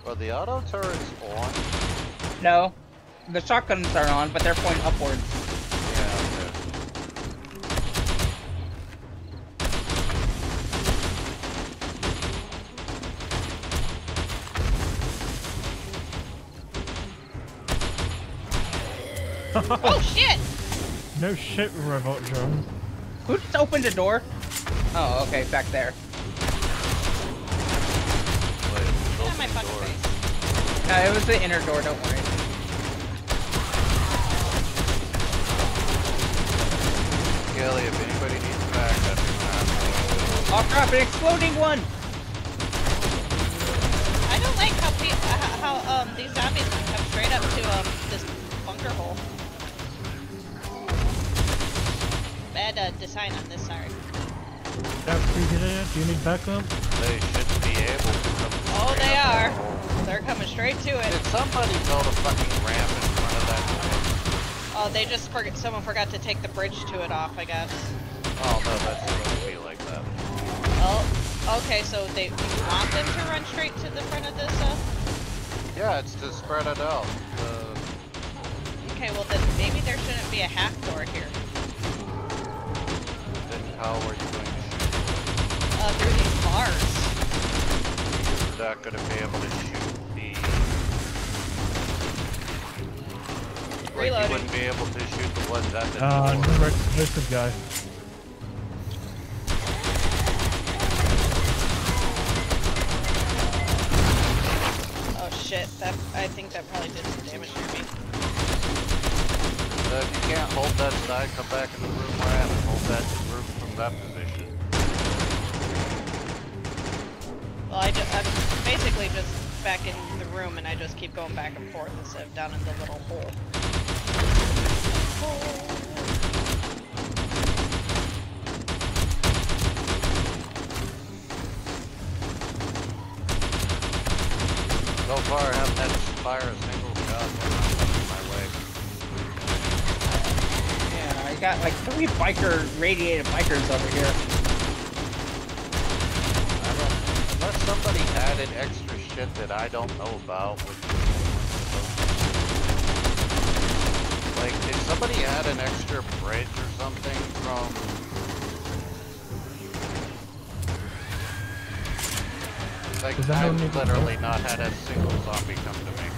Well, the auto turret's on. No. The shotguns are on, but they're pointing upwards. Yeah, okay. Oh shit! No shit, robot drone. Who just opened the door? Oh, okay, back there. Wait, Get out of my open fucking door. face. It was the inner door, don't worry. Kelly, if anybody needs backup, Oh crap, an exploding one! I don't like how these zombies can come straight up to this bunker hole. Bad design on this side. Do you need backup? they should be able to come. Oh, straight they up that are. hole. They're coming straight to it. Did somebody build a fucking ramp in front of that door? Oh, they just someone forgot to take the bridge to it off, I guess. Oh no, that's supposed to be like that. Oh, okay, so you want them to run straight to the front of this, Yeah, it's to spread it out. Okay, well then maybe there shouldn't be a half door here. Then how are you going to Through these bars. shoot? You're not going to be able to shoot the... Like, you Reloading. wouldn't be able to shoot the ones at the No door. explosive guy. Oh shit, I think that probably did some damage to me. So if you can't hold that side, come back in the room we're at and hold that room from that position. Well, I'm basically just back in the room and I just keep going back and forth instead of down in the little hole. So far, I haven't had to fire a single shot while I'm on my way. Yeah, I got like 3 radiated bikers over here. Unless somebody added extra shit that I don't know about, which like, did somebody add an extra bridge or something from... Like, Does anyone I've need to literally know? not had a single zombie come to me.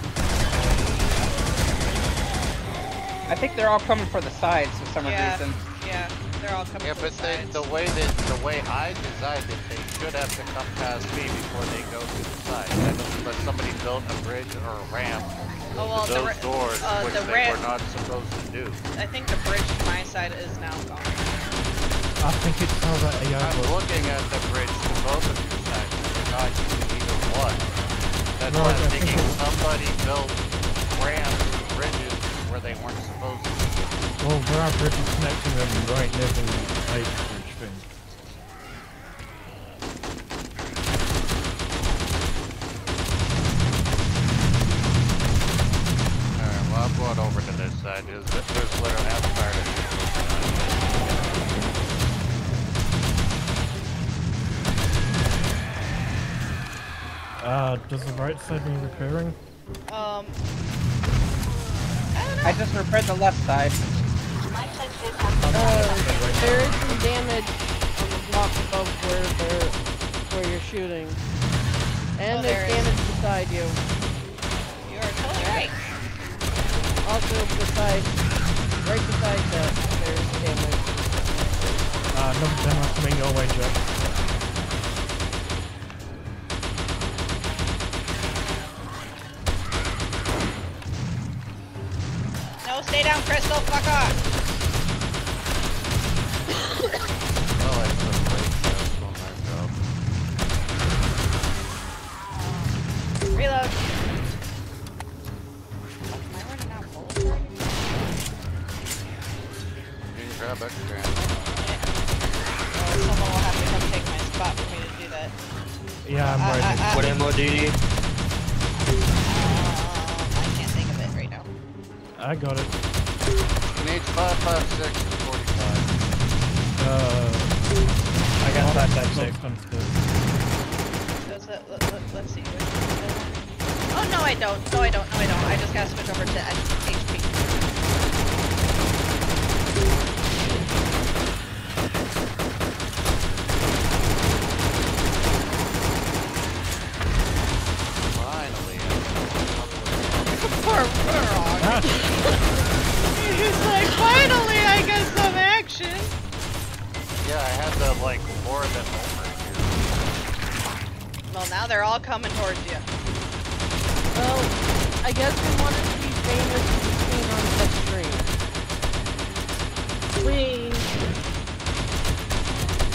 I think they're all coming for the sides for some reason. Yeah, they're all coming Yeah, from but the sides. the way I designed it, they should have to come past me before they go to the side. Unless somebody built a bridge or a ramp Oh, well, to those doors, which the they ramp, were not supposed to do. I think the bridge to my side is now gone. I think it's how that AI I'm works. looking at the bridge to both of your sides. You're not using either one. That's why Right, I'm I think thinking it's- somebody built ramps and bridges where they weren't supposed to. Well, there are bridges connecting them right near the ice bridge thing. Alright, well, I'm going over to this side. There's literally half a fire. Does the right side need repairing? I don't know. I just repaired the left side. There is some damage on the block above where you're shooting. And Oh, there's there is. damage beside you. You are totally right. Also beside, right beside that, there's damage. Another demo coming your way, Jack. No, stay down, Crystal. Fuck off. Well, I took great shots on my job. Reload. Am I running out of bullets already? You can grab extra ammo. Oh, someone will have to come take my spot for me to do that. Yeah, I'm ready. What ammo do you need? I can't think of it right now. I got it. You need 5.56 and 45. I got 5.56. Downstairs. Let's see. I don't. No, I don't. No, I don't. I just gotta switch over to HP. Finally. Poor Rock. He's like, finally, I get some action. Yeah, I had to like lure them over here. Well, now they're all coming towards you. Well, I guess we wanted to be famous to be seen on the stream. Please.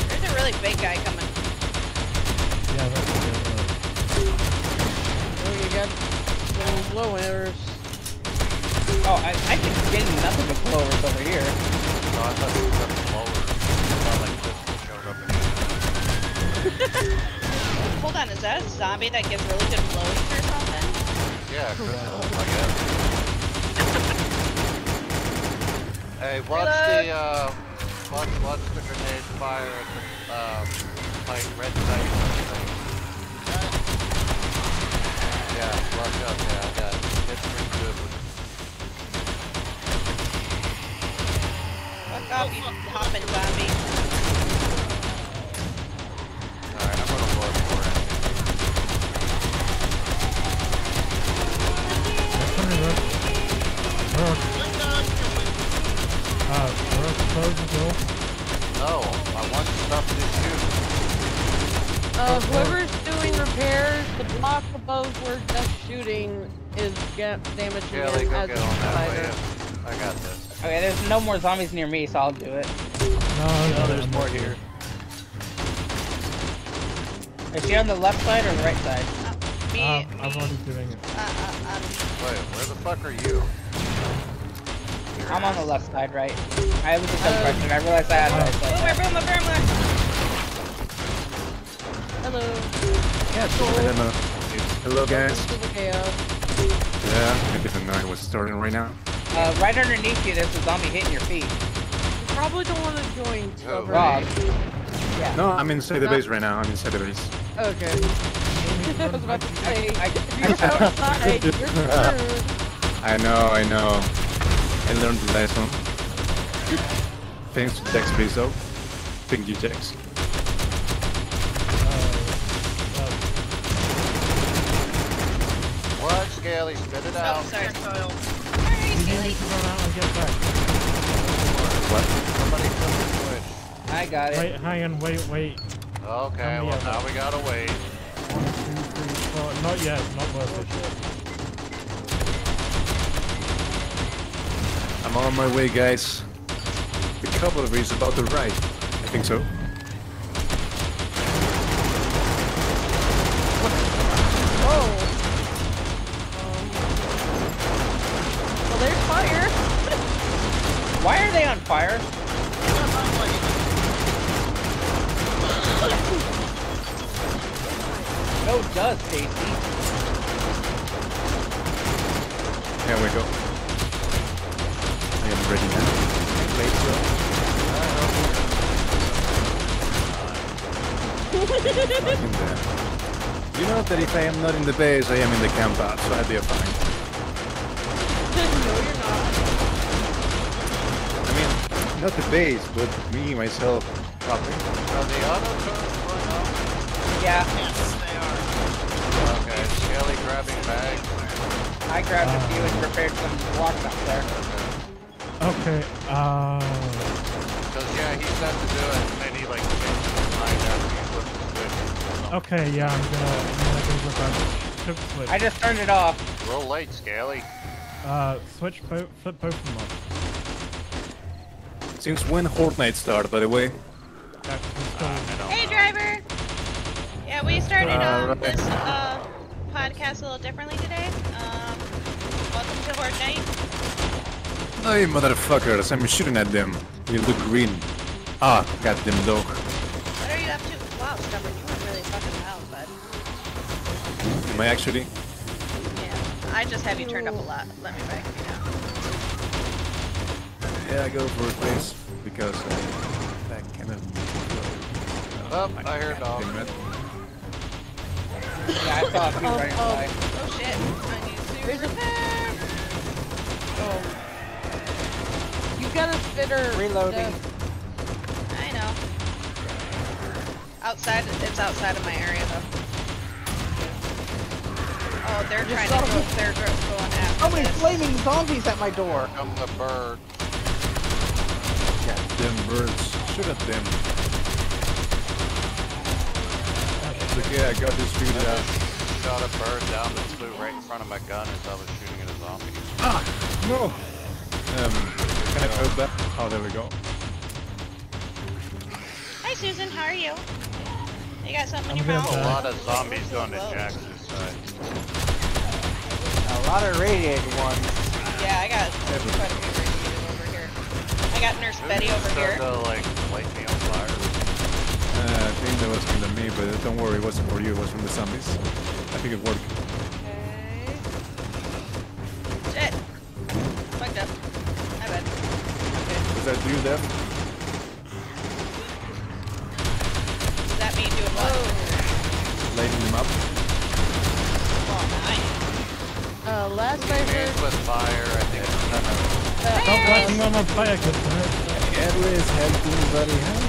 There's a really big guy coming. Yeah, that's a good one. Oh, you got some blow arrows. Oh, I think it's getting nothing but blowers over here. No, I thought it was lower. Not like this showed up again. Hold on, is that a zombie that gives really good blows or something? Yeah, Crystal, I guess. Hey, watch the grenade fire at the, like, red sight. Yeah, watch out, yeah, I got it. It's pretty good. Fuck off, you hopping zombie. Alright, I'm gonna look for it. We're close the door. No, I want stuff to shoot. Whoever's doing repairs, the block above where that's shooting is damaging Kelly, it go as get a on that way. spider. I got this. Okay, there's no more zombies near me, so I'll do it. No, there's more here. Is she on the left side or the right side? I'm already doing it. Wait, where the fuck are you? I'm on the left side, right? I was just a question. I realized I had the right side. Boomer. Hello. Hello guys. Okay, Yeah, I didn't know it was starting right now. Right underneath you, there's a zombie hitting your feet. you probably don't want to join. Oh, Silver. Rob. Yeah. No, I'm inside the base right now. I'm inside the base. Okay. I was about to say, if I- you're outside, you're screwed. I know. I learned the lesson. Thanks to Dex Bezos. Thank you, Dex. What? Scaly, spit it out. Oh, sorry. You need to run out and get back. What? Somebody flip the switch. I got it. Wait, hang on, wait. Okay, How many well of now them? we gotta wait. 1, 2, 3, 4. Not yet, not worth it. I'm on my way, guys. The cavalry is about to ride. I think so. Oh. Well, there's fire. Why are they on fire? No, does, Stacy. Here we go. I am ready now. Wait, Fucking damn. You know that if I am not in the base, I am in the camp out, so I'll be fine. No, you're not. I mean, not the base, but me, myself, probably. Are the auto turns going off? Yeah, Okay, Scaly grabbing bags. I grabbed a few and prepared some blocks up there. Okay, Because, yeah, he said to do it, and then he, like, changed his mind after he flipped the switch. okay, yeah, I'm gonna go back. Flip. I just turned it off. Real late, Scaly. Flip both of them off. Since when Horde Night started, by the way? That's still... Hey, driver. Yeah, we started right. this podcast a little differently today. Welcome to Horde Night. Hey, motherfuckers, I'm shooting at them. You look green. Ah, goddamn dog. What are you up to? Wow, Stubborn, you went really fucking loud, bud. Am I actually? Yeah, I just have you turned up a lot. Let me back you now. Yeah, I go for it, please. Because that kind of... Oh, I hear a dog. Damn it. Yeah, I saw a few right by. Oh shit, I need There's a... Oh. You got a spitter. Reloading. I know. Outside, it's outside of my area though. Oh, they're trying to go, they're going after How many this. flaming zombies at my door? Come the bird. Them birds. Shoot at them. It's okay, I got this figured out. Shot a bird down that flew right in front of my gun as I was shooting at a zombie. Ah! No! Can I code that? Oh, there we go. Hi Susan, how are you? You got something in I'm your good. A mouth? lot of zombies going to Jackson's side. A lot of radiated ones. Yeah, I got quite a few radiated over here. I got Nurse Betty over here. To, like, light me on fire. I think that was from me, but don't worry, it wasn't for you, it was from the zombies. I think it worked. Okay. Shit. Fucked up. My bad. Okay. Was that you, Dev? Does that mean doing what? Lighting them up? Oh, nice. Last I Games heard, with fire, I think it's Stop lighting on fire, good sir. Catalyst, helping, buddy, helping.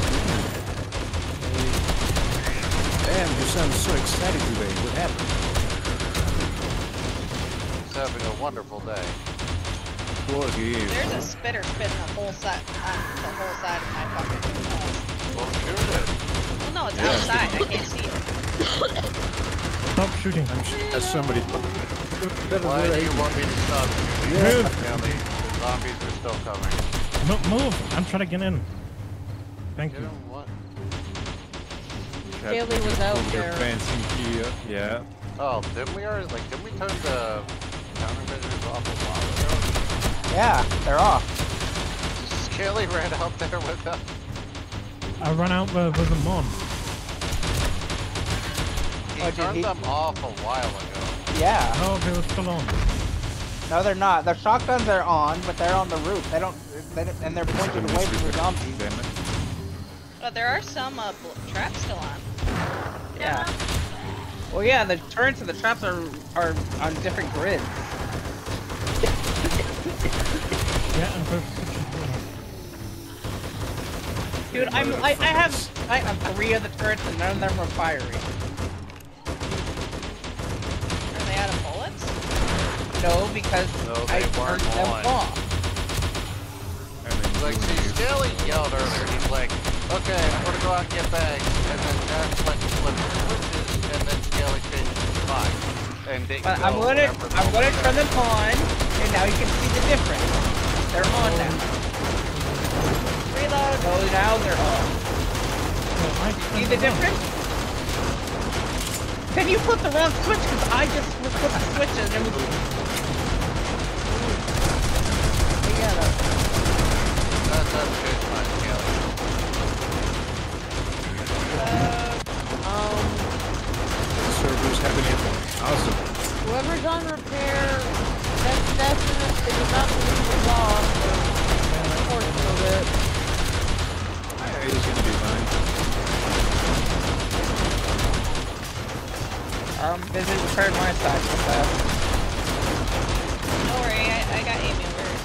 Damn, you sound so excited today. What happened? He's having a wonderful day. Of course he is. There's a spitter spitting the whole side of my fucking Well, shoot it. Well, no, it's outside. I can't see it. Stop shooting. I'm sure that's somebody. Why do you want me to stop shooting? Move. Kelly, the zombies are still coming. Move. I'm trying to get in. Thank You you. know what? Haley was out Your there. fancy here. Yeah. Oh, didn't we already, like, didn't we turn the countermeasures off a while ago? Yeah, they're off. Kelly ran out there with them. I run out with them on. He Oh, did turned he? them off a while ago. Yeah. Oh, they were still on. No, they're not. Their shotguns are on, but they're on the roof. They don't, and they're pointed away from the zombies. Damn it. But there are some traps still on. Yeah. Well, yeah, the turrets and the traps are on different grids. Yeah, and Dude, I have 3 of the turrets and none of them are fiery. Are they out of bullets? No, because No, I they turned weren't them on. off. Like, see, Skelly yelled earlier. He's like, okay, I'm gonna go out and get bags. And then Jack like flip the switches, and then Skelly changed his mind. And didn't But go I'm gonna turn them on, and now you can see the difference. They're on now. Reload. So now they're on. See the difference? Then you put the wrong switch because I just put the switches and it was. That's good, my Skelly. The server's happening. Awesome. Whoever's on repair, that's definite. They did not leave the block or a portion of it. He's gonna be fine. Busy repairing my side. Don't worry, I got Amy over here.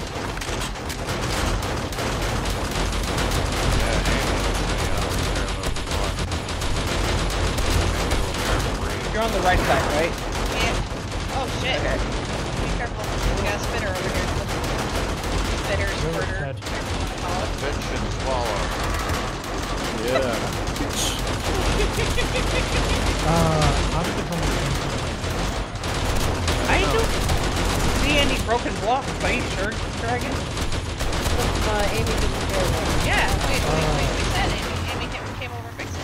You're on the right side, right? Yeah. Oh shit. Okay. Be careful. We got a spitter over here. Spitter, squirter. Dead. Bitch should swallow. Yeah. How did it come I don't see any broken blocks. Are you sure, Dragon? Amy didn't care that. Yeah, we said Amy came over and fixed it.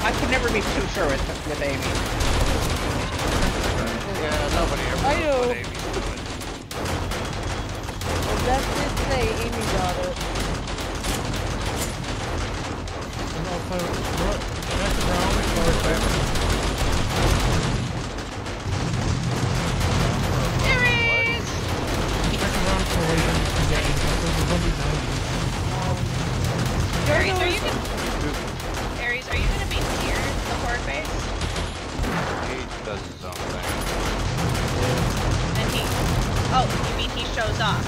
I can never be too sure with Amy. Yeah, nobody ever I knows what know. Amy's doing. Well, that did say Amy got it. And also, check around for Aries! check around for ways you can get in. Because there's zombies behind you. Aries, are you gonna be near the horde base? He does his own thing. Oh, you mean he shows off?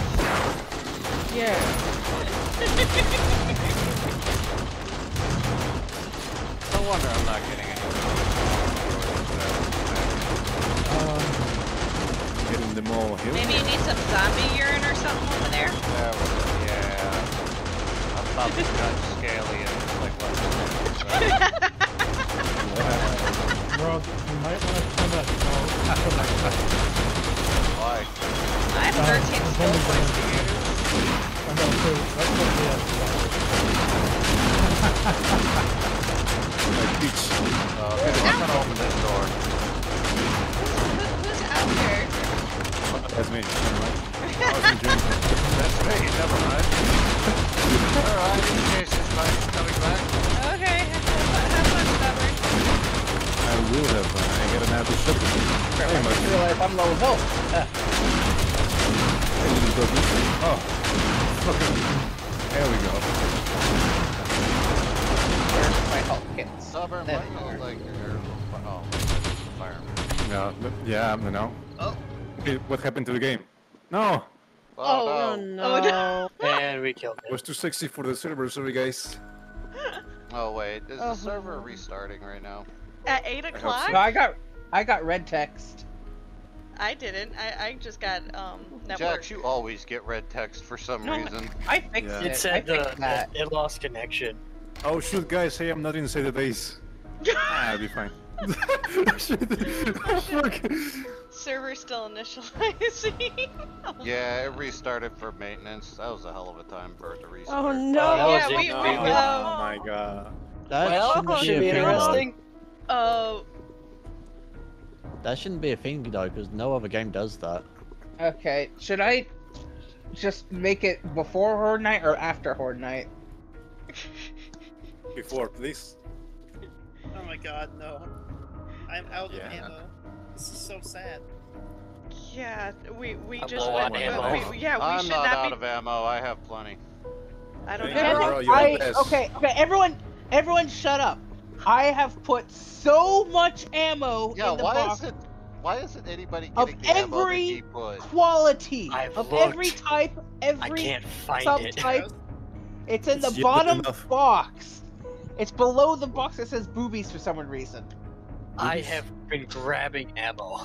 Yeah. No wonder I'm not getting any. Getting them all here. Maybe you need some zombie urine or something over there? Yeah. I'm about to got scaly and like what? Rob, you might want to turn that off. Why? I have 13 skill points to use. I know, so that's what we have. Like peach. Okay, I'm gonna open this door. Who's out there? That's me. Never mind. I was enjoying it. That's me, never mind. Alright, in case this guy's coming back. Okay, have fun, Stubborn. I will have fun. I gotta have the shotgun. I Hey, just realized I'm low health. Oh, fucking. There we go. Where's my health kits? Stubborn, There why we you are. look like you're... Oh, fireman. No, yeah, I know. Oh. Hey, what happened to the game? No! Oh no. no. Oh, no. And we killed It it. was too sexy for the server, sorry guys. Oh wait, is the server restarting right now? At 8 o'clock? No, I got red text. I didn't. I just got network. Jax, you always get red text for some No, reason. I fixed Yeah. it. It said I fixed that. it lost connection. Oh shoot guys, hey, I'm not inside the base. I'll be fine. Fuck. Server still initializing. Yeah, it restarted for maintenance. That was a hell of a time for it to restart. Oh no. yeah, was we it. Oh my god. That Well, shouldn't should be be a thing. interesting. Oh, That shouldn't be a thing though, because no other game does that. Okay, should I just make it before Horde Night or after Horde Night? Before, please. Oh my god, no. I'm out of Yeah. ammo. This is so sad. yeah. We I'm just low went. on ammo. Yeah, we I'm should not not out be. of ammo. I have plenty. I don't Yeah, know. bro, you're the best. Okay, everyone shut up. I have put so much ammo Yeah, in the why box isn't anybody of getting the ammo that every he put? quality I've of looked. every type, I every can't find it. subtype. It's in the It's yet bottom enough. box. It's below the box that says boobies for some reason. I have been grabbing ammo.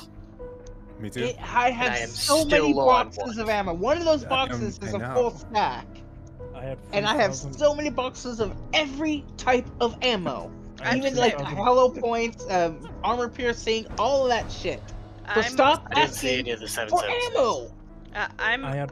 Me too. I I have am so still many low on boxes one. of ammo. One of those I boxes is a know. full stack. I had And I have 3,000 so many boxes of every type of ammo. I had Even like 3,000 hollow points, armor piercing, all of that shit. So I'm. stop I didn't see asking any of the for 776. ammo! I'm. I had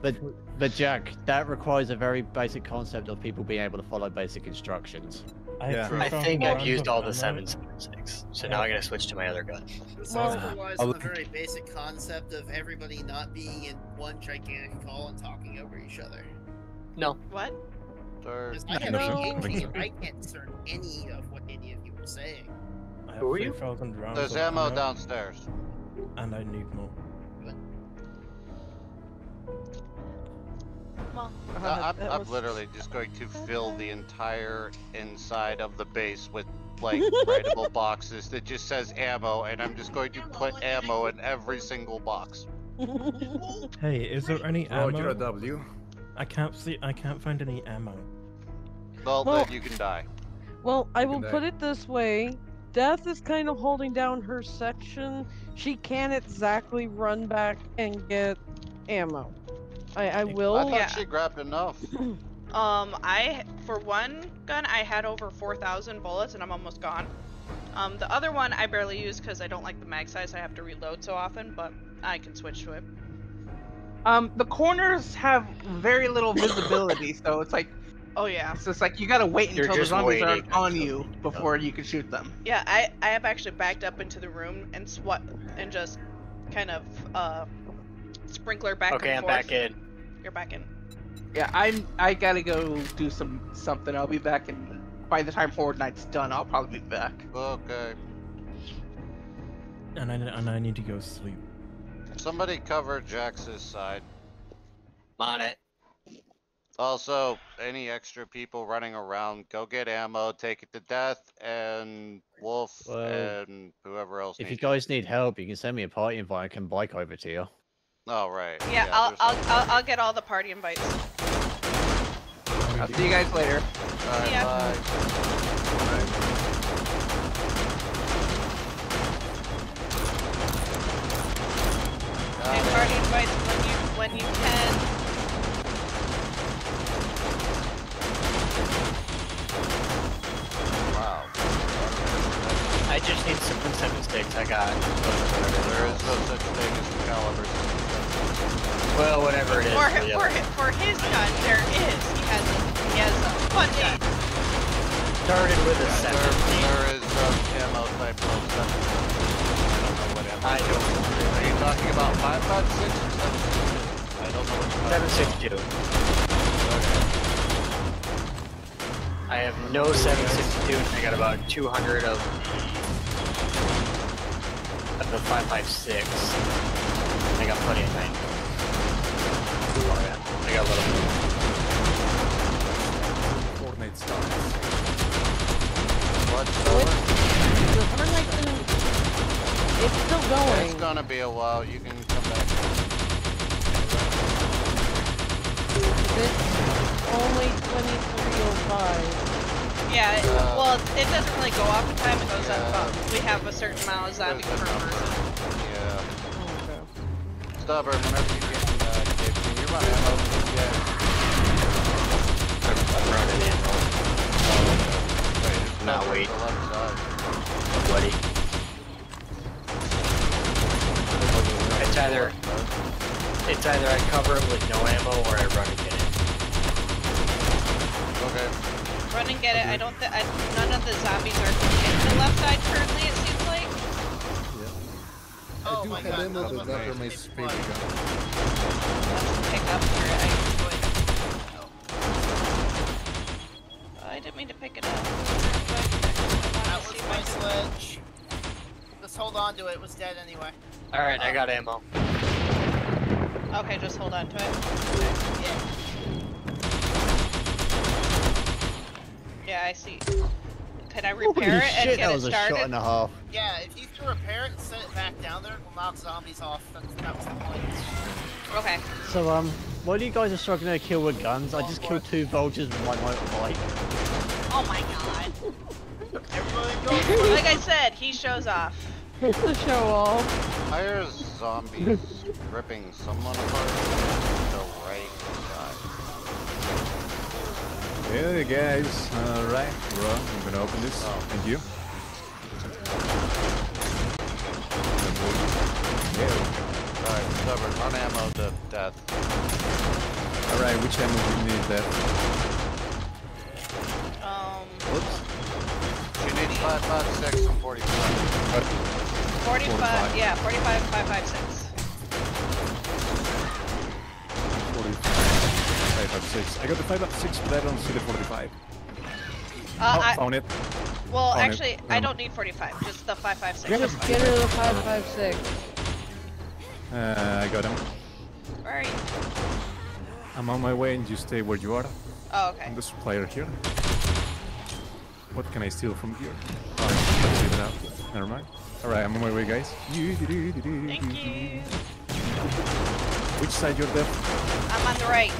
But Jack, that requires a very basic concept of people being able to follow basic instructions. I had Yeah. I 3,000 think I've rounds used of all the ammo. 776. So now I gotta switch to my other gun. This Well, also relies I'll on the look- very basic concept of everybody not being in one gigantic call and talking over each other. What? Or- Because I Yeah, have no, a sure. game I think feed, so. I can't discern any of what any of you are saying. I have Who are you? 3,000 rounds There's of ammo downstairs. and I need more. Well, I'm literally just going to fill the entire inside of the base with like writable boxes that just says ammo, and I'm just going to put ammo in every single box. Hey, is there any Roger, a ammo? W. I can't find any ammo. Well, Well- then you can die. Well, I You will can put die. it this way. Death is kind of holding down her section. She can't exactly run back and get ammo. I will. I thought yeah. she grabbed enough. for one gun, I had over 4,000 bullets, and I'm almost gone. The other one I barely use because I don't like the mag size. I have to reload so often, but I can switch to it. The corners have very little visibility, so it's like Oh yeah. so it's like you gotta wait You're until the just zombies are waiting on until- you before you can shoot them. Yeah, I have actually backed up into the room and and just kind of sprinkler back Okay, and I'm forth. back in. You're back in. Yeah, I gotta go do something. I'll be back in by the time Horde Night's done. I'll probably be back. Okay. And I need to go sleep. Somebody cover Jax's side. I'm on it. Also, any extra people running around, go get ammo, take it to Death, and Wolf, Well, and whoever else If you needs guys need help, you can send me a party invite. I can bike over to you. Oh right. Yeah, I'll get all the party invites. I'll see you guys later. Alright, ya. bye. And party invites when you can. Wow. I just need some 7.6. I got. There is no such thing as the caliber. Well, whatever it is. For his gun, there is. He has a funding. Started with a 7. There is ammo type of stuff. I don't know what ammo. Are you talking about 5.56 or 7.62? I don't know what you're talking 7.62. I have no 7.62, and I got about 200 of the 5.56. I got plenty of 9. Oh yeah, I got a little bit. Fortnite stars. What's The Fortnite thing, it's still going. It's gonna be a while. You can come back. It's only 23:05. Yeah, well, it doesn't really go off in time. It goes up. We have a certain amount of zombies per person. Yeah. Okay. Stubborn, whenever you can, can you run ammo? Yeah. I'm running ammo. Wait, Not wait. The left side. Buddy. It's either I cover it with no ammo or I run and get it. Okay. Run and get it. I don't think none of the zombies are in the left side currently. It seems like. Oh I do my have god. ammo, that but was not for my amazing. speedy gun. Let's pick up here. I didn't mean to pick it up. That was my sledge. Just hold on to it. It was dead anyway. Alright, I got ammo. Okay, just hold on to it. Yeah. Yeah, I see. Can I repair it and Shit, get that it was a shot started? and a half. Yeah, if you can repair it and set it back down there, it will knock zombies off. That was the point. Okay. So, while you guys are struggling to kill with guns, I just killed 2 vultures with my motorbike. Oh my god. Everybody go. Like I said, he shows off. It's a show off. Why are zombies ripping someone apart? The right side. Hey guys, alright, bro, I'm gonna open this. Oh. Thank you. Alright, stubborn. Run ammo to death. Alright, which ammo do you need that? Oops. You need 5.56 and 45. 45, yeah, 45, 556. 5.56. I got the 5.6, but I don't see the 45. Found it. Well, Found actually, it. I don't need 45, just the 556. Just get her the 556. I got him. Alright. I'm on my way and you stay where you are. Oh, okay. I'm the supplier here. What can I steal from here? Alright, let's leave it out. Never mind. Alright, I'm on my way, guys. Thank you. Which side you're there? I'm on the right.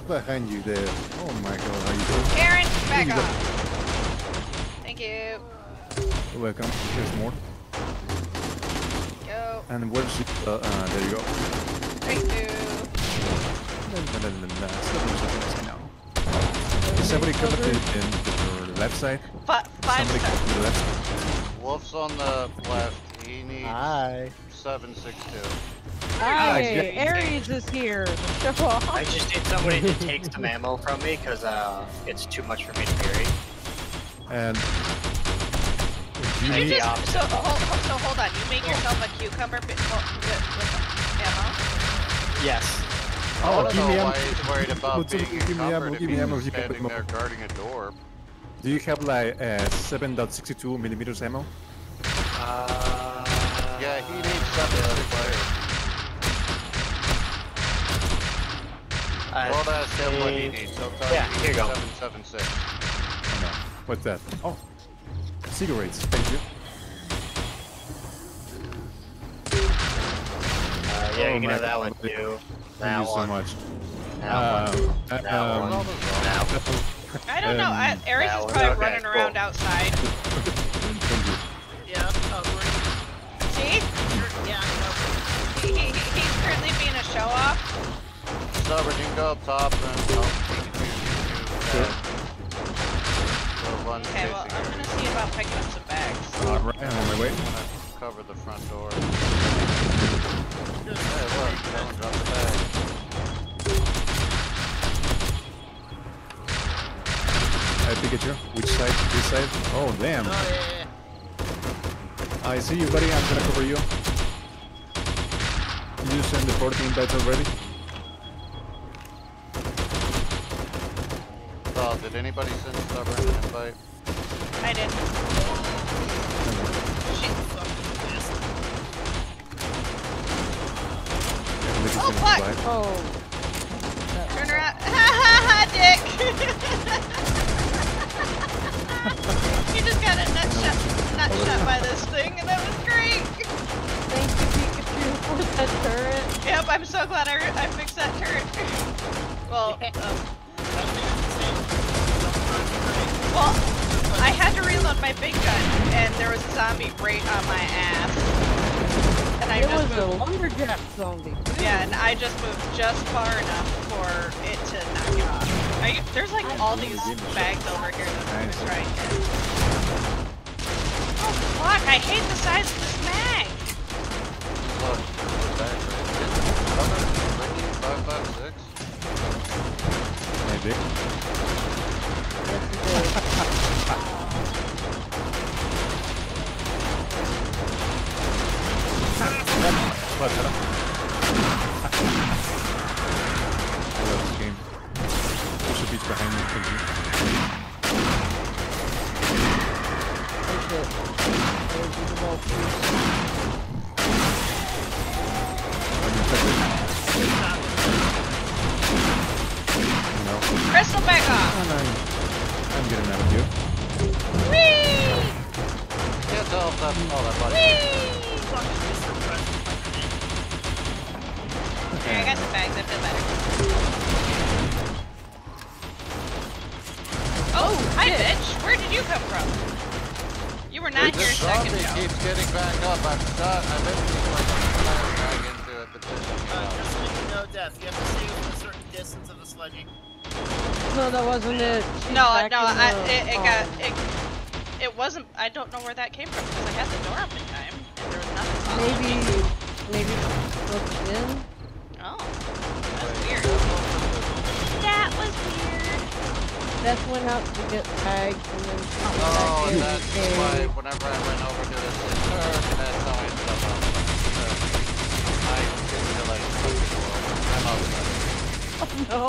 Behind you there. Oh my god, how you doing? Karen, back Here you go. off. Thank you. You're welcome. Here's more. Go. And where's it? There you go. Thank you. Somebody come to the left side. Five Somebody come steps. to the left. Wolf's on the left. He needs Hi. 7.62. Hey, Aries is here. Show off. I just need somebody to take some ammo from me because it's too much for me to carry. And You you need just, so hold on. You made yourself a cucumber with ammo? Yes. I Oh, don't give know me why ammo. he's worried about What's up? being Give me ammo, encumbered if give me ammo, he's give me standing ammo. there guarding a door. Do you have like 7.62 millimeters ammo? Yeah, he needs 7.62. Well, ask him what he needs. He'll tell Yeah, you here you go. 7.76. Oh, no. What's that? Oh, cigarettes. Thank you. Yeah, Oh you can my have that God. one too. Thank That you so one. much. That one. That one. That one. I don't know. Aries that is one. probably Okay, running around cool. outside. Thank you. Yeah, See? yeah, I know. He's currently being a show off. Stubborn, you can go up top and Okay, well, I'm gonna see about picking up some bags. Alright, I'm on my way. Cover the front door. Hey, look, someone dropped the bag. Hey, Pikachu. Which side? This side? Oh, damn. Oh, yeah. I see you, buddy. I'm gonna cover you. Did you send the 14 bites already? Oh, did anybody send Stubborn an invite? I did. Oh, fuck! Oh. Turn around. Ha ha ha, Dick! You just got a nut shot by this thing, and that was great! Thank you, Pikachu, for that turret. Yep, I'm so glad I fixed that turret. Well, well, I had to reload my big gun, and there was a zombie right on my ass. And I It just was a moved. lumberjack zombie. Yeah, and I just moved just far enough for it to knock it off. There's like all these bags over here that I'm gonna try and get. Oh fuck, I hate the size of this mag! Look, there's a bag right here. 556. Hey, Dick. What's up? I love this game. There's a beach behind me. Thank you. I'm infected. No. Crystal back off! I'm getting out of here. Whee! Can't tell if that's all that buddy. Whee! There, I got some bags, I feel better. Oh, hi bitch! Where did you come from? You were not here a This second zombie ago. keeps getting back up. I've been like back into it, but then Just so you know, Death, you have to stay within a certain distance of the sledging. No, that wasn't it. She's No, back no, in the, it wasn't. I don't know where that came from because I had the door up in time and there was nothing. Maybe slipped in. Oh, that's weird. That was weird. Death went out to get tagged and then she went Oh, back in. that's why whenever I went over to the sister, that's how I ended up on I didn't realize I'm outside. Oh, no.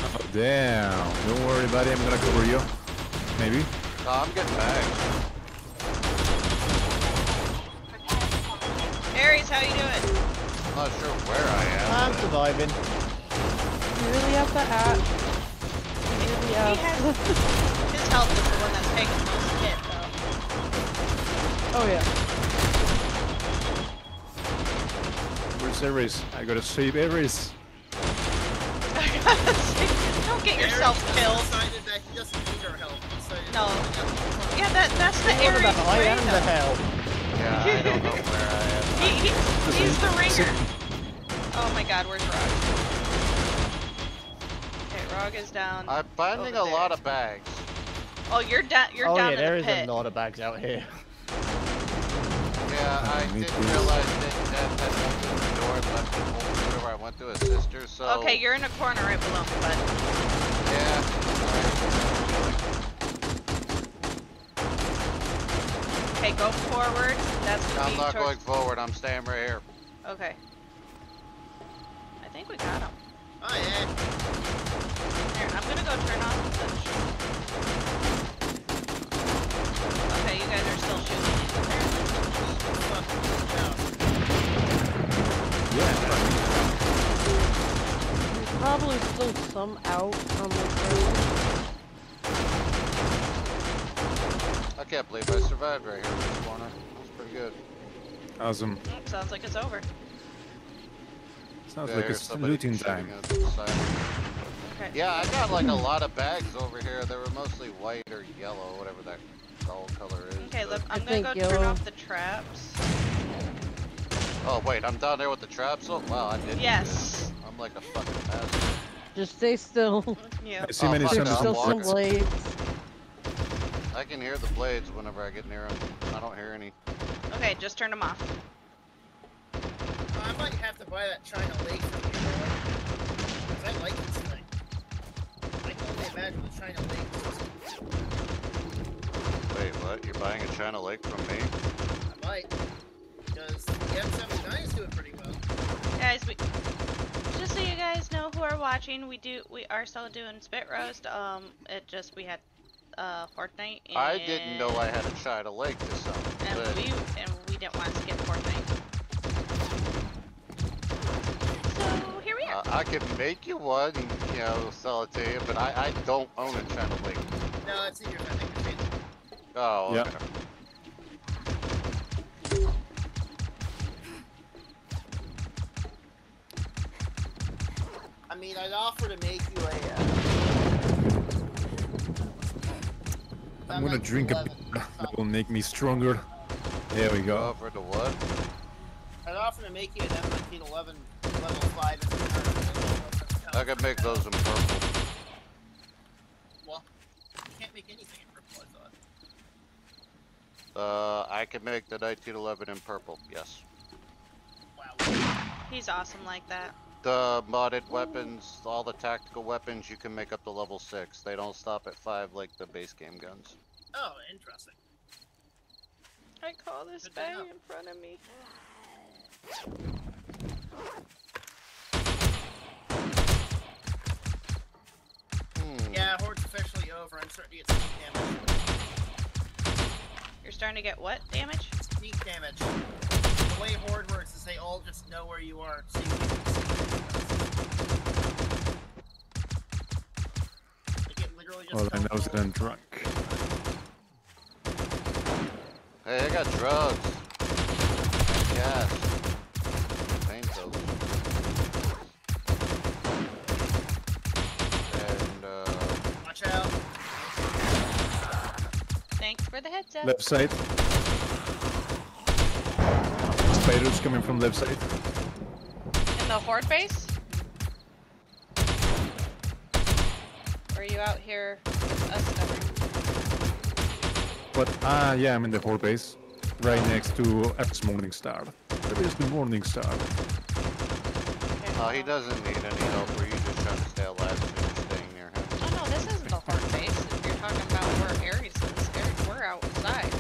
Oh, damn. Don't worry, buddy. I'm gonna cover you. Maybe. No, I'm getting back. Aries, how you doing? I'm not sure where I am. I'm but- surviving. You really have to act. You really He have. has his health is the one that's taking the most hit though. Oh, yeah. Where's Ares? I gotta save Ares. Don't get yourself Aaron killed. decided that he doesn't need our help. So No. Yeah, that's the What Aries about I way am the though. hell? Yeah, I don't know where I am. He's the ringer. Oh my god, where's Rog? Okay, Rog is down. I'm finding over a lot there. of bags. Oh, you're down. You're Oh down yeah, in there the is pit. a lot of bags out here. Yeah, I Me didn't too. realize that Dad had opened the door and left it open whenever I went to his sister, so... Okay, you're in a corner right below me, bud. Yeah. Okay, go forward. That's gonna I'm be not going towards. forward, I'm staying right here. Okay. I think we got him. Oh, yeah. Here, I'm gonna go turn off the switch. Okay, you guys are still shooting these apparently. Yeah. There's probably still some out on the ground. I can't believe I survived right here in this corner. That's pretty good. Awesome. Sounds like it's over. Sounds like it's somebody looting shooting time. at the side. Okay. Yeah, I got like a lot of bags over here. They were mostly white or yellow, whatever that dull color is. Okay, but- look, I'm I gonna go think turn yellow. off the traps. Oh wait, I'm down there with the traps. Oh wow, I didn't. Yes. I'm like a fucking asshole. Just stay still. Yeah. I see Oh, many fuck There's no, zombies I'm still on some walking. tracks. blades. I can hear the blades whenever I get near them. I don't hear any. Okay, just turn them off. I might have to buy that China Lake from you, because I like this thing. I can only imagine the China Lake. Wait, what? You're buying a China Lake from me? I might. Because the M79 is doing pretty well. Guys, just so you guys know who are watching, we are still doing Spit Roast. We had Fortnite. And, I didn't know I had a China Lake this summer. And but- we didn't want to skip Fortnite. So here we are. I can make you one, you know, sell it to you, but I don't own a China Lake. No, that's in your thing. Oh, okay. Yeah. I mean, I'd offer to make you a. I'm gonna drink a 11. beer. That will make me stronger. There we go. Over to what? I'd offer to make you an M1911 level 5 in return. I can make those in purple. Well, you can't make anything in purple, I thought. I can make the 1911 in purple, yes. Wow. He's awesome like that. The modded weapons, all the tactical weapons, you can make up to level 6. They don't stop at 5 like the base game guns. Oh, interesting. I call this Good to bag know. in front of me. Yeah, Horde's officially over. I'm starting to get sneak damage. You're starting to get what damage? Sneak damage. The way Horde works is they all just know where you are. So you can see like it literally just All I know is that I'm drunk. Hey, I got drugs. Gas. Painkillers. And, Watch out. Thanks for the heads up. Left side. Spiders coming from left side. In the Horde base? Or are you out here with us covering? But yeah, I'm in the horde base, right next to X Morningstar. Where is the Morningstar? he doesn't need any help. Were you just trying to stay alive so you're staying near him? Oh no, this isn't the Horde base. If you're talking about where Ares is, we're outside.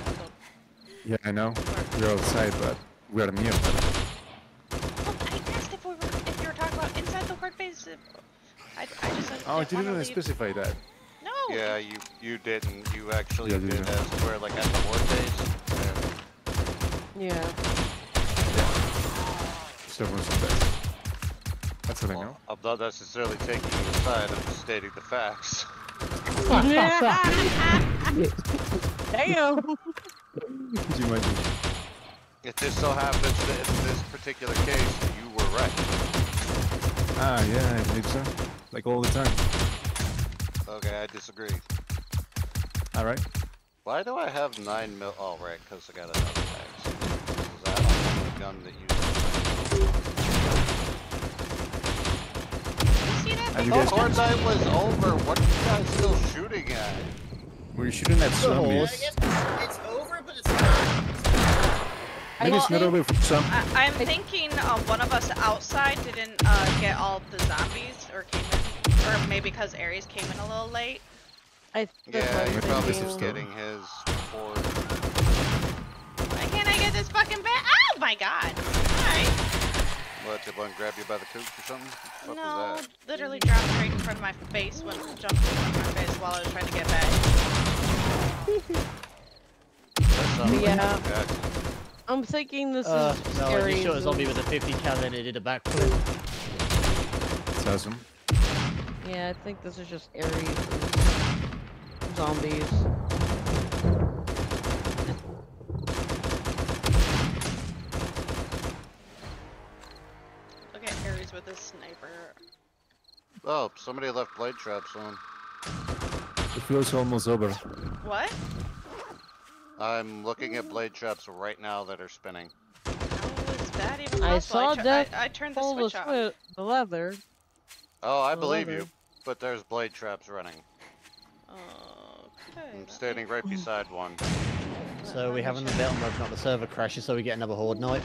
Yeah, I know. We're outside, but we're near. Well, I asked if you were talking about inside the Horde base. I just said. Oh, I didn't wanna didn't leave. specify that. No. Yeah, you didn't. You actually Yeah, did didn't. as where like at the horde base. Yeah. Someone's the best. That's what I know. Well, I'm not necessarily taking you aside. I'm just stating the facts. Damn. Could you imagine? It just so happens that in this particular case, you were right. Ah, yeah, I believe so. Like all the time. Okay, I disagree. Alright. Why do I have 9 mil? Oh, right, because I got another mag. Because I don't have a gun that uses. You see that? Have you The guys horde night was over. What are you guys still shooting at? We're shooting at I zombies. guess it's over, but it's not. Maybe it's not over for some. I'm thinking one of us outside didn't get all the zombies or came in, or maybe because Ares came in a little late. Yeah, you're probably thinking. just getting his horde. Why can't I get this fucking bag? Oh my god! Alright. What, did one grab you by the coop or something? What No, was that? literally dropped right in front of my face when jumped in front of my face while I was trying to get back. That sounded like Yeah. Michael Jackson. I'm thinking this is No, scary. you shot a zombie with a 50 cal and it did a backflip. It's awesome. Yeah, I think this is just Ares and zombies. Look at Ares with his Oh, somebody left blade traps on. The field's almost over. What? I'm looking at blade traps right now that are spinning. How is that even I possible? saw Death I turned the pull switch off. the leather. Oh, I The believe leather. you, but there's blade traps running. Okay. I'm standing right beside one. So we haven't a bit on whether or not the server crashes, so we get another horde night.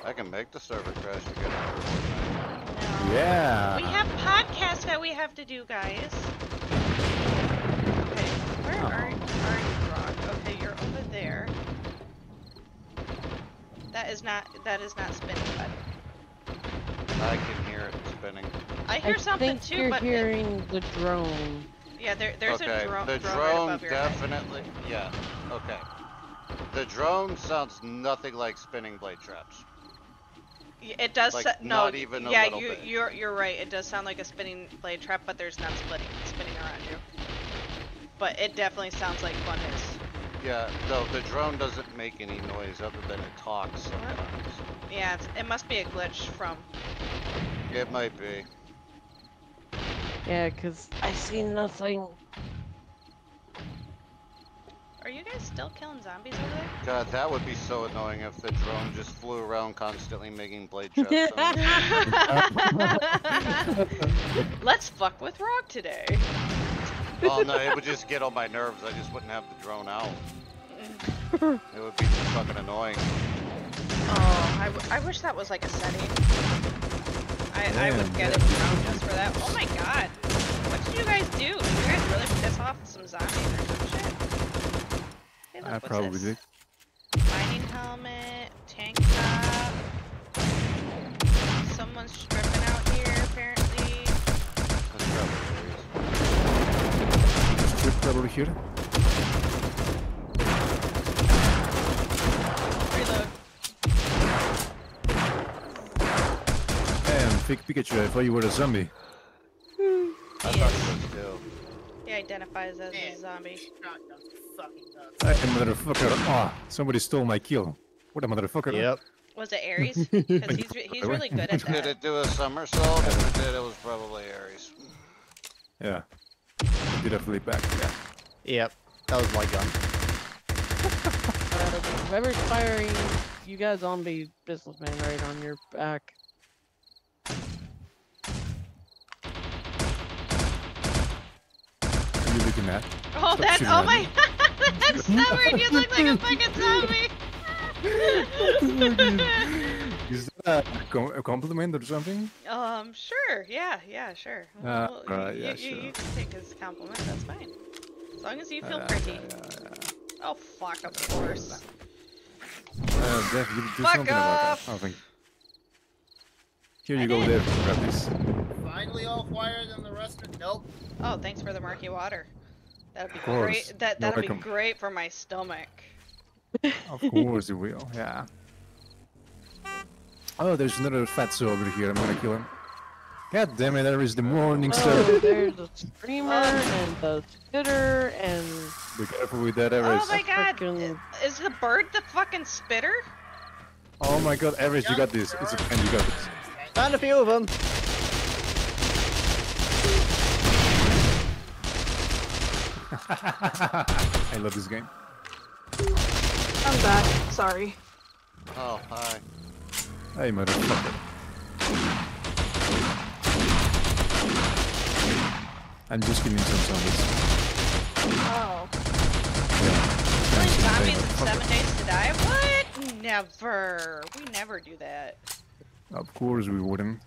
I can make the server crash to get another one. No. Yeah. We have podcasts that we have to do, guys. Okay, where are you, Rock? Okay, you're over there. That is not spinning, bud. I can hear it spinning. I hear something think too, you're but hearing the drone. yeah, there's Okay, a drone. the right drone above your head. definitely. Yeah. Okay. The drone sounds nothing like spinning blade traps. It does. Like, No, not even a yeah, little bit. you're right. It does sound like a spinning blade trap, but there's not spinning around you. But it definitely sounds like one is. Yeah. No, the drone doesn't make any noise other than it talks sometimes. Yeah, it must be a glitch from. It might be. Yeah, 'cause I see nothing. Are you guys still killing zombies over there? God, that would be so annoying if the drone just flew around constantly making blade trap sounds. Let's fuck with Rock today. Oh no, it would just get on my nerves. I just wouldn't have the drone out. It would be just fucking annoying. Oh, I wish that was like a setting. I would get it around just for that. Oh my god. What did you guys do? Did you guys really piss off some zombies or some shit? Hey, look, I what's probably this? did. Mining helmet, tank top. Someone's stripping out here, apparently. That's probably Strip club over here. Reload. And fake Pikachu, I thought you were a zombie. I thought it was too. He identifies as a Man, zombie. shotgun's fucking nuts. Hey, motherfucker. Ah, somebody stole my kill. What a motherfucker. Yep. Was it Ares? Because he's really good at Did that. it do a somersault? If it did, it was probably Ares. Yeah. I did a flip back, yeah. Yep. That was my gun. Whoever's firing, you got a zombie businessman right on your back. What are you looking at? Oh, that's shooting oh at my me. that's stubborn. You look like a fucking zombie. Is that a compliment or something? Sure. Yeah, sure. Right, yeah, you sure. can take as a compliment. That's fine. As long as you feel pretty. Oh fuck, of course. Def, you do Fuck something off! about that. Oh, thank you. Here I you go, did. Dev. Grab this. Finally all quieter than the rest of Nope. Oh, thanks for the murky water. That'd be Of course. great. That'd be welcome. great for my stomach. Of course you will, yeah. Oh, there's another fatso over here. I'm gonna kill him. God damn it, there is the morning star. Oh, there's a screamer and the spitter and Be careful with that, Everest. Oh my god! frickin- Is the bird the fucking spitter? Oh my god, Everest, you got this. It's a pen, you got this. And a few of them. I love this game. I'm back. Sorry. Oh, hi. Hey, motherfucker. I'm just killing some zombies. Oh. Yeah. Killing Some zombies in motherfucker. 7 days to die? What? Never. We never do that. Of course we wouldn't.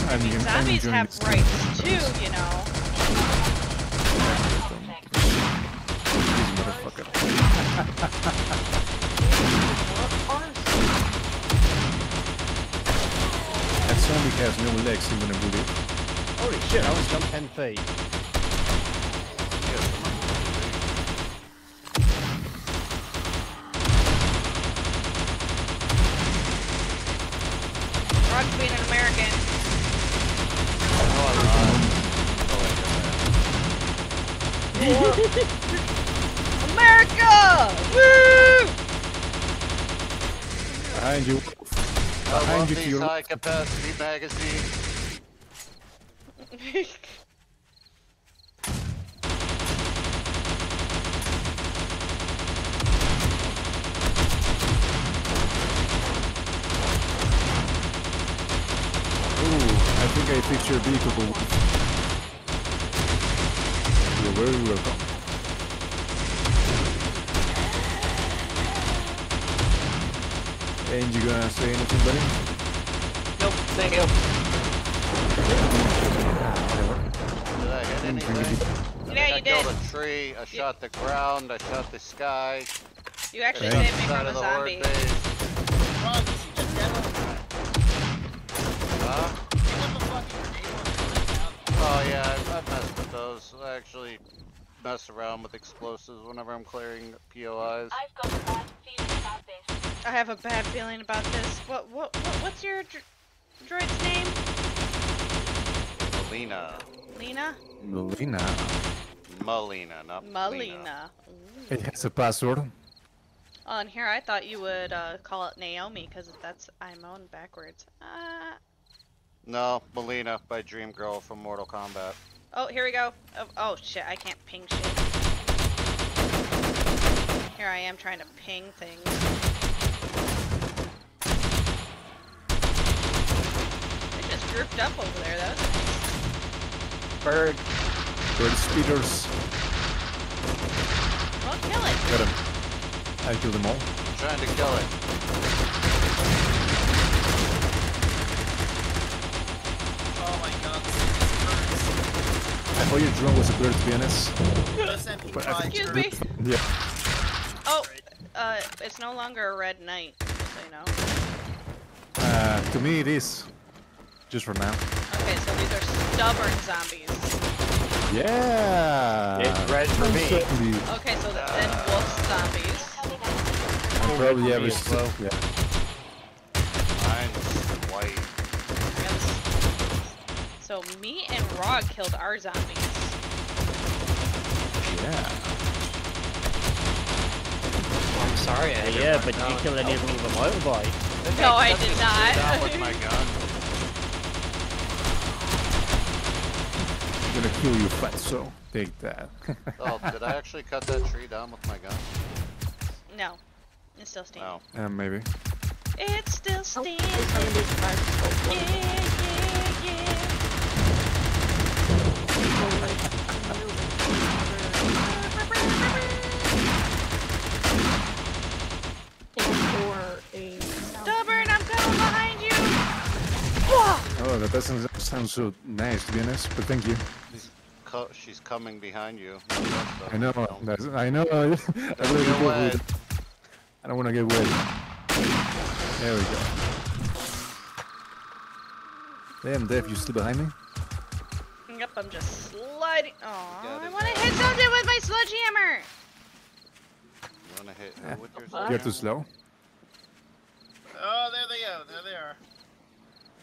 I mean, zombies enjoying have this. rights too, you know. This motherfucker. That zombie has no legs even a bullet. Holy shit, I was jumped 10 feet. Rock's being an American. America! Woo! Behind you. I love Behind you to these your high capacity magazines. Ooh, I think I fixed your vehicle. You're very welcome. Ain't you gonna say anything, buddy? Nope, thank you. Did I hit anything? Yeah, I you killed did. a tree, I shot the ground, I shot the sky. You actually I saved shot me the side from a of the horde zombie. base. Rob, you should just demo that. Huh? Pick up a fucking grenade one. Oh yeah, I've messed with those. I actually mess around with explosives whenever I'm clearing POIs. I've got a bad feeling about this. I have a bad feeling about this. What's your droid's name? Melina. Lena? Melina. Melina, not Melina. Melina. It has a password. Oh, and here I thought you would call it Naomi because that's I'm on backwards. No, Melina by Dream Girl from Mortal Kombat. Oh, here we go. Oh shit, I can't ping shit. Here I am trying to ping things. They just grouped up over there. That was nice. Bird. Bird speeders. Well, kill it. Got him. I killed them all. Trying to kill it. Oh my god. I thought your drone was a bird, to be honest. But I think Excuse me. Yeah. Oh, it's no longer a red knight, so you know. To me it is. Just for now. Okay, so these are stubborn zombies. Yeah. It's red for me. Certainly. Okay, so then wolf zombies. Probably yeah, slow. Yeah. Mine's white. So me and Rog killed our zombies. Yeah. I'm sorry, I had Yeah, to but run did you down. kill any of them with a motorbike? No, I Nothing did to shoot down not. with my gun. I'm gonna kill you, fatso. Take that. Oh, did I actually cut that tree down with my gun? No, it's still standing. No. Maybe. It's still standing. Oh, Yeah, yeah, yeah. Stubborn, I'm coming behind you. Oh, that doesn't sound so nice, to be honest. But thank you. She's coming behind you. I know. I know. I really Get do wet. it. I don't want to get wet. There we go. Damn, Dev, you still behind me? Yep, I'm just sliding. Aw, Got I it. want to hit something with my sledgehammer. You wanna hit her with your You're too slow. Oh, there they go. There they are.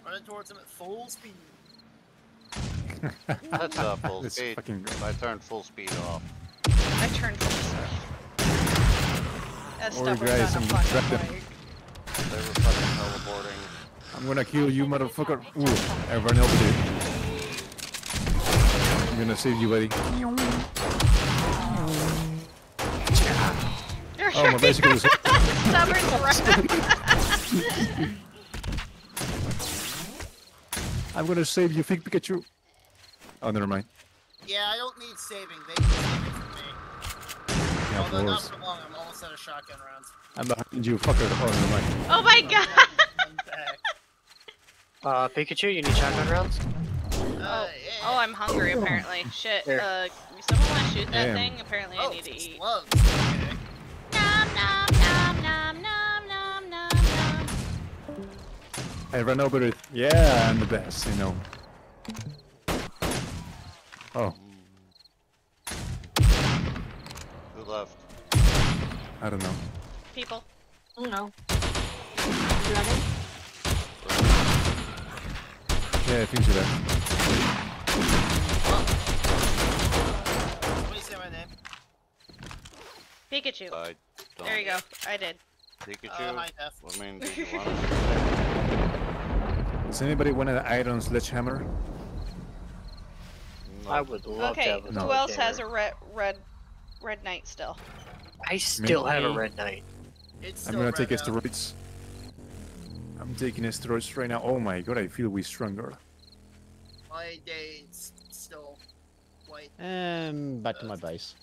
Running towards them at full speed. That's full That's speed. fucking good. I turned full speed off. I turned full speed. That's Or stubborn guys, on a I'm fucking distracted. bike. They were fucking teleporting. I'm gonna kill you, motherfucker. Ooh, I ran over there. I'm gonna save you, buddy. Oh, my bicycle is... Stubborn I'm gonna save you, Fig Pikachu. Oh, never mind. Yeah, I don't need saving. They need saving from me. Yeah, of Although not course. for long. I'm almost out of shotgun rounds. I'm behind you, fucker. Oh, never mind. Oh my god! I'm back. Pikachu, you need shotgun rounds? Oh, oh, I'm hungry apparently. Shit. Here. Someone want to shoot that Damn. thing? Apparently I Oh, need to it's eat. slugs. Okay. Nom nom nom nom nom nom nom nom. I ran over it. Yeah, I'm the best, you know. Oh, Who left? I don't know. People. Oh no. You ready? Yeah, I think so. That. Somebody say my name. Pikachu. I don't. There you go. I did. Pikachu? Hi, Def. I mean, did you want to? Does anybody want an iron sledgehammer? I would love to Okay, have a who else has sledgehammer. a red knight still? I still have a Me. red knight. It's I'm still gonna red take now. steroids. I'm taking steroids right now. Oh my god, I feel way stronger. My day's still white. Back to my base.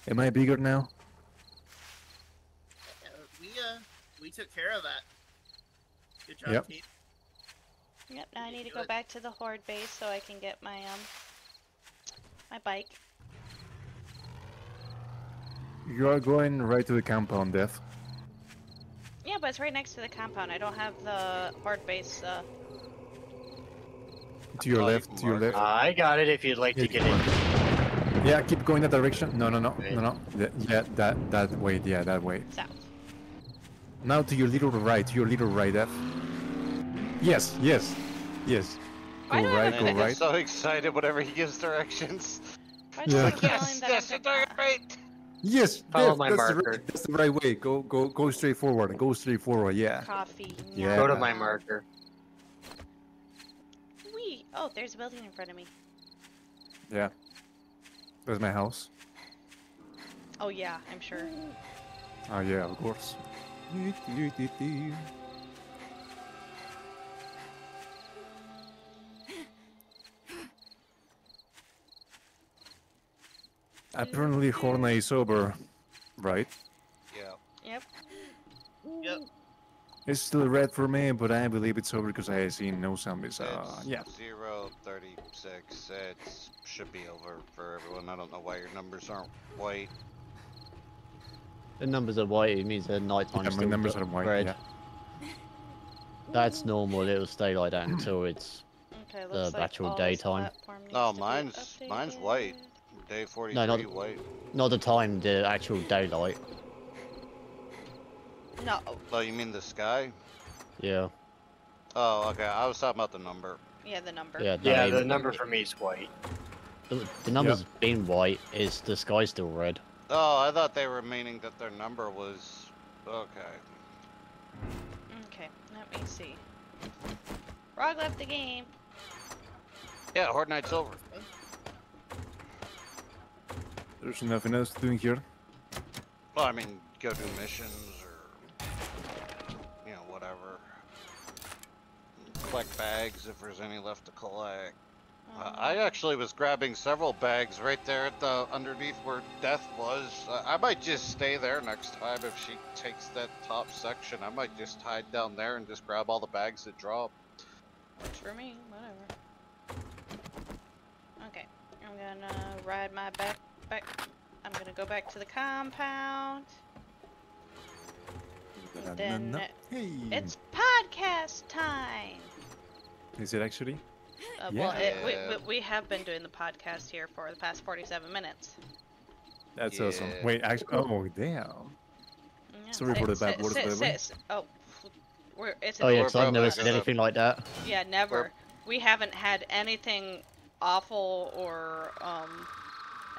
Am I bigger now? We took care of that. Good job, Yep. team. Yep, now I need to do go it. back to the horde base so I can get my my bike. You are going right to the compound, Death. Yeah, but it's right next to the compound. I don't have the horde base. To your Oh, left, you to your mark left. I got it if you'd like to get in. Yeah, keep going that direction. No, no, no, Right. no, no. Yeah, that way. Yeah, that way. South. Now to your little right, Death. Yes, yes, yes. Why Go do I right, have go a- I get right. so excited whenever he gives directions. Why do I Yeah. have a feeling Yes, that yes, I'm you're doing it right. Yes, Follow Death, my that's marker. that's the right way. Go straight forward. Go straight forward. Yeah. coffee? Yeah. Go to nom my nom. marker. Wee. Oh, there's a building in front of me. Yeah. That's my house. Oh yeah, I'm sure. Oh yeah, of course. Apparently Horna is over, right? Yeah. Yep. Yep. It's still red for me, but I believe it's over because I have seen no zombies. It's Yeah. 0:36. It should be over for everyone. I don't know why your numbers aren't white. The numbers are white, it means they're nighttime. Yeah, my still numbers are white, red. yeah. That's normal, it'll stay like that until it's... Okay, The looks like actual all daytime. this platform needs No, to be mine's white. updated. Day 43 No, not- white. Not the time, the actual daylight. No. Oh, you mean the sky? Yeah. Oh, okay. I was talking about the number. Yeah, the number. Yeah, Yeah, no, the number for me is white. The number's been white, is the sky's still red. Oh, I thought they were meaning that their number was... Okay. Okay, let me see. Frog left the game. Yeah, Horde Night's over. There's nothing else to do here. Well, I mean, go do missions or... You know, whatever. Collect bags if there's any left to collect. I actually was grabbing several bags right there at the underneath where Death was. I might just stay there next time if she takes that top section. I might just hide down there and just grab all the bags that drop. Works for me, whatever. Okay, I'm gonna ride my back. I'm gonna go back to the compound. And then Hey. it's podcast time. Is it actually? Well, Yeah. we have been doing the podcast here for the past 47 minutes. That's awesome. Yeah. Wait, actually, oh damn. Yeah, Sorry for the bad words, by the way. Oh, it's Oh yeah, We're because I've probably never gonna- said anything like that. Yeah, never. We haven't had anything awful or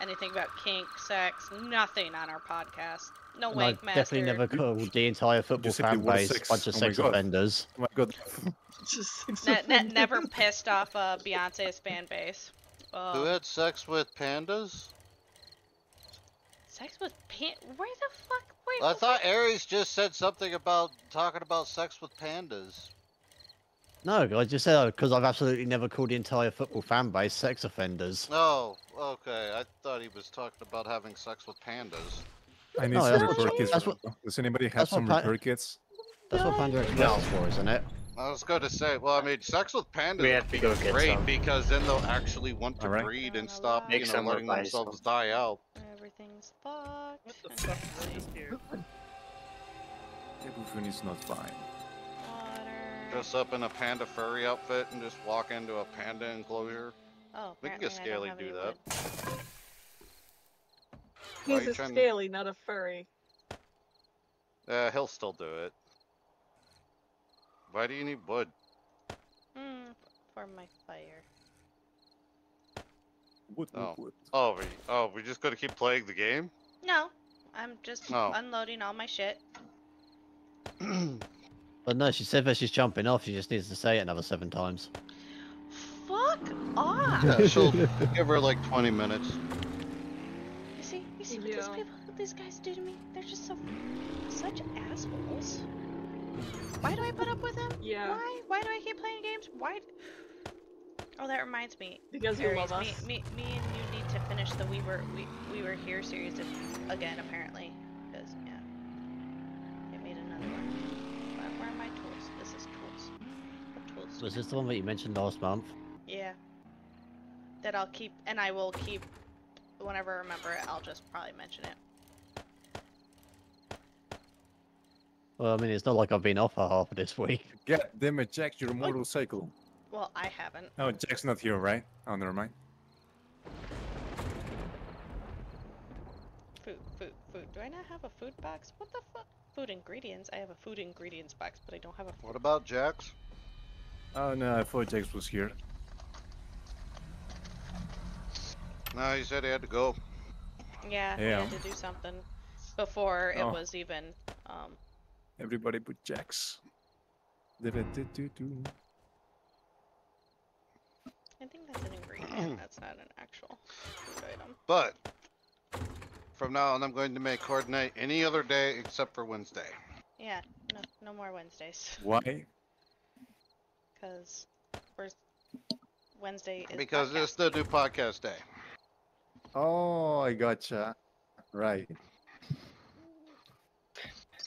anything about kink, sex, nothing on our podcast. No And wank I've master. definitely never called the entire football Just said the fan word base a sex. bunch of Oh my sex God. offenders. Oh my god. Never pissed off Beyonce's fan base. Who had sex with pandas? Sex with Where the fuck? Wait. I thought Ares just said something about talking about sex with pandas. No, I just said because I've absolutely never called the entire football fan base sex offenders. Oh, okay. I thought he was talking about having sex with pandas. I need No, some that's what- repair kits. that's what- Does anybody have that's what some pa- repair kits? That's what Panda Express is for, isn't it? I was going to say, well, I mean, sex with pandas We have would to be go get great some. because then they'll actually want to Alright. breed and stop, Make you know, some or letting buy themselves some. die out. Everything's fucked. What the fuck is this here? Everything is not fine. Water. Dress up in a panda furry outfit and just walk into a panda enclosure. Oh, We can apparently get I don't Scaly have do any that. wood. Why are He's you a trying- scaly, not a furry. He'll still do it. Why do you need wood? For my fire. Wood, Oh. wood. We're just gonna keep playing the game? No, I'm just Oh. unloading all my shit. But no, she said that she's jumping off. She just needs to say it another 7 times. Fuck off! Yeah, she'll give her like 20 minutes. You see what Yeah. these guys do to me? They're just such assholes. Why do I put up with them? Yeah. Why? Why do I keep playing games? Why? Oh, that reminds me. Because you Aries, love us. Me and you need to finish the We Were Here series again, apparently. Because yeah, they made another one. Where are my tools? This is tools. What tools? Was this the one that you mentioned last month? Yeah. That I'll keep, and I will keep. Whenever I remember it, I'll just probably mention it. Well, I mean, it's not like I've been off for half of this week. God damn it, Jack, your motorcycle. Well, I haven't. Oh, Jack's not here, right? Oh, never mind. Food. Do I not have a food box? What the fuck? Food ingredients? I have a food ingredients box, but I don't have a. What about Jax? Oh, no, I thought Jax was here. No, he said he had to go. Yeah, I Yeah. had to do something before it Oh. was even. Everybody but Jax. Do-do-do-do-do. I think that's an ingredient. That's not an actual food item. But from now on, I'm going to make coordinate any other day except for Wednesday. Yeah, no more Wednesdays. Why? Because Wednesday is. Because podcast it's the week. new podcast day. Oh, I gotcha. Right.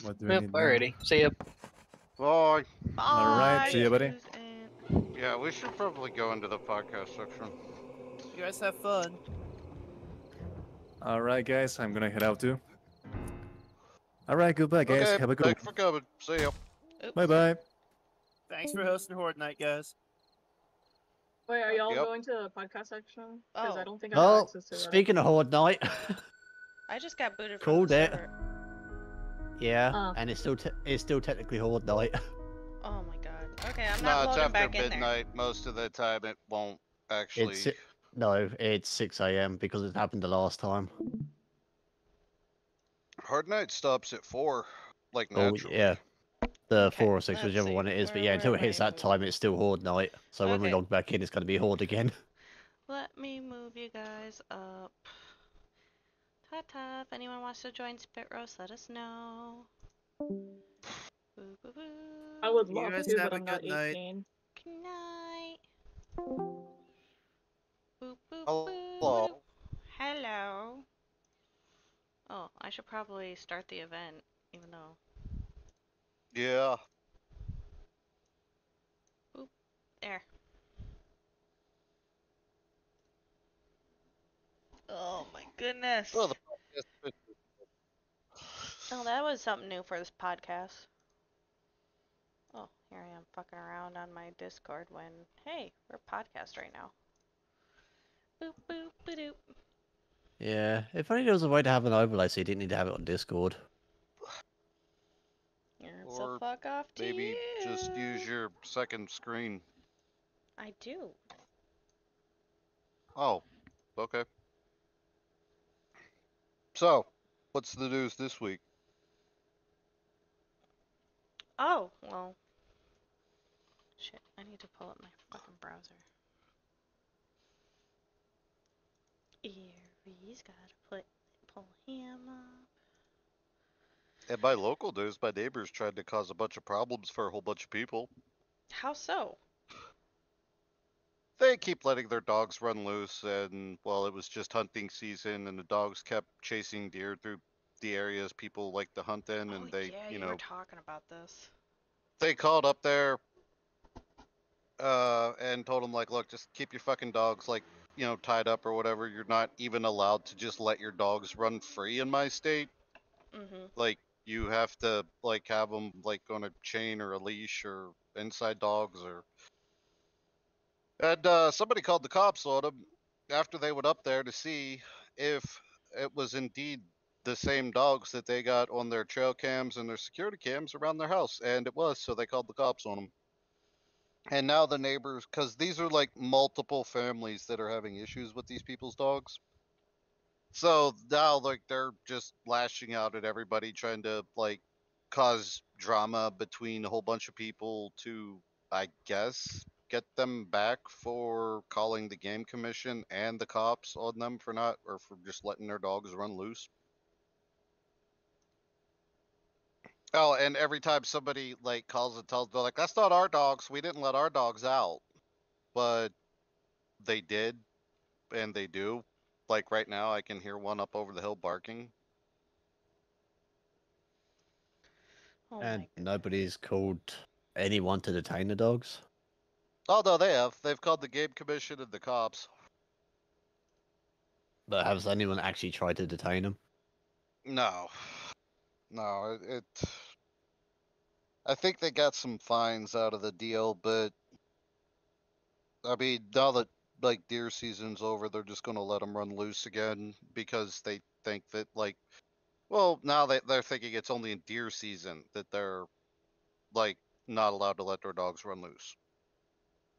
What do we Yep, need now? alrighty. See ya. Bye. Alright, see ya, buddy. Susan. Yeah, we should probably go into the podcast section. You guys have fun. Alright, guys, I'm gonna head out too. Alright, goodbye, guys. Okay, Have a good thanks for coming. See ya. Oops. Bye bye. Thanks for hosting Horde Night, guys. Wait, are y'all Yep. going to the podcast section? Because Oh. I don't think I have Oh, access to that. speaking of Horde Night. I just got booted from Called the it. server. Yeah, Oh. and it's still technically Horde Night. Oh my god. Okay, I'm No, not it's loading after back in there. midnight. Most of the time, it won't actually. No, it's 6 AM because it happened the last time. Hard night stops at 4, like Oh, naturally. yeah. The Okay, 4 or 6, let's whichever see. one it is. But Where- yeah, until where it hits am I that time, it's still Horde Night. So when we Okay. log back in, it's going to be Horde again. Let me move you guys up. Ta-ta. If anyone wants to join Spit Roast, let us know. Boo, boo, boo. I would You love guys to, have but a I'm not good night. 18. Good night. Boop, boop, Hello. boop. Hello. Oh, I should probably start the event, even though. Yeah. There. Oh my goodness. Well, the podcast. Oh, that was something new for this podcast. Oh, here I am fucking around on my Discord when, hey, we're a podcast right now. Boop, boop, ba-doop. Yeah, if only there was a way to have an overlay so you didn't need to have it on Discord. It's Or a fuck off to Maybe you. just use your second screen. I do. Oh, okay. So, what's the news this week? Oh, well. Shit, I need to pull up my fucking browser. Aries, gotta pull him up. And by local news, my neighbors tried to cause a bunch of problems for a whole bunch of people. How so? They keep letting their dogs run loose, and well, it was just hunting season, and the dogs kept chasing deer through the areas people like to hunt in, and they, yeah, you were know, talking about this. they called up there, and told them like, look, just keep your fucking dogs like, you know, tied up or whatever. You're not even allowed to just let your dogs run free in my state. Mm-hmm. Like, you have to like have them like on a chain or a leash or inside dogs or. And somebody called the cops on them after they went up there to see if it was indeed the same dogs that they got on their trail cams and their security cams around their house, and it was. So they called the cops on them. And now the neighbors, because these are like multiple families that are having issues with these people's dogs. So now like they're just lashing out at everybody, trying to like cause drama between a whole bunch of people to, I guess, get them back for calling the game commission and the cops on them for not, or for just letting their dogs run loose. Oh, and every time somebody like calls and tells, they're like, "That's not our dogs. We didn't let our dogs out," but they did, and they do. Like right now, I can hear one up over the hill barking. Oh And my god. nobody's called anyone to detain the dogs. Oh no, they have. They've called the game commission and the cops. But has anyone actually tried to detain them? No, no. I think they got some fines out of the deal, but I mean, now that like deer season's over, they're just gonna let them run loose again because they think that like, well, now they're thinking it's only in deer season that they're like not allowed to let their dogs run loose.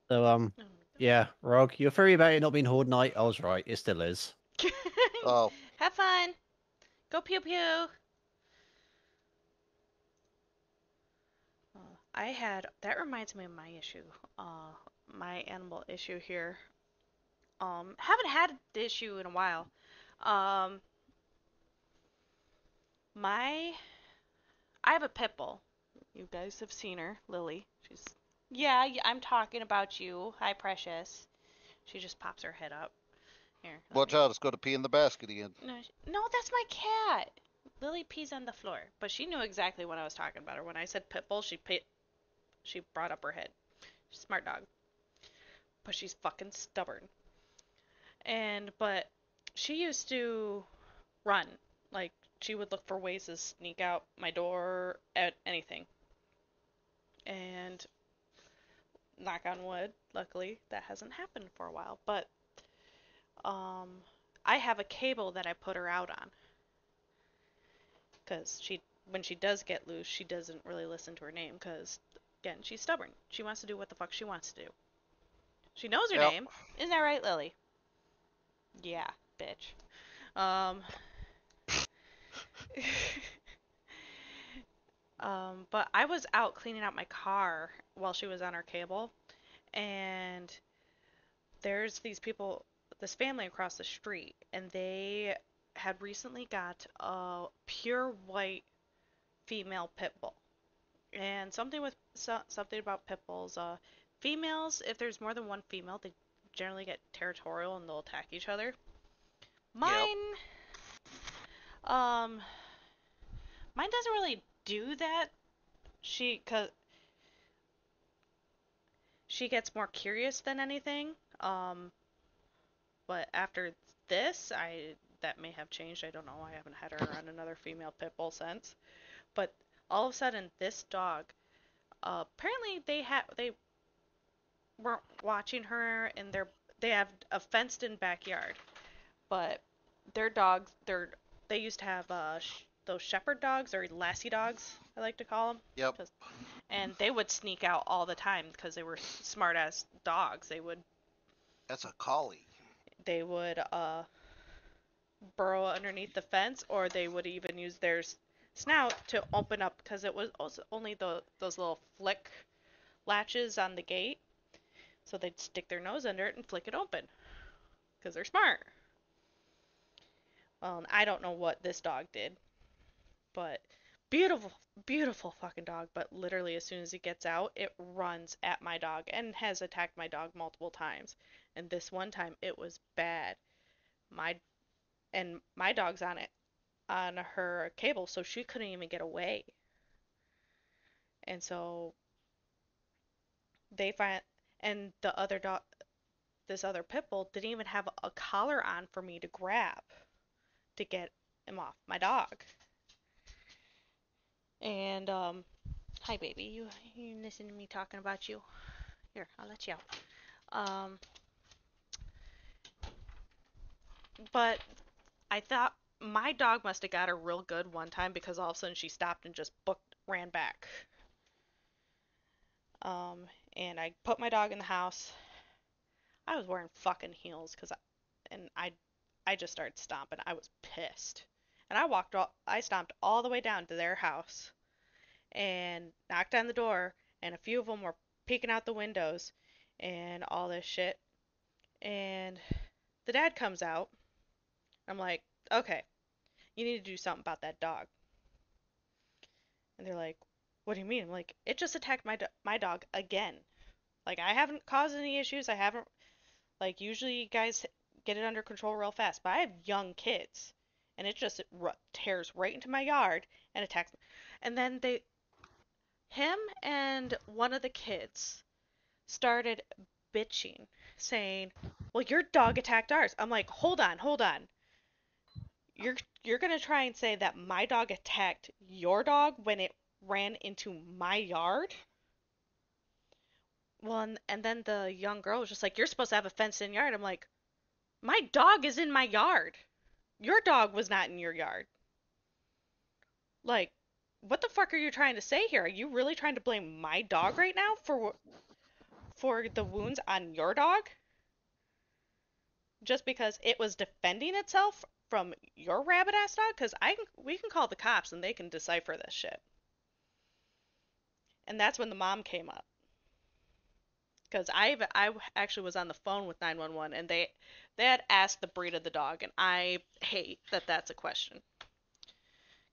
So, yeah, Rog, your theory about it not being Horde Night, I was right. It still is. Oh, Have fun. Go pew pew. That reminds me of my issue. My animal issue here. Haven't had the issue in a while. I have a pit bull. You guys have seen her, Lily. Yeah, I'm talking about you. Hi, Precious. She just pops her head up. Here. watch out! It's gonna pee in the basket again. No, that's my cat. Lily pees on the floor, but she knew exactly what I was talking about her. When I said pit bull, she brought up her head. She's a smart dog, but she's fucking stubborn. But she used to run. Like, she would look for ways to sneak out my door at anything. And knock on wood, luckily that hasn't happened for a while. But I have a cable that I put her out on. Because when she does get loose, she doesn't really listen to her name. Because, again, she's stubborn. She wants to do what the fuck she wants to do. She knows her name. Isn't that right, Lily? Yeah, bitch. But I was out cleaning out my car while she was on her cable, and there's this family across the street, and they had recently got a pure white female pit bull. And something about pit bulls, females, if there's more than one female, they generally get territorial and they'll attack each other. Mine doesn't really do that. Cause she gets more curious than anything. But after this, that may have changed. I don't know. I haven't had her around another female pit bull since. But all of a sudden, this dog, apparently they weren't watching her, and they have a fenced-in backyard. But their dogs, they used to have those shepherd dogs, or lassie dogs, I like to call them. Yep. And they would sneak out all the time because they were smart-ass dogs. That's a collie. They would burrow underneath the fence, or they would even use their snout to open up, because it was also only those little flick latches on the gate. So they'd stick their nose under it and flick it open, because they're smart. Well, and I don't know what this dog did, but beautiful, beautiful fucking dog. But literally, as soon as it gets out, it runs at my dog and has attacked my dog multiple times. And this one time, it was bad. My dog's on her cable, so she couldn't even get away. And so and the other dog, this other pit bull, didn't even have a collar on for me to grab to get him off my dog. And hi baby, you listen to me talking about you. Here, I'll let you out. But I thought my dog must have got her real good one time, because all of a sudden she stopped and just ran back. And I put my dog in the house. I was wearing fucking heels I just started stomping. I was pissed. And I stomped all the way down to their house. and knocked on the door, and a few of them were peeking out the windows and all this shit. And the dad comes out. I'm like, okay, you need to do something about that dog. And they're like, what do you mean? I'm like, it just attacked my dog again. Like, I haven't caused any issues. I haven't, like, usually you guys get it under control real fast, but I have young kids. And it just tears right into my yard and attacks me. And then him and one of the kids started bitching, saying, well, your dog attacked ours. I'm like, hold on. You're gonna try and say that my dog attacked your dog when it ran into my yard? Well, and then the young girl was just like, you're supposed to have a fenced-in yard. I'm like, my dog is in my yard. Your dog was not in your yard. Like, what the fuck are you trying to say here? Are you really trying to blame my dog right now for the wounds on your dog? Just because it was defending itself from your rabbit-ass dog? Because we can call the cops and they can decipher this shit. And that's when the mom came up. Because I actually was on the phone with 911 and they had asked the breed of the dog, and I hate that that's a question.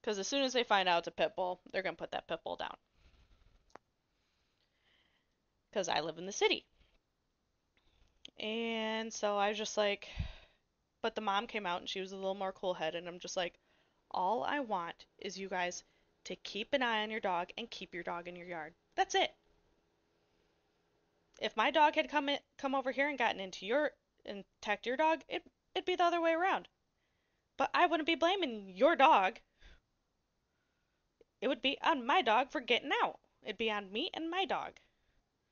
Because as soon as they find out it's a pit bull, they're going to put that pit bull down. Because I live in the city. And so I was just like, but the mom came out and she was a little more cool-headed, and I'm just like, all I want is you guys to keep an eye on your dog and keep your dog in your yard. That's it. If my dog had come over here and gotten into and attacked your dog, it'd be the other way around. But I wouldn't be blaming your dog. It would be on my dog for getting out. It'd be on me and my dog.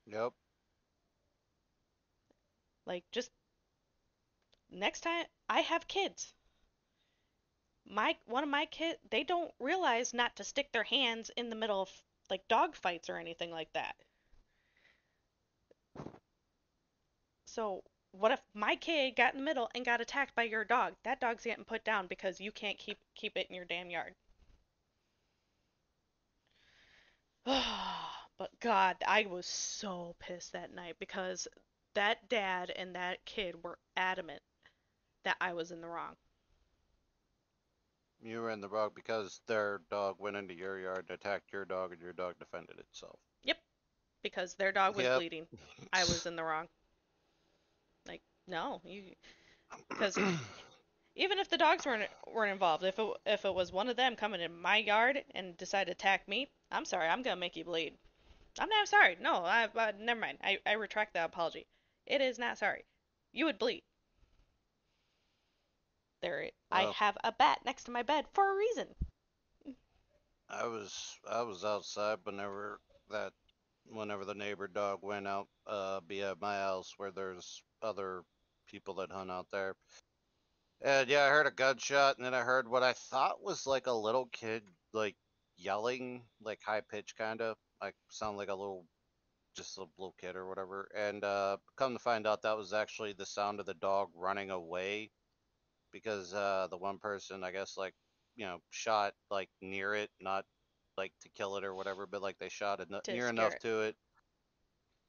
Yep. Like, just next time, I have kids. One of my kids, they don't realize not to stick their hands in the middle of, like, dog fights or anything like that. So, what if my kid got in the middle and got attacked by your dog? That dog's getting put down because you can't keep it in your damn yard. But God, I was so pissed that night because that dad and that kid were adamant that I was in the wrong. You were in the wrong because their dog went into your yard and attacked your dog, and your dog defended itself. Yep. Because their dog was bleeding. I was in the wrong. Like, no, because even if the dogs weren't involved, if it was one of them coming in my yard and decided to attack me, I'm sorry, I'm gonna make you bleed. I'm not sorry. No, never mind. I retract that apology. It is not sorry. You would bleed. I have a bat next to my bed for a reason. I was outside whenever the neighbor dog went out be at my house where there's other people that hunt out there. And yeah, I heard a gunshot, and then I heard what I thought was like a little kid like yelling, like high pitch kinda, like sound like just a little kid or whatever. And come to find out that was actually the sound of the dog running away, because the one person, I guess, like, shot like near it, not like to kill it or whatever, but like they shot it near enough to it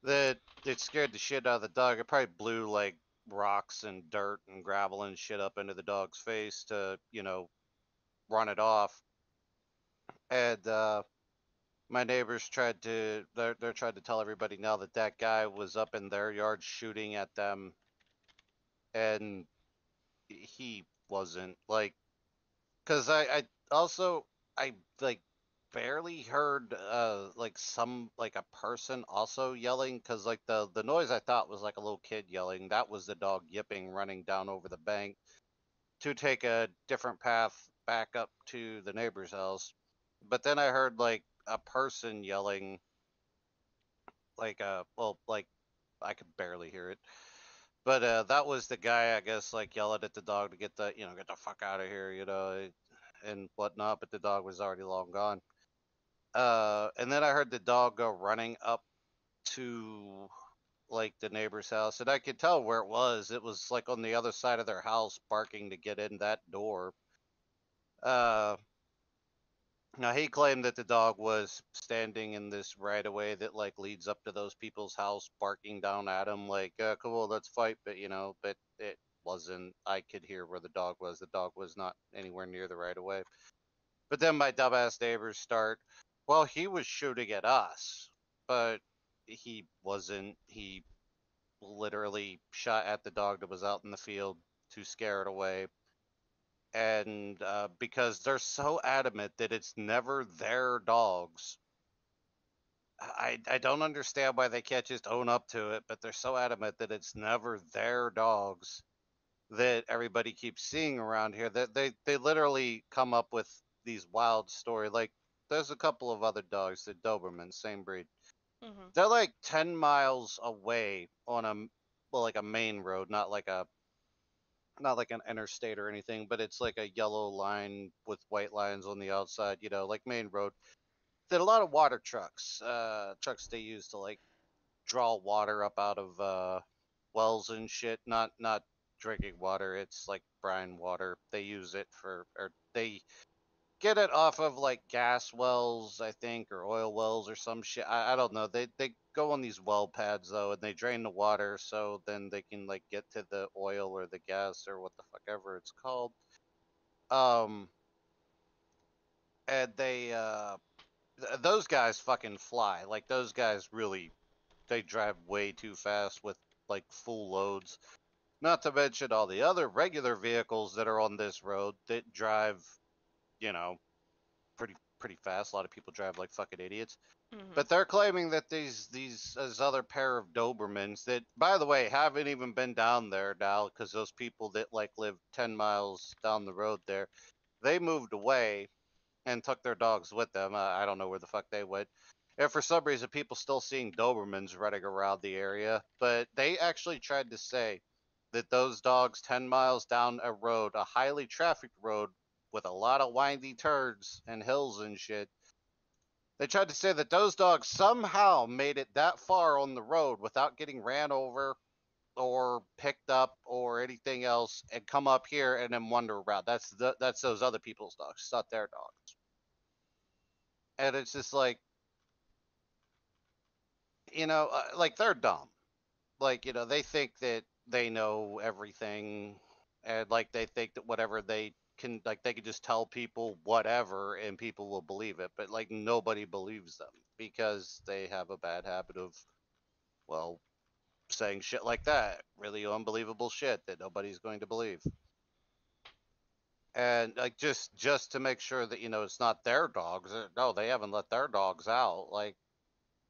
that it scared the shit out of the dog. It probably blew like rocks and dirt and gravel and shit up into the dog's face to, run it off. And my neighbors they're trying to tell everybody now that guy was up in their yard shooting at them, and he wasn't, like, because I like barely heard like a person also yelling, because like the noise I thought was like a little kid yelling. That was the dog yipping, running down over the bank to take a different path back up to the neighbor's house. But then I heard like a person yelling, like I could barely hear it. But that was the guy, I guess, like yelling at the dog to get the fuck out of here, and whatnot. But the dog was already long gone. And then I heard the dog go running up to like the neighbor's house, and I could tell where it was. It was like on the other side of their house, barking to get in that door. Now he claimed that the dog was standing in this right of way that like leads up to those people's house, barking down at him like, "Cool, let's fight." But but it wasn't. I could hear where the dog was. The dog was not anywhere near the right of way. But then my dumbass neighbors start. Well, he was shooting at us, but he wasn't. He literally shot at the dog that was out in the field to scare it away. And because they're so adamant that it's never their dogs, I don't understand why they can't just own up to it, but they're so adamant that it's never their dogs that everybody keeps seeing around here that they literally come up with these wild stories. Like there's a couple of other dogs, the Doberman, same breed. Mm-hmm. They're like 10 miles away on like a main road, not like an interstate or anything, but it's like a yellow line with white lines on the outside, like main road. There are a lot of water trucks, trucks they use to like draw water up out of wells and shit. Not drinking water. It's like brine water. They use it or they get it off of like gas wells, I think, or oil wells or some shit. I don't know. They go on these well pads though, and they drain the water so then they can like get to the oil or the gas or what the fuck ever it's called. Um, and those guys fucking fly. Like those guys really, they drive way too fast with like full loads. Not to mention all the other regular vehicles that are on this road that drive, you know, pretty fast. A lot of people drive like fucking idiots. Mm-hmm. But they're claiming that this other pair of Dobermans that, by the way, haven't even been down there now because those people that like live 10 miles down the road there, they moved away and took their dogs with them. I don't know where the fuck they went. And for some reason, people still seeing Dobermans running around the area. But they actually tried to say that those dogs 10 miles down a road, a highly trafficked road with a lot of windy turns and hills and shit, they tried to say that those dogs somehow made it that far on the road without getting ran over or picked up or anything else and come up here and then wander around. That's those other people's dogs. It's not their dogs. And it's just like, like they're dumb. Like, they think that they know everything and like they think that whatever they can, like they can just tell people whatever and people will believe it. But like nobody believes them because they have a bad habit of, well, saying shit like that. Really unbelievable shit that nobody's going to believe. And like just to make sure that it's not their dogs. No, they haven't let their dogs out. Like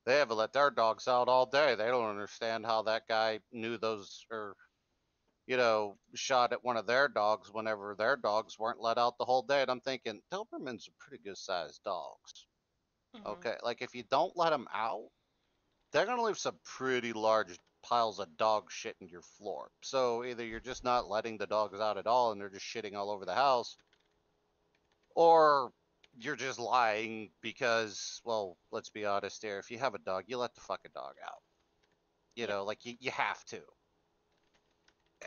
they haven't let their dogs out all day. They don't understand how that guy knew those or shot at one of their dogs whenever their dogs weren't let out the whole day. And I'm thinking Dobermans are pretty good sized dogs. Mm-hmm. Okay, like if you don't let them out, they're gonna leave some pretty large piles of dog shit in your floor. So either you're just not letting the dogs out at all and they're just shitting all over the house, or you're just lying because, well, let's be honest here. If you have a dog, you let the fucking dog out. Like you have to.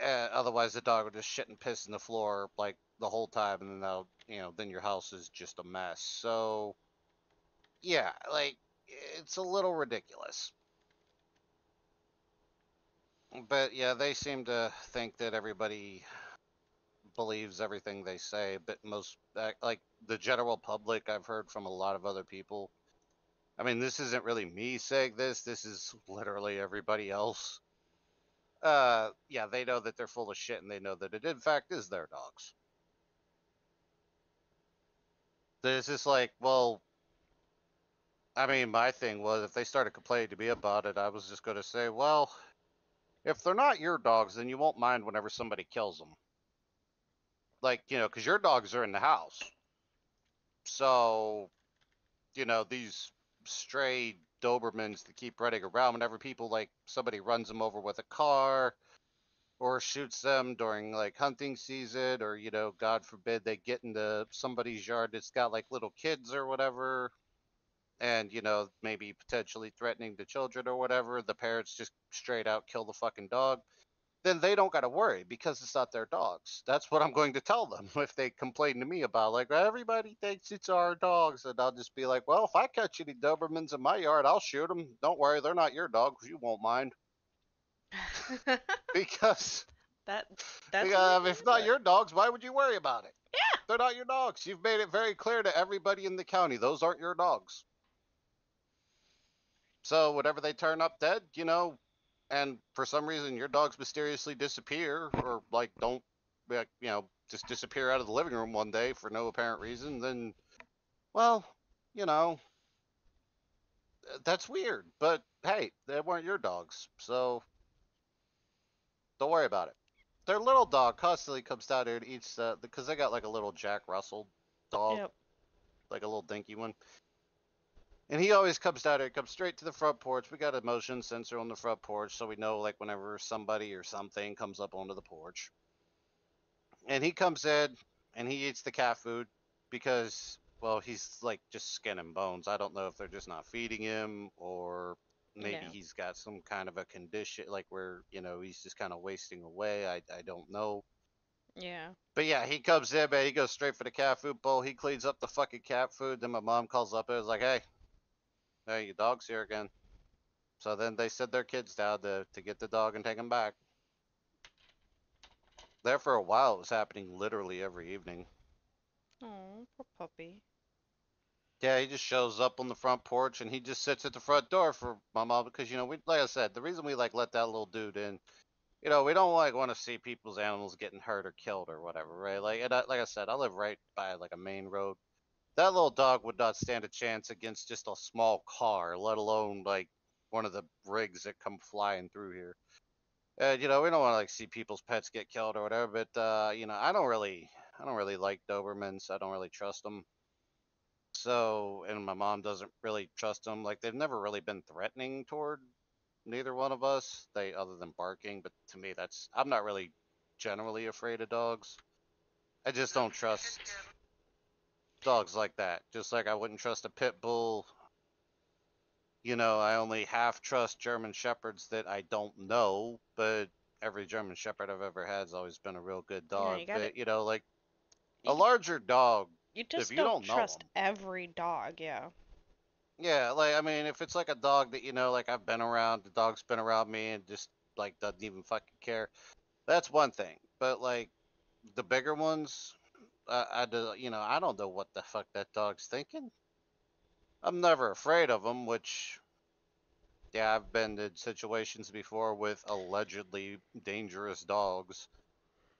Otherwise, the dog will just shit and piss in the floor like the whole time, and then then your house is just a mess. So, yeah, like it's a little ridiculous. But yeah, they seem to think that everybody believes everything they say, but most like the general public, I've heard from a lot of other people. I mean, this isn't really me saying this. This is literally everybody else. Yeah, they know that they're full of shit and they know that it in fact is their dogs. It's just like, well, I mean, my thing was if they started complaining to me about it, I was just going to say, well, if they're not your dogs, then you won't mind whenever somebody kills them. Like, because your dogs are in the house. So, these stray Dobermans that keep running around whenever people, like, somebody runs them over with a car or shoots them during like hunting season, or God forbid they get into somebody's yard that's got like little kids or whatever, and maybe potentially threatening the children or whatever, the parents just straight out kill the fucking dog. then they don't got to worry because it's not their dogs. That's what I'm going to tell them if they complain to me about, like, everybody thinks it's our dogs. And I'll just be like, well, if I catch any Dobermans in my yard, I'll shoot them. Don't worry, they're not your dogs. You won't mind. Because that's if not your dogs, why would you worry about it? Yeah. They're not your dogs. You've made it very clear to everybody in the county, those aren't your dogs. So whenever they turn up dead, and for some reason your dogs mysteriously disappear or like don't, like, just disappear out of the living room one day for no apparent reason, then, well, that's weird. But hey, they weren't your dogs, so don't worry about it. Their little dog constantly comes down here and eats, because they got like a little Jack Russell dog, Yep. like a little dinky one. And he always comes down here, comes straight to the front porch. We got a motion sensor on the front porch, so we know, like, whenever somebody or something comes up onto the porch. And he comes in, and he eats the cat food because, well, he's, like, just skin and bones. I don't know if they're just not feeding him, or maybe he's got some kind of a condition, like, where, he's just kind of wasting away. I don't know. Yeah. But yeah, he comes in, man, he goes straight for the cat food bowl. He cleans up the fucking cat food. Then my mom calls up and is like, hey, your dog's here again. So then they send their kids down to get the dog and take him back. There for a while, it was happening literally every evening. Oh, poor puppy. Yeah, he just shows up on the front porch and he just sits at the front door for my mom because, we, like I said, the reason we let that little dude in, we don't want to see people's animals getting hurt or killed or whatever, right? Like I said, I live right by like a main road. That little dog would not stand a chance against just a small car, let alone like one of the rigs that come flying through here. And we don't want to like see people's pets get killed or whatever. But I don't really like Dobermans. I don't really trust them. So, and my mom doesn't really trust them. Like they've never really been threatening toward neither one of us. Other than barking. But to me, I'm not really generally afraid of dogs. I just don't trust dogs like that. Just like I wouldn't trust a pit bull. I only half trust German shepherds that I don't know, but every German shepherd I've ever had has always been a real good dog. Yeah, but like a larger dog, you just if you don't trust know every dog, yeah. Yeah, like I mean, if it's like a dog that like I've been around, the dog's been around me and just like doesn't even fucking care, that's one thing. But like the bigger ones, I don't know what the fuck that dog's thinking. I'm never afraid of them, which, yeah, I've been in situations before with allegedly dangerous dogs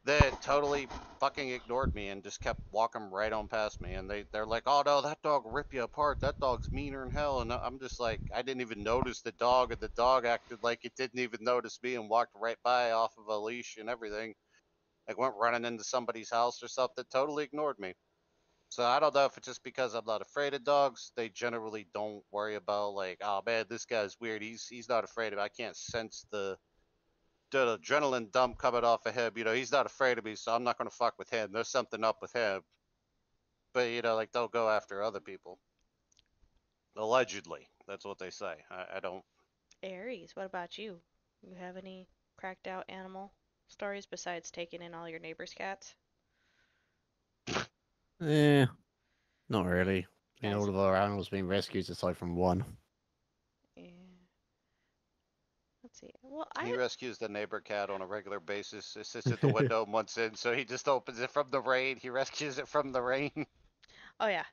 that totally fucking ignored me and just kept walking right on past me. And they're like, oh no, that dog will rip you apart. That dog's meaner than hell. And I'm just like, I didn't even notice the dog, and the dog acted like it didn't even notice me and walked right by off of a leash and everything. Like went running into somebody's house or something, totally ignored me. So I don't know if it's just because I'm not afraid of dogs. They generally don't worry about like, oh man, this guy's weird. He's not afraid of it. I can't sense the adrenaline dump coming off of him. He's not afraid of me, so I'm not gonna fuck with him. There's something up with him. But like they'll go after other people. Allegedly, that's what they say. I don't. Aries, what about you? You have any cracked out animal stories besides taking in all your neighbors' cats? Not really. Nice. All of our animals being rescued aside from one. Yeah. Let's see. Well, He rescues the neighbor cat on a regular basis. It sits at the window months in, so he just opens it from the rain. He rescues it from the rain. Oh yeah,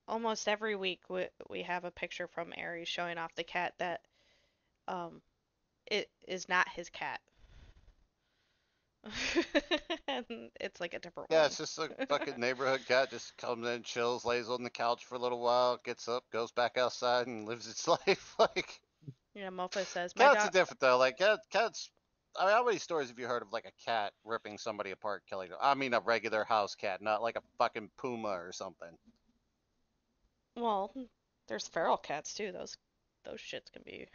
almost every week we have a picture from Aries showing off the cat that it is not his cat. And it's like a different one. Yeah, it's just a fucking neighborhood cat. Just comes in, chills, lays on the couch for a little while, gets up, goes back outside, and lives its life. Like, yeah, Mofa says my cats dog. are different though. Like cats. I mean, how many stories have you heard of like a cat ripping somebody apart, killing them? I mean, a regular house cat, not like a fucking puma or something. Well, there's feral cats too. Those shits can be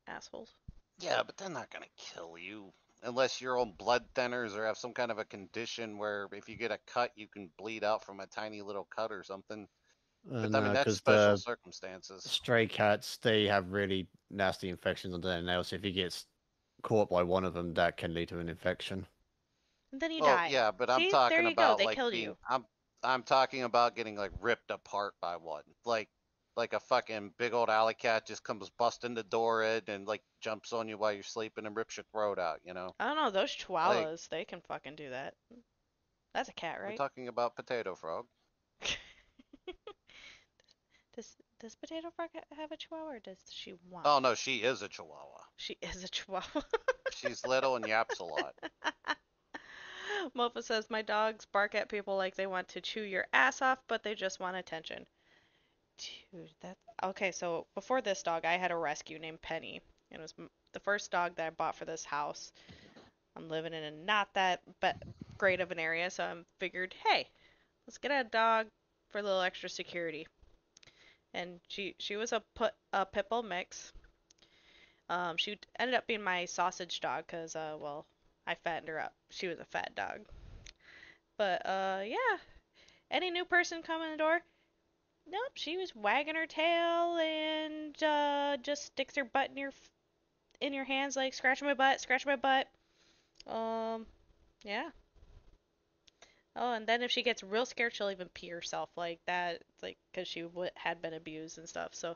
assholes. Yeah, but they're not gonna kill you unless you're on blood thinners or have some kind of a condition where if you get a cut, you can bleed out from a tiny little cut or something. But I mean, that's special circumstances. Stray cats, they have really nasty infections under their nails. So if you get caught by one of them, that can lead to an infection. And then you Well, die. yeah, but I'm See? talking There you about go. They like killed being. you. I'm talking about getting like ripped apart by one. Like a fucking big old alley cat just comes busting the door in and like jumps on you while you're sleeping and rips your throat out. You know. I don't know. Those Like chihuahuas, they can fucking do that. That's a cat, we're right? talking about Potato Frog. Does Potato Frog have a chihuahua, or does she want? Oh no, she is a Chihuahua. She is a chihuahua. She's little and yaps a lot. Mofa says, my dogs bark at people like they want to chew your ass off, but they just want attention. Dude, that's... Okay, so before this dog, I had a rescue named Penny. It was the first dog that I bought for this house. I'm living in a not that great of an area, so I figured, hey, let's get a dog for a little extra security. And she was a pit bull mix. She ended up being my sausage dog because, well, I fattened her up. She was a fat dog. But, yeah. Any new person coming in the door? Nope, she was wagging her tail and, just sticks her butt in your hands, like, scratch my butt. Yeah. Oh, and then if she gets real scared, she'll even pee herself like that, like, because she had been abused and stuff. So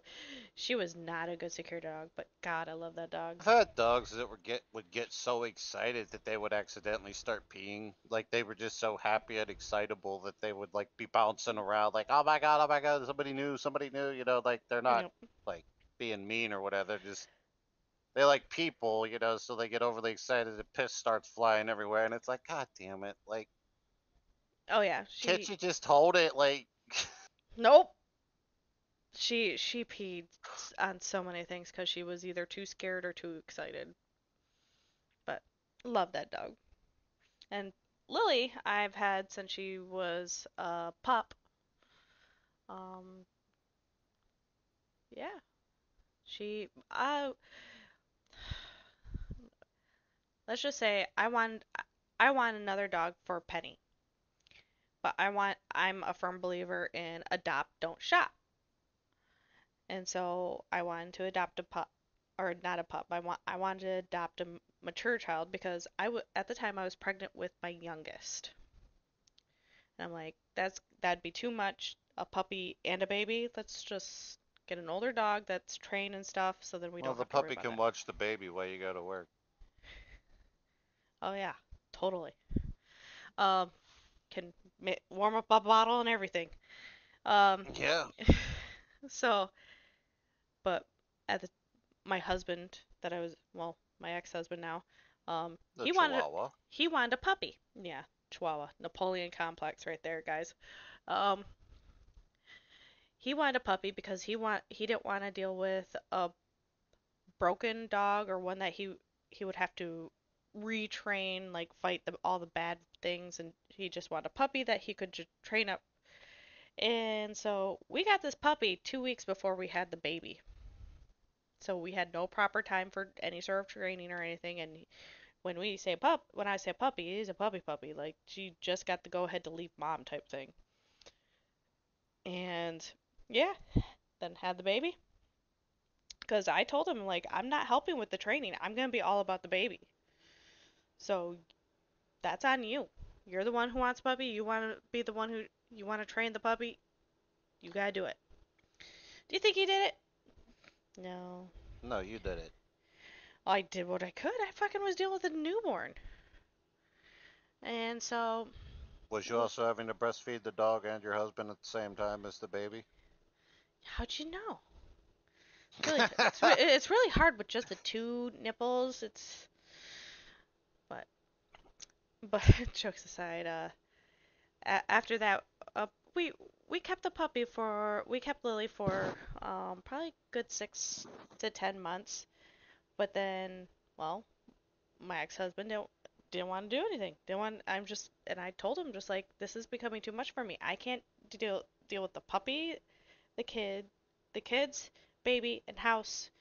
she was not a good security dog, but God, I love that dog. I've had dogs that would get so excited that they would accidentally start peeing. Like they were just so happy and excitable that they would like be bouncing around like, oh my God, somebody new, you know, like they're not Yep. like being mean or whatever. They're just they like people, you know, so they get overly excited. The piss starts flying everywhere, and it's like, God damn it, like, Oh yeah, can't you just hold it? Like, Nope. She peed on so many things because she was either too scared or too excited. But love that dog. And Lily, I've had since she was a pup. Yeah, she let's just say I want another dog for Penny. But I'm a firm believer in adopt, don't shop. And so I wanted to adopt a pup, or not a pup. I wanted to adopt a mature child because at the time I was pregnant with my youngest. And I'm like, that'd be too much, a puppy and a baby. Let's just get an older dog that's trained and stuff, so then we well, don't the have to worry puppy about can it. watch the baby while you go to work. Oh yeah, totally. Um, can warm up a bottle and everything. Yeah. So, but at the my husband that I was, well, my ex-husband now, The he Chihuahua. wanted a puppy. Yeah, Chihuahua, Napoleon complex right there, guys. Um, he wanted a puppy because he didn't want to deal with a broken dog or one that he would have to retrain, like fight all the bad things, and he just wanted a puppy that he could just train up. And so we got this puppy 2 weeks before we had the baby. So we had no proper time for any sort of training or anything. And when I say puppy, he's a puppy. Like she just got the go ahead to leave mom type thing. And yeah, then had the baby. Because I told him, like, I'm not helping with the training. I'm going to be all about the baby. So that's on you. You're the one who wants puppy. You want to be the one who you want to train the puppy. You got to do it. Do you think he did it? No. No, you did it. I did what I could. I fucking was dealing with a newborn. And so... Was you also having to breastfeed the dog and your husband at the same time as the baby? How'd you know? It's really hard with just the two nipples. But jokes aside, after that, we kept Lily for probably good 6 to 10 months. But then, well, my ex-husband didn't want to do anything. And I told him just like, this is becoming too much for me. I can't deal with the puppy, the kids, baby, and house,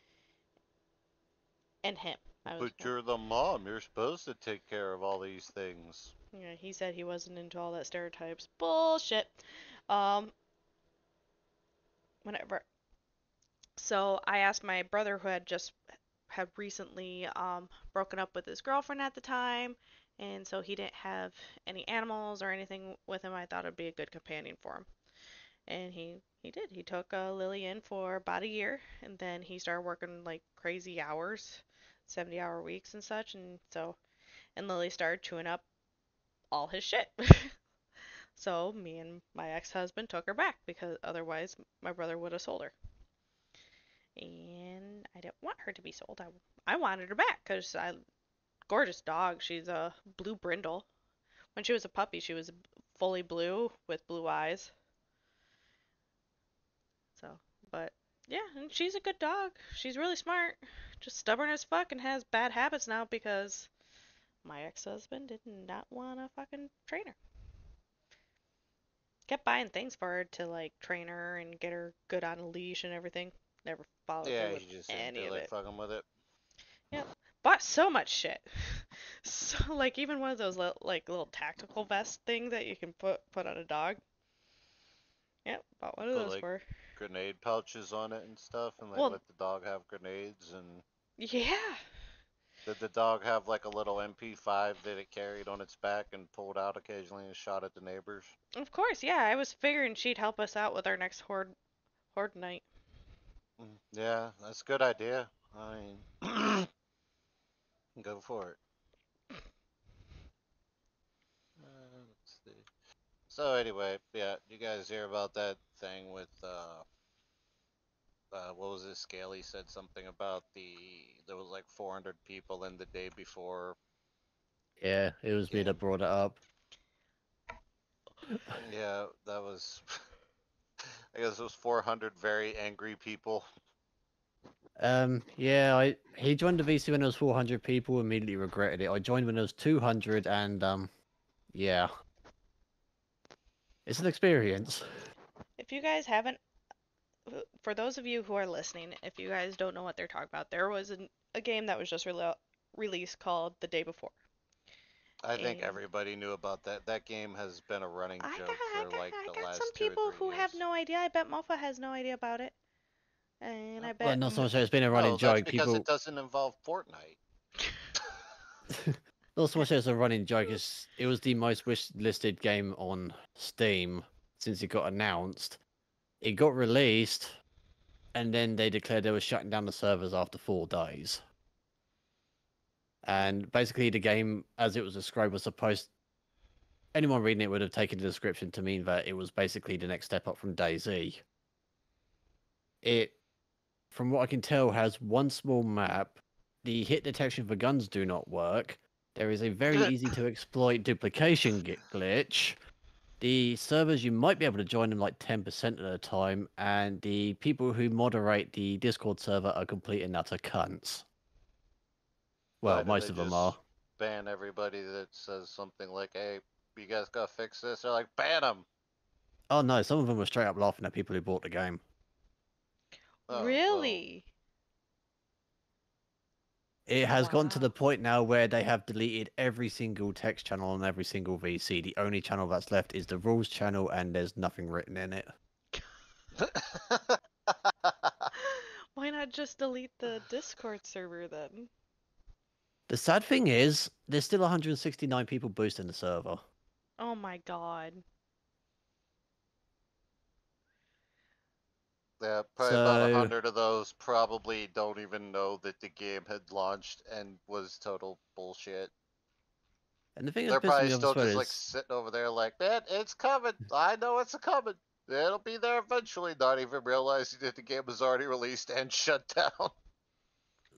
and him. But you're the mom. You're supposed to take care of all these things. Yeah, he said he wasn't into all that stereotypes. Bullshit. Whatever. So I asked my brother who had just had recently broken up with his girlfriend at the time, and so he didn't have any animals or anything with him. I thought it'd be a good companion for him. And he did. He took Lily in for about a year, and then he started working like crazy hours, 70-hour weeks and such, and Lily started chewing up all his shit. So me and my ex-husband took her back because otherwise my brother would have sold her. And I didn't want her to be sold. I wanted her back because gorgeous dog. She's a blue brindle. When she was a puppy, she was fully blue with blue eyes. So, but yeah, and she's a good dog. She's really smart. Just stubborn as fuck and has bad habits now because my ex-husband did not want to fucking train her. Kept buying things for her to like train her and get her good on a leash and everything. Never followed Yeah, through with he just any didn't of feel like it. fucking with it. Yep. Bought so much shit. So like even one of those little tactical vest things that you can put on a dog. Yep, bought one of Put, those like, for her. Grenade pouches on it and stuff, and like Well, let the dog have grenades. And yeah. did the dog have like a little MP5 that it carried on its back and pulled out occasionally and shot at the neighbors? Of course, yeah. I was figuring she'd help us out with our next horde night. Yeah, that's a good idea. I mean, go for it. Let's see. So anyway, yeah, you guys hear about that thing with what was it? Scaly said something about there was like 400 people in the day before. Yeah, it was me that brought it up. Yeah, that was. I guess it was 400 very angry people. Yeah, he joined the VC when there was 400 people, immediately regretted it. I joined when there was 200, and yeah, it's an experience. If you guys haven't, for those of you who are listening, if you guys don't know what they're talking about, there was a game that was just released called The Day Before. I think everybody knew about that. That game has been a running joke for like the last 2 or 3 years. Some people who have no idea. I bet Mofa has no idea about it. And I bet. Well, not so much that it's been a running joke. That's because it doesn't involve Fortnite. Not so much as a running joke. It was the most wish-listed game on Steam since it got announced. It got released, and then they declared they were shutting down the servers after 4 days. And basically, the game, as it was described, was supposed. Anyone reading it would have taken the description to mean that it was basically the next step up from DayZ. It, from what I can tell, has one small map. The hit detection for guns do not work. There is a very easy to exploit duplication glitch. The servers, you might be able to join them like 10% of the time, and the people who moderate the Discord server are complete and utter cunts. Well, most of them are. Ban everybody that says something like, hey, you guys gotta fix this. They're like, ban them! Oh no, some of them were straight up laughing at people who bought the game. Oh, really? Well. It has gotten to the point now where they have deleted every single text channel on every single VC. The only channel that's left is the rules channel, and there's nothing written in it. Why not just delete the Discord server then? The sad thing is, there's still 169 people boosting the server. Oh my god. Yeah, probably about 100 of those probably don't even know that the game had launched and was total bullshit. And the thing they're probably still just like sitting over there like, man, it's coming. I know it's coming. It'll be there eventually, not even realizing that the game was already released and shut down.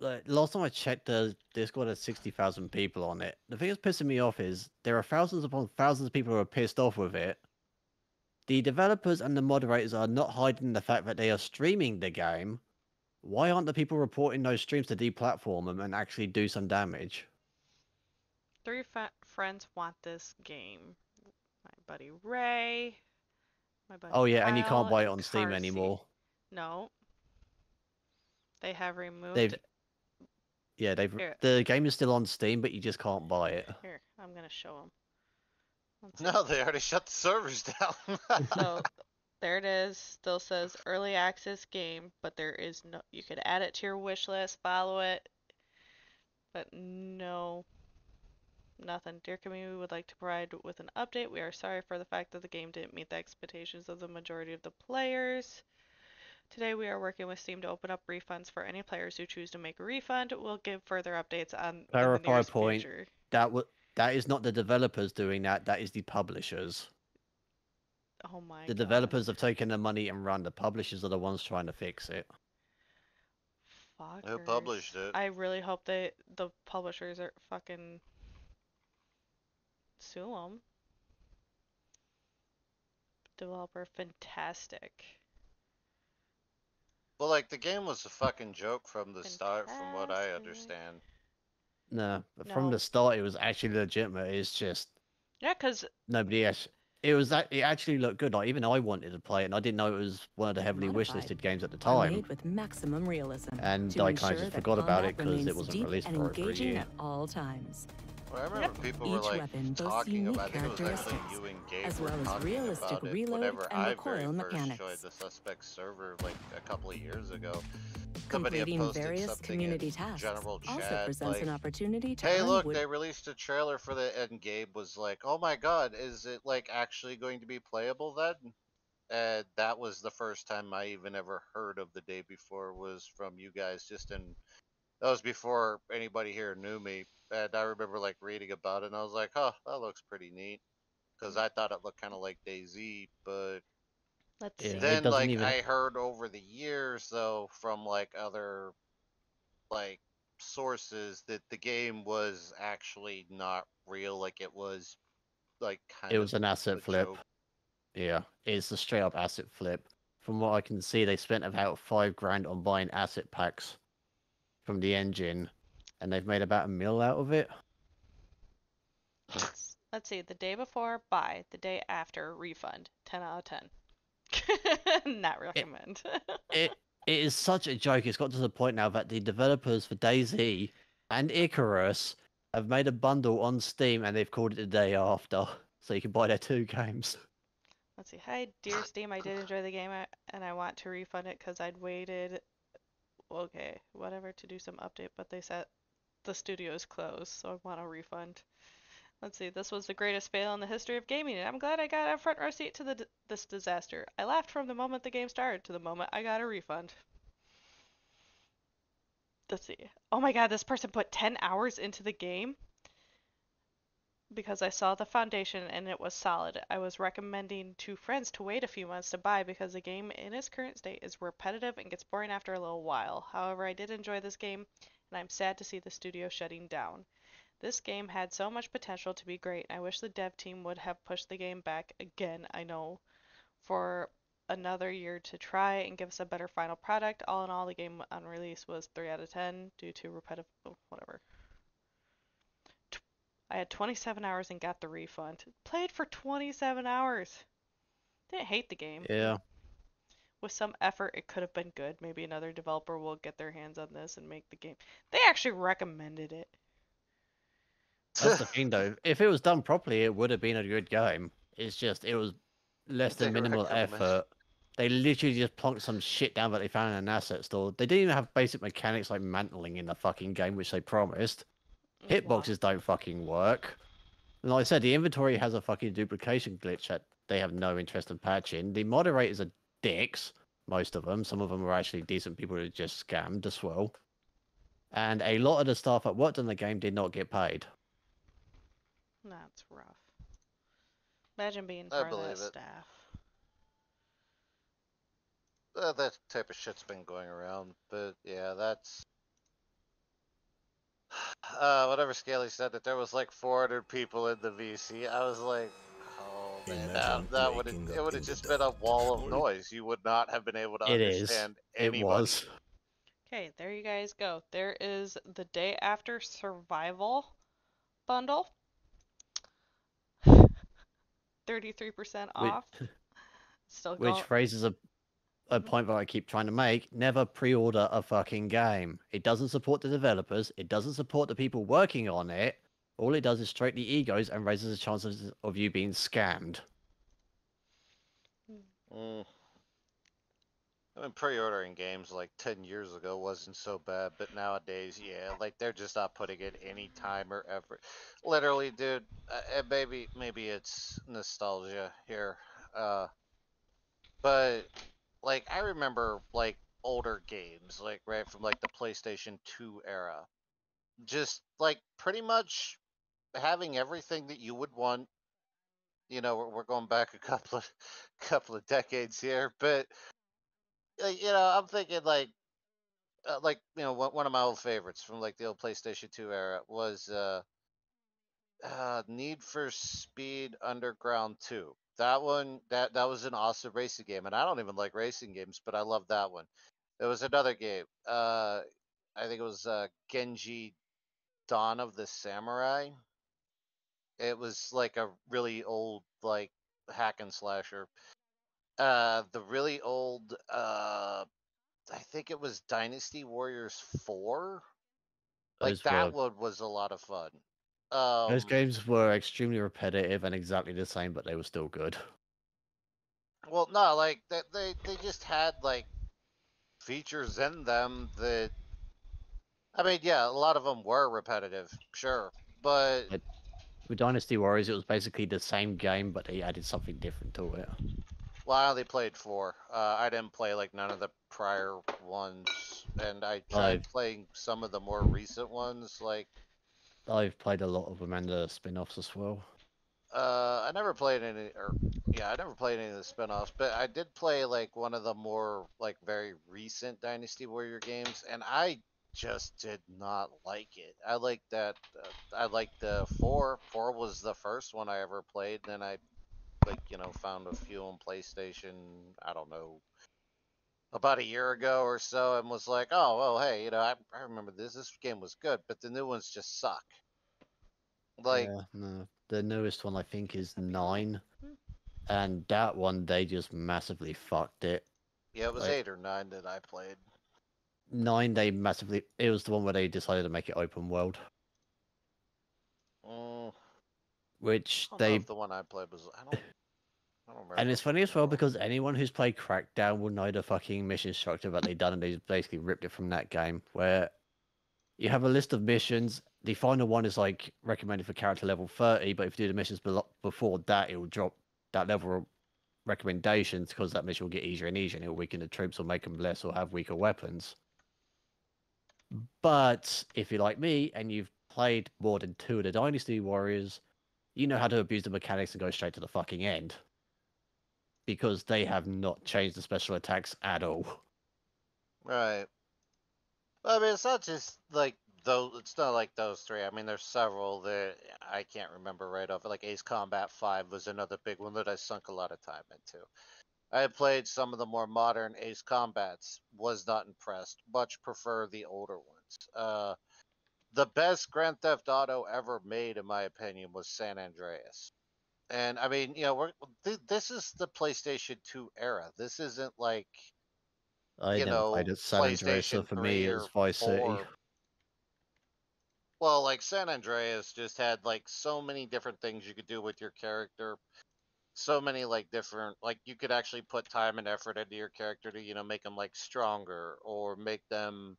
Like, last time I checked, the Discord had 60,000 people on it. The thing that's pissing me off is there are thousands upon thousands of people who are pissed off with it. The developers and the moderators are not hiding the fact that they are streaming the game. Why aren't the people reporting those streams to deplatform them and actually do some damage? 3 friends want this game. My buddy Ray. My buddy oh yeah, Kyle, and you can't buy it on Carsey. Steam anymore. No. They have removed. The game is still on Steam, but you just can't buy it. Here, I'm gonna show them. No, they already shut the servers down. So there it is. Still says early access game, but there is no. You could add it to your wish list, follow it. But no, nothing. Dear community, we would like to provide with an update. We are sorry for the fact that the game didn't meet the expectations of the majority of the players. Today we are working with Steam to open up refunds for any players who choose to make a refund. We'll give further updates on in the Clarify nearest point. future. That is not the developers doing that. That is the publishers. Oh my The god. developers have taken the money and run. The publishers are the ones trying to fix it. Who published it? I really hope the publishers are fucking sue them. Developer, fantastic. Well, like, the game was a fucking joke from the start, from what I understand. No, but from the start, it was actually legitimate. It's just Yeah, because nobody else. It actually looked good. Like, even I wanted to play it, and I didn't know it was one of the heavily wishlisted games at the time. Made with maximum realism. And to I kind of ensure just that forgot about combat it because it remains wasn't deep released and for over a engaging year. at all times. Well, I remember people were Each like weapon boasts talking unique about. I think it was actually characteristics, you and Gabe as were well as talking realistic about it reload whenever and I very recoil first mechanics. joined the Suspect server, like a couple of years ago. Somebody had Completing posted various something community in tasks general also chat, presents like, an opportunity to hey, earn look, wood. they released a trailer for the, and Gabe was like, oh my god, is it like actually going to be playable then? And that was the first time I even ever heard of The Day Before was from you guys, that was before anybody here knew me. And I remember like reading about it and I was like, oh, that looks pretty neat. Because I thought it looked kind of like DayZ, but let's Yeah, see. then it doesn't like even. I heard over the years though from like other like sources that the game was actually not real, like it was like kind It of was an asset a flip. joke. Yeah, it's a straight up asset flip. From what I can see, they spent about $5,000 on buying asset packs from the engine, and they've made about $1 million out of it. Let's see. The day before, buy. The day after, refund. 10 out of 10. Not recommend. It is such a joke. It's got to the point now that the developers for DayZ and Icarus have made a bundle on Steam, and they've called it the day after, so you can buy their 2 games. Let's see. Hi, dear Steam. I did enjoy the game, and I want to refund it because I'd waited. Okay, whatever, to do some update, but they said the studio is closed, so I want a refund. Let's see. This was the greatest fail in the history of gaming, and I'm glad I got a front row seat to this disaster. I laughed from the moment the game started to the moment I got a refund. Let's see. Oh my god, this person put 10 hours into the game because I saw the foundation and it was solid. I was recommending to friends to wait a few months to buy because the game in its current state is repetitive and gets boring after a little while. However, I did enjoy this game, and I'm sad to see the studio shutting down. This game had so much potential to be great, and I wish the dev team would have pushed the game back again, I know, for another year to try and give us a better final product. All in all, the game on release was 3 out of 10 due to repetitive, whatever. I had 27 hours and got the refund. Played for 27 hours. Didn't hate the game. Yeah. With some effort, it could have been good. Maybe another developer will get their hands on this and make the game. They actually recommended it. That's the thing, though. If it was done properly, it would have been a good game. It's just, it was less than minimal effort. They literally just plonked some shit down that they found in an asset store. They didn't even have basic mechanics like mantling in the fucking game, which they promised. Hitboxes don't fucking work. And like I said, the inventory has a fucking duplication glitch that they have no interest in patching. The moderators are dicks, most of them. Some of them are actually decent people who just scammed as well. And a lot of the staff that worked on the game did not get paid. That's rough. Imagine being I part of believe that it. staff. That type of shit's been going around, but yeah, that's whatever Scaly said that there was like 400 people in the VC. I was like, oh man, that would have just been a wall of noise. You would not have been able to understand anybody. It was. Okay, there you guys go. There is the Day After Survival bundle. 33% off. Still going. Which raises a point that I keep trying to make. Never pre-order a fucking game. It doesn't support the developers. It doesn't support the people working on it. All it does is stroke the egos and raises the chances of you being scammed. I mean, pre-ordering games like 10 years ago wasn't so bad, but nowadays, yeah, like they're just not putting in any time or effort. Literally, dude, and maybe it's nostalgia here, but like I remember like older games, like right from like the PlayStation 2 era, just like pretty much having everything that you would want. You know, we're going back a couple of decades here, but you know, I'm thinking like you know, one of my old favorites from like the old PlayStation 2 era was Need for Speed Underground 2. That one, that was an awesome racing game, and I don't even like racing games, but I love that one. There was another game. I think it was Genji Dawn of the Samurai. It was like a really old like hack and slasher. The really old I think it was Dynasty Warriors 4. Like Those that were one was a lot of fun. those games were extremely repetitive and exactly the same, but they were still good. Well, no, like they just had like features in them that I mean, yeah, a lot of them were repetitive, sure, but Like, with Dynasty Warriors, it was basically the same game, but they added something different to it. well, I only played 4. I didn't play like none of the prior ones, and I tried playing some of the more recent ones. Like I've played a lot of them and the spin-offs as well. I never played any, or yeah, I never played any of the spin-offs, but I did play like one of the more like very recent Dynasty Warrior games, and I just did not like it. I like that. I liked the 4. 4 was the first one I ever played. Then I like found a few on PlayStation. I don't know, about a year ago or so, and was like, oh well, hey, I remember this game was good, but the new ones just suck. Like, yeah, no, the newest one I think is 9, and that one they just massively fucked it. Yeah, it was like, 8 or 9 that I played. 9 they massively. It was the one where they decided to make it open world. Which I don't they. know if the one I played was. I don't remember. And it's funny as well because anyone who's played Crackdown will know the fucking mission structure that they done, and they basically ripped it from that game. Where you have a list of missions. The final one is like recommended for character level 30, but if you do the missions before that, it will drop that level of recommendations because that mission will get easier and easier, and it will weaken the troops or make them less or have weaker weapons. But if you're like me and you've played more than 2 of the Dynasty Warriors, you know how to abuse the mechanics and go straight to the fucking end. Because they have not changed the special attacks at all. Right. I mean, it's not just like those. It's not like those 3. I mean, there's several that I can't remember right off. Like Ace Combat 5 was another big one that I sunk a lot of time into. I had played some of the more modern Ace Combats. Was not impressed. Much prefer the older ones. The best Grand Theft Auto ever made, in my opinion, was San Andreas. And I mean, this is the PlayStation 2 era. This isn't like I never played it. San Andreas, so for me, it was Vice City. Well, like San Andreas just had like so many different things you could do with your character. So many like different, like you could actually put time and effort into your character to make them like stronger or make them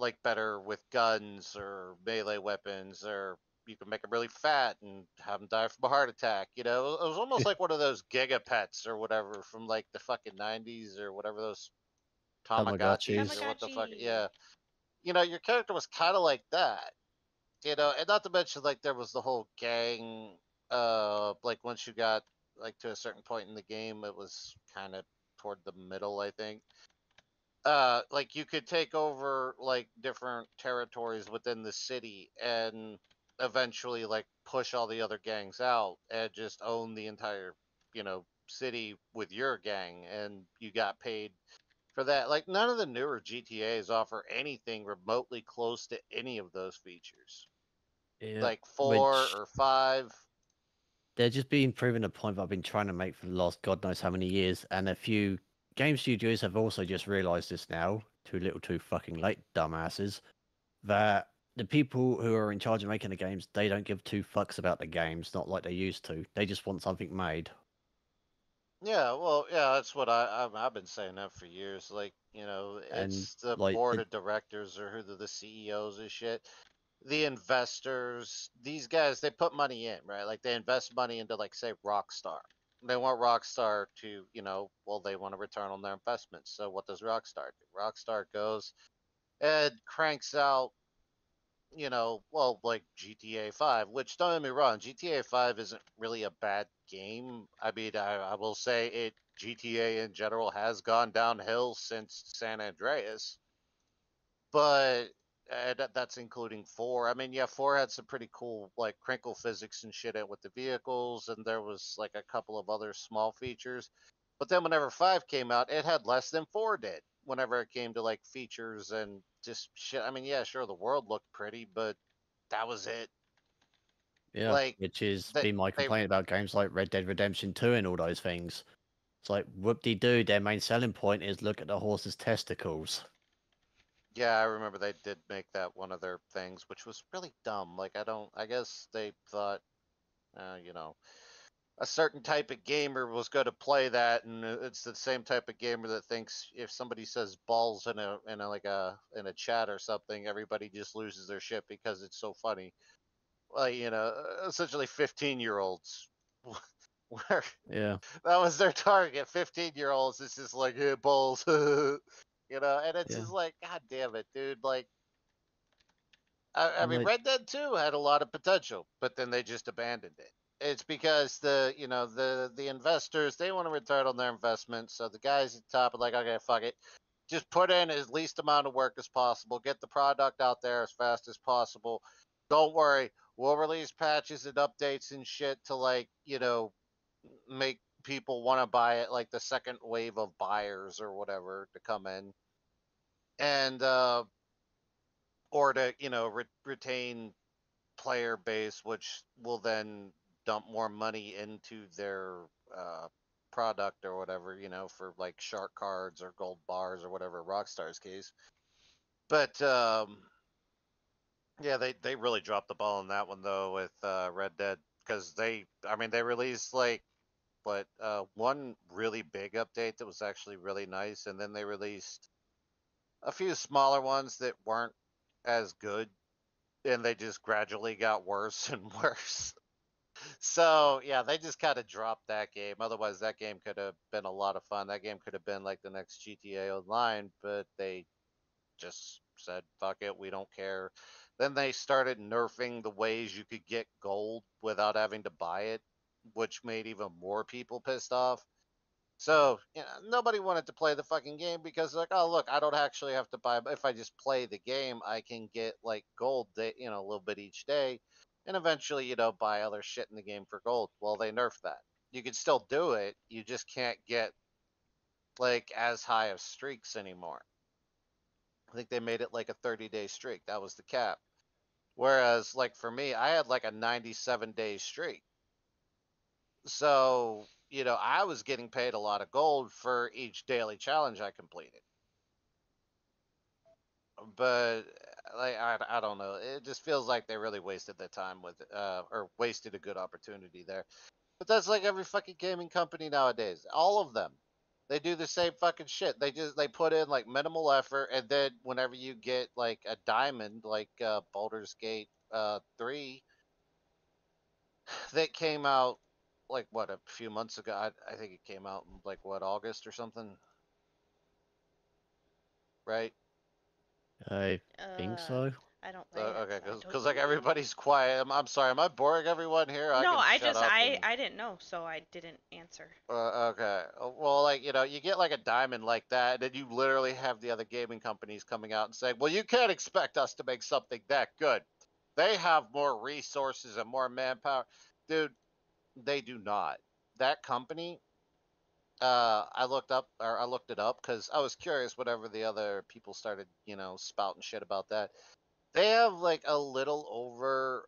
like better with guns or melee weapons, or you can make them really fat and have them die from a heart attack. It was almost like one of those Gigapets or whatever from like the fucking 90s or whatever, those Tamagotchis or what the fuck. Yeah. Your character was kind of like that. And not to mention like there was the whole gang, like once you got like to a certain point in the game, it was kind of toward the middle, I think. Like you could take over like different territories within the city and eventually like push all the other gangs out and just own the entire city with your gang, and you got paid for that. Like none of the newer GTAs offer anything remotely close to any of those features. Yeah, like 4 or 5. They're just being proven a point that I've been trying to make for the last God knows how many years, and a few game studios have also just realized this now, too little too fucking late, dumbasses, that the people who are in charge of making the games, they don't give 2 fucks about the games, not like they used to. They just want something made. Yeah, well, yeah, that's what I've been saying that for years. Like, you know, And it's the like board it, of directors or who the CEOs and shit, the investors. These guys, they put money in, right? Like they invest money into, like, say, Rockstar. They want Rockstar to, you know, well, they want a return on their investments. So what does Rockstar do? Rockstar goes and cranks out, you know, well, like GTA 5, which, don't get me wrong, GTA 5 isn't really a bad game. I mean, I will say GTA in general has gone downhill since San Andreas, but that's including 4. I mean, yeah, 4 had some pretty cool, like, crinkle physics and shit in with the vehicles, and there was, like, a couple of other small features. But then whenever 5 came out, it had less than 4 did whenever it came to, like, features and just shit. I mean, yeah, sure, the world looked pretty, but that was it. yeah, Like, which is they, been my they complaint about games like Red Dead Redemption 2 and all those things. It's like whoop-de-doo, their main selling point is look at the horse's testicles. yeah, I remember they did make that one of their things, which was really dumb. Like, I guess they thought, you know, a certain type of gamer was going to play that, and it's the same type of gamer that thinks if somebody says balls in a chat or something, everybody just loses their shit because it's so funny. Well, you know, essentially 15-year-olds, where Yeah. that was their target. 15-year-olds. It's just like, hey, balls, you know, and it's Yeah. just like, God damn it, dude. Like, I And mean, like, Red Dead 2 had a lot of potential, but then they just abandoned it. It's because the investors, they want to return on their investment. So the guys at the top are like, okay, fuck it. Just put in as least amount of work as possible. Get the product out there as fast as possible. Don't worry. We'll release patches and updates and shit to, like, you know, make people want to buy it, like the second wave of buyers or whatever to come in. And or to, you know, retain player base, which will then dump more money into their product or whatever, you know, for like shark cards or gold bars or whatever, Rockstar's case. But yeah, they really dropped the ball on that one though with Red Dead, because I mean, they released like one really big update that was actually really nice, and then they released a few smaller ones that weren't as good, and they just gradually got worse and worse. So yeah, they just kind of dropped that game. Otherwise, that game could have been a lot of fun. That game could have been like the next GTA Online, but they just said, "Fuck it, we don't care." Then they started nerfing the ways you could get gold without having to buy it, which made even more people pissed off. So, you know, nobody wanted to play the fucking game because, like, oh, look, I don't actually have to buy. If I just play the game, I can get like gold, you know, a little bit each day, and eventually, you know, buy other shit in the game for gold. Well, they nerfed that. You can still do it. You just can't get like as high of streaks anymore. I think they made it like a 30-day streak. That was the cap. Whereas, like, for me, I had like a 97-day streak. So, you know, I was getting paid a lot of gold for each daily challenge I completed. But like, I don't know. It just feels like they really wasted their time with or wasted a good opportunity there. But that's like every fucking gaming company nowadays. All of them. They do the same fucking shit. They put in like minimal effort, and then whenever you get like a diamond, like Baldur's Gate 3 that came out like what, a few months ago. I think it came out in like what, August or something, right? I think so. I don't. Okay, because like everybody's quiet. I'm sorry. Am I boring everyone here? I No, can I shut just up and... I didn't know, so I didn't answer. Okay. Well, like, you know, you get like a diamond like that, and then you literally have the other gaming companies coming out and saying, "Well, you can't expect us to make something that good. They have more resources and more manpower." Dude, they do not. That company, I looked it up because I was curious whenever the other people started, you know, spouting shit about that. They have like a little over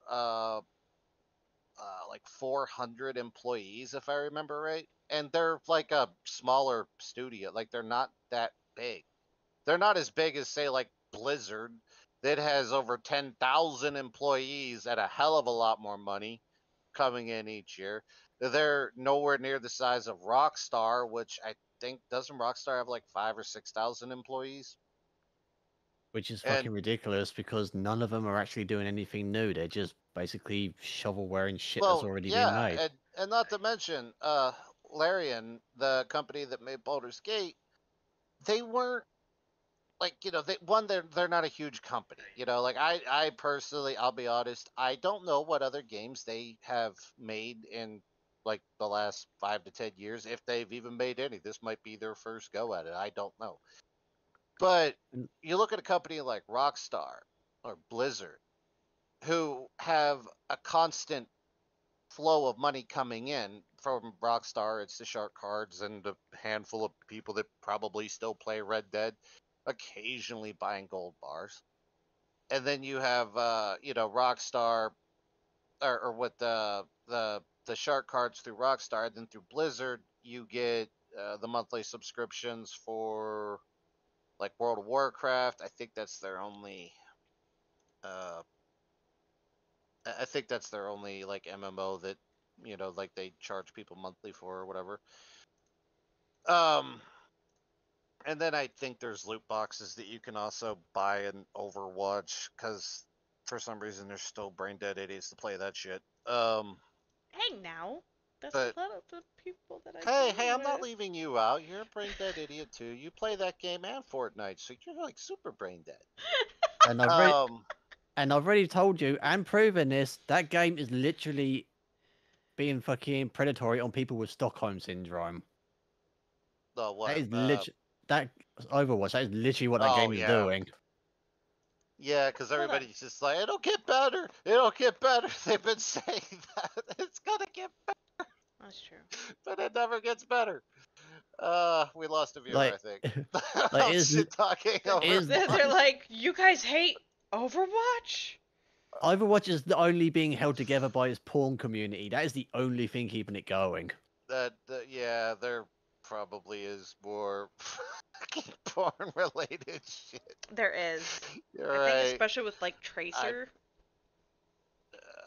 like 400 employees, if I remember right, and they're like a smaller studio. Like, they're not that big. They're not as big as, say, like Blizzard, that has over 10,000 employees at a hell of a lot more money coming in each year. They're nowhere near the size of Rockstar, which I think doesn't Rockstar have like 5 or 6,000 employees? Which is And fucking ridiculous because none of them are actually doing anything new. They're just basically shovelwaring shit that's well, already been yeah, made. and not to mention, Larian, the company that made Baldur's Gate, they weren't like they're not a huge company. Like I personally, I'll be honest, I don't know what other games they have made in like the last 5 to 10 years, if they've even made any. This might be their first go at it. I don't know. But you look at a company like Rockstar or Blizzard, who have a constant flow of money coming in from Rockstar. It's the shark cards and a handful of people that probably still play Red Dead, occasionally buying gold bars. And then you have Rockstar, or with the shark cards through Rockstar. Then through Blizzard you get the monthly subscriptions for like World of Warcraft. I think that's their only I think that's their only like MMO that like they charge people monthly for or whatever. And then I think there's loot boxes that you can also buy in Overwatch, because for some reason there's still brain dead idiots to play that shit. Hey now, that's But a lot of the people that I. hey, I'm not leaving you out. You're a brain dead idiot too. You play that game and Fortnite, so you're like super brain dead. And I've already told you and proven this. That game is literally being fucking predatory on people with Stockholm syndrome. Oh, what? That is literally that Overwatch. That is literally what that game is doing. Yeah, because everybody's just like, it'll get better. It'll get better. They've been saying that. It's gonna get better. That's true. But it never gets better. We lost a viewer, Like- I think. like, I'm is- shit talking over. is- They're like, you guys hate Overwatch? Overwatch is only being held together by its porn community. That is the only thing keeping it going. Yeah, there probably is more fucking porn related shit. There is. You're I right. think especially with like Tracer.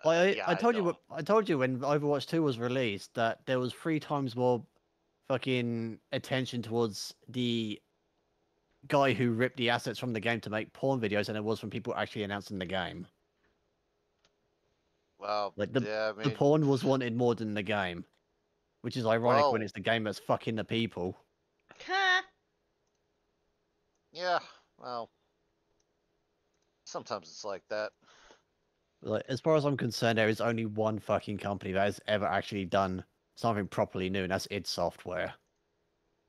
I told you when Overwatch 2 was released that there was 3 times more fucking attention towards the guy who ripped the assets from the game to make porn videos than it was from people actually announcing the game. Well, Like yeah, I mean, the porn was wanted more than the game, which is ironic when Well- it's the game that's fucking the people. Huh. yeah, well, sometimes it's like that. Like, as far as I'm concerned, there is only one fucking company that has ever actually done something properly new, and that's id Software.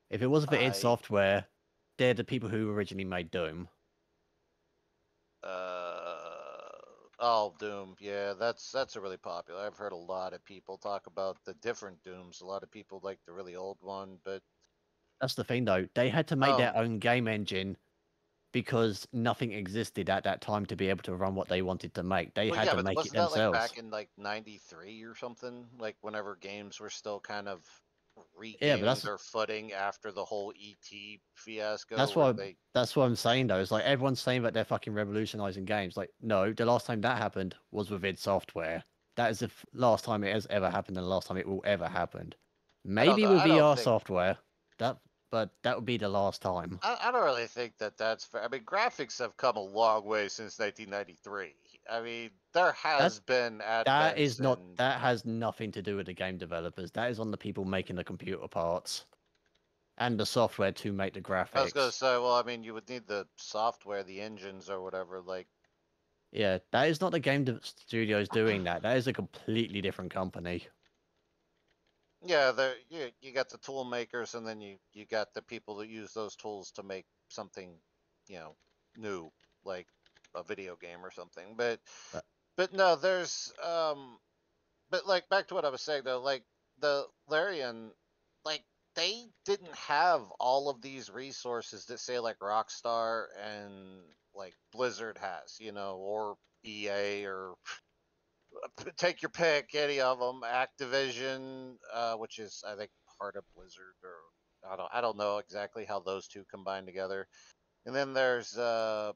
If it wasn't for id Software, they're the people who originally made Doom. Oh, Doom. Yeah, that's a really popular. I've heard a lot of people talk about the different Dooms. A lot of people like the really old one, but That's the thing, though. They had to make their own game engine because nothing existed at that time to be able to run what they wanted to make. They well, had yeah, to but make it wasn't that themselves. like back in like '93 or something? Like whenever games were still kind of Yeah, but regaining that's- their footing after the whole ET fiasco. That's where what I'm saying though. It's like everyone's saying that they're fucking revolutionizing games. Like, no, the last time that happened was with id Software. That is the last time it has ever happened, and the last time it will ever happen. Maybe know, with I don't VR think- software, but that would be the last time. I don't really think that's fair. I mean, graphics have come a long way since 1993. I mean, there has been That advents is not. in- That has nothing to do with the game developers. That is on the people making the computer parts and the software to make the graphics. I was gonna say, well, I mean, you would need the software, the engines, or whatever. Like, Yeah, that is not the game studios doing that. That is a completely different company. yeah, you got the tool makers, and then you got the people that use those tools to make something, new, like a video game or something. But no, there's but like back to what I was saying though, like the Larian, like they didn't have all of these resources that say like Rockstar and like Blizzard has, or EA, or take your pick, any of them. Activision, which is I think part of Blizzard, or I don't know exactly how those two combine together. And then there's like all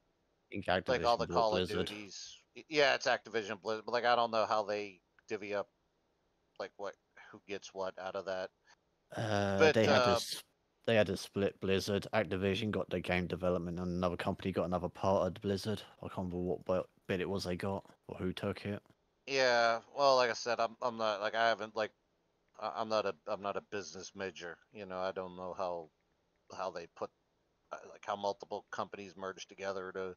the Activision bought Call of Blizzard. Duties. Yeah, it's Activision Blizzard, but like I don't know how they divvy up like who gets what out of that. They had to split Blizzard. Activision got their game development, and another company got another part of Blizzard. I can't remember what bit it was they got or who took it. Yeah, well, like I said, I'm not like I haven't like I'm not a business major. You know, I don't know how they put like how multiple companies merge together to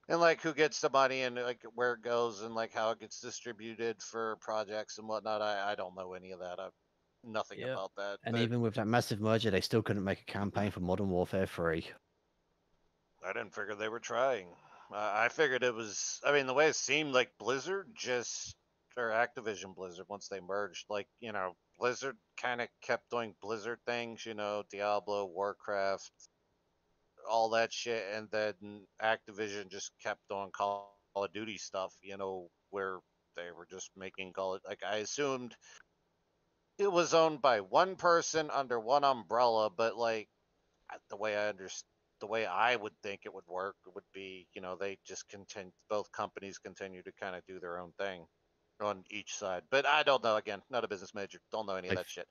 and like who gets the money and like where it goes and like how it gets distributed for projects and whatnot. I don't know any of that. I've nothing Yep. about that. And but even with that massive merger, they still couldn't make a campaign for Modern Warfare 3. I didn't figure they were trying. I figured it was. I mean, the way it seemed like Blizzard just or Activision Blizzard once they merged, like you know, Blizzard kind of kept doing Blizzard things. You know, Diablo, Warcraft, all that shit, and then Activision just kept doing Call of Duty stuff. You know, where they were just making Call of. Like I assumed it was owned by one person under one umbrella, but like the way the way I would think it would work would be, you know, they just both companies continue to kind of do their own thing on each side. But I don't know. Again, not a business major. Don't know any of that shit.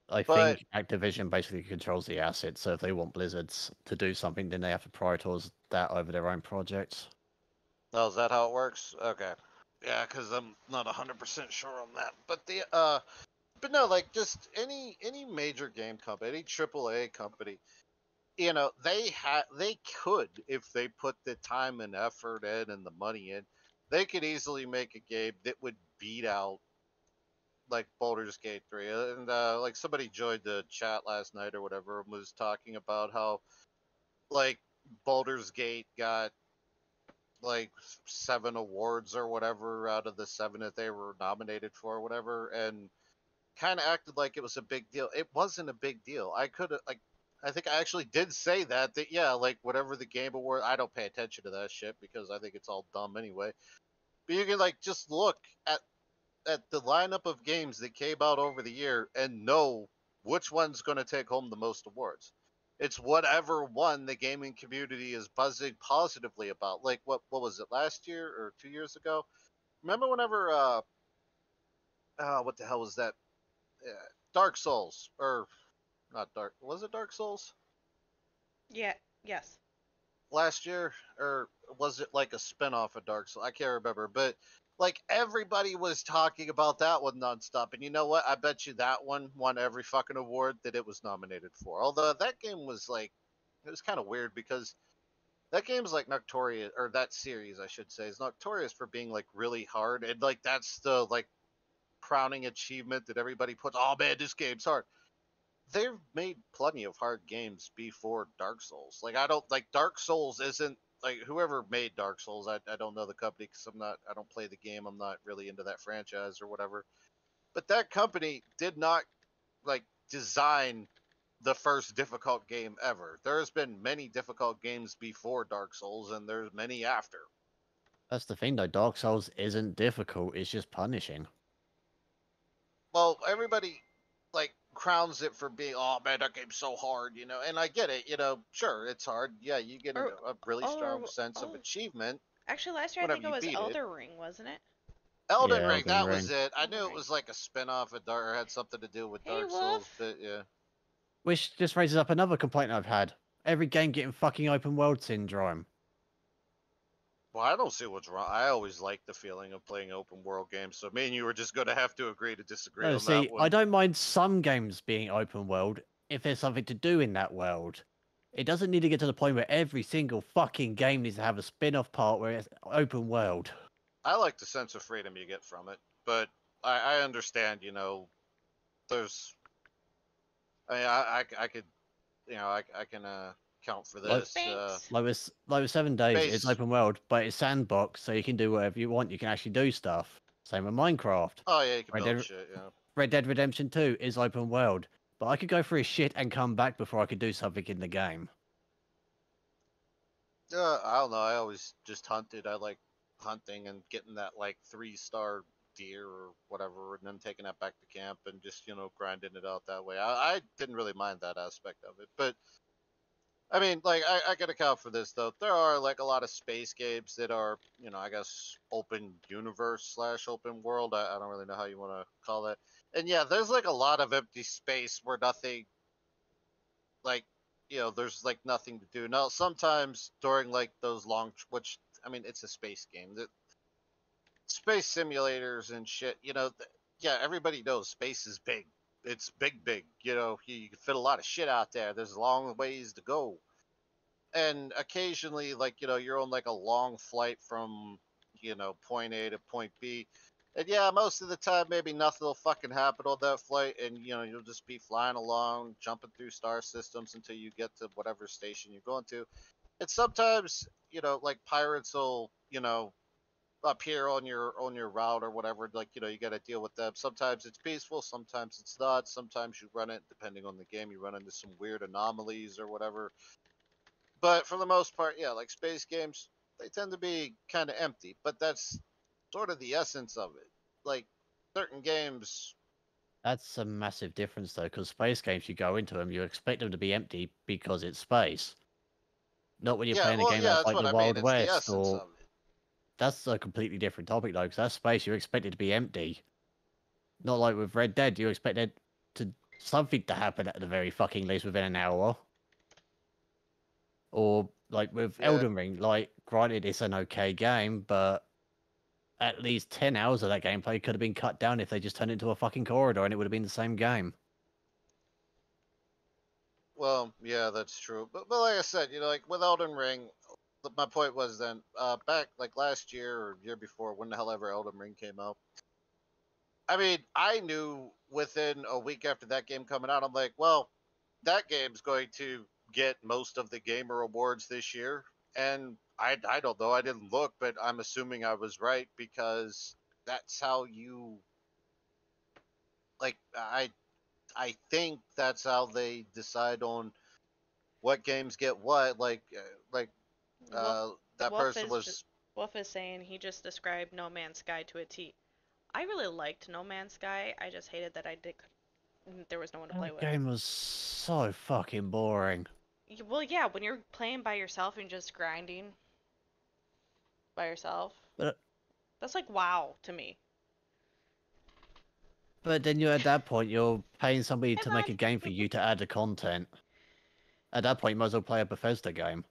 I think Activision basically controls the assets, so if they want Blizzards to do something, then they have to prioritize that over their own projects. Oh, is that how it works? Okay. Yeah, because I'm not 100% sure on that. But no, like just any major game company, any AAA company, you know, they could, if they put the time and effort in and the money in, they could easily make a game that would beat out like Baldur's Gate 3. And like somebody joined the chat last night or whatever and was talking about how like Baldur's Gate got like 7 awards or whatever out of the 7 that they were nominated for or whatever, and kind of acted like it was a big deal. It wasn't a big deal. I think I actually did say that yeah, like whatever the Game Award, I don't pay attention to that shit because I think it's all dumb anyway. But you can like just look at the lineup of games that came out over the year and know which one's going to take home the most awards. It's whatever one the gaming community is buzzing positively about. Like what was it, last year or 2 years ago? Remember whenever what the hell was that? Dark Souls, or not Dark, was it Dark Souls? Yeah, yes. Last year, or was it like a spin-off of Dark Souls? I can't remember, but like everybody was talking about that one nonstop. And you know what? I bet you that one won every fucking award that it was nominated for. Although that game was like, it was kind of weird because that game's like notorious, or that series I should say, is notorious for being like really hard. And like that's the like crowning achievement that everybody puts. Oh man, this game's hard. They've made plenty of hard games before Dark Souls. Like I don't like Dark Souls isn't like whoever made Dark Souls. I don't know the company because I don't play the game. I'm not really into that franchise or whatever. But that company did not like design the first difficult game ever. There's been many difficult games before Dark Souls, and there's many after. That's the thing, though. Dark Souls isn't difficult. It's just punishing. Well, everybody like crowns it for being, oh man, that game's so hard, you know. And I get it, you know. Sure, it's hard. Yeah, you get a really strong sense of achievement. Actually, last year I think it was Elden Ring, wasn't it? Elden Ring, that was it. I knew it was like a spin-off of Dark, or had something to do with Dark Souls, but yeah. Which just raises up another complaint I've had. Every game getting fucking open world syndrome. Well, I don't see what's wrong. I always like the feeling of playing open world games, so me and you are just going to have to agree to disagree on that one. I don't mind some games being open world if there's something to do in that world. It doesn't need to get to the point where every single fucking game needs to have a spin-off part where it's open world. I like the sense of freedom you get from it, but I understand, you know, there's... I mean, I could, you know, I can count for this. Like with 7 Days, it's open world, but it's sandbox, so you can do whatever you want. You can actually do stuff. Same with Minecraft. Oh yeah, you can build shit, yeah. Red Dead Redemption 2 is open world, but I could go through shit and come back before I could do something in the game. I don't know. I always just hunted. I like hunting and getting that like 3-star deer or whatever, and then taking that back to camp and just, you know, grinding it out that way. I didn't really mind that aspect of it, but I mean, like, I gotta account for this though. There are like a lot of space games that are, you know, I guess open universe / open world. I don't really know how you want to call that. And yeah, there's like a lot of empty space where nothing, like, there's like nothing to do. Now, sometimes during like those long, which I mean, it's a space game. The space simulators and shit. Yeah, everybody knows space is big. It's big, big. You can fit a lot of shit out there. There's long ways to go. And occasionally, like, you're on like a long flight from, point A to point B. And yeah, most of the time, maybe nothing will fucking happen on that flight, and you'll just be flying along, jumping through star systems until you get to whatever station you're going to. And sometimes, like pirates will, appear on your route or whatever. Like, you got to deal with them. Sometimes it's peaceful, sometimes it's not. Sometimes you run it, depending on the game, you run into some weird anomalies or whatever. But for the most part, yeah, like space games, they tend to be kind of empty. But that's sort of the essence of it. Like certain games. That's a massive difference, though, because space games, you go into them, you expect them to be empty because it's space. Not when you're playing a game that's like the Wild West, or that's a completely different topic, though, because that's space. You expect it to be empty. Not like with Red Dead, you expect it to something to happen at the very fucking least within an hour. Or like with Elden Ring, like granted it's an okay game, but at least 10 hours of that gameplay could have been cut down if they just turned it into a fucking corridor and it would have been the same game. Well, yeah, that's true. But like I said, like with Elden Ring, my point was then, back like last year or year before, when the hell ever Elden Ring came out. I mean, I knew within a week after that game coming out, I'm like, well, that game's going to get most of the gamer awards this year. And I don't know, I didn't look, but I'm assuming I was right, because that's how you, like, I think that's how they decide on what games get what. Like that person was. Wolf is saying he just described No Man's Sky to a T. I really liked No Man's Sky. I just hated that there was no one to play with. The game was so fucking boring. Well, yeah, when you're playing by yourself and just grinding by yourself, that's like WoW to me. But then at that point, you're paying somebody to make a game for you to add the content. At that point, you might as well play a Bethesda game.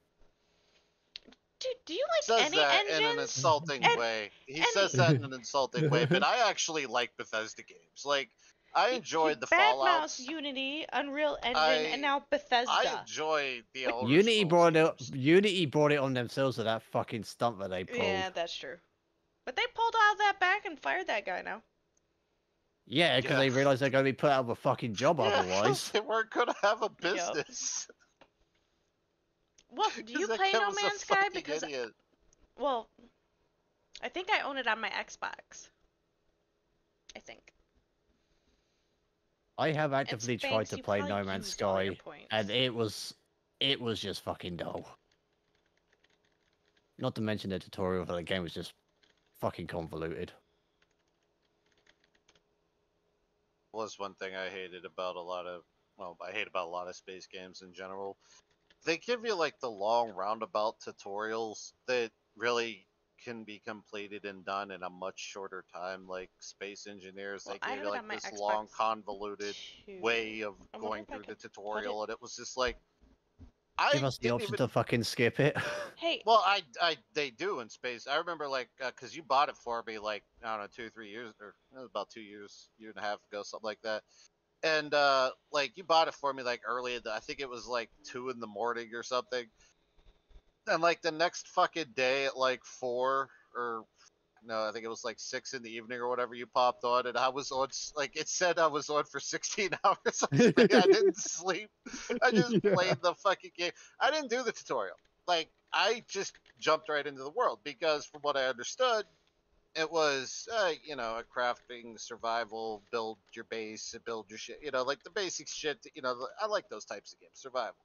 Dude, do you like any engines? In an insulting way. He says that in an insulting way, but I actually like Bethesda games. Like, I enjoyed the Fallout. Badmouth Unity, Unreal Engine, and now Bethesda. I enjoy the Elder Unity brought it on themselves with that fucking stunt that they pulled. Yeah, that's true. But they pulled all that back and fired that guy now. Yeah, because they realized they're going to be put out of a fucking job otherwise. They weren't going to have a business. Well, do you play No Man's Sky? Because, well, I think I own it on my Xbox. I think. I have actively tried to play No Man's Sky, and it was just fucking dull. Not to mention the tutorial for the game was just fucking convoluted. Was one thing I hated about I hate about a lot of space games in general. They give you like the long roundabout tutorials that really can be completed and done in a much shorter time. Like Space Engineers, they gave you like this long convoluted way of going through the tutorial, and it was just like, give us the option to fucking skip it. Hey. Well, they do in Space. I remember like, cause you bought it for me like, I don't know, 2 or 3 years, or it was about 2 years, year and a half ago, something like that. And like you bought it for me like early, I think it was like 2 in the morning or something. And like the next fucking day at like 4 or no, I think it was like 6 in the evening or whatever, you popped on, and I was on, like it said I was on for 16 hours. I didn't sleep. I just played the fucking game. I didn't do the tutorial. Like I just jumped right into the world, because from what I understood, it was, a crafting, survival, build your base, build your shit, like the basic shit, I like those types of games, survival.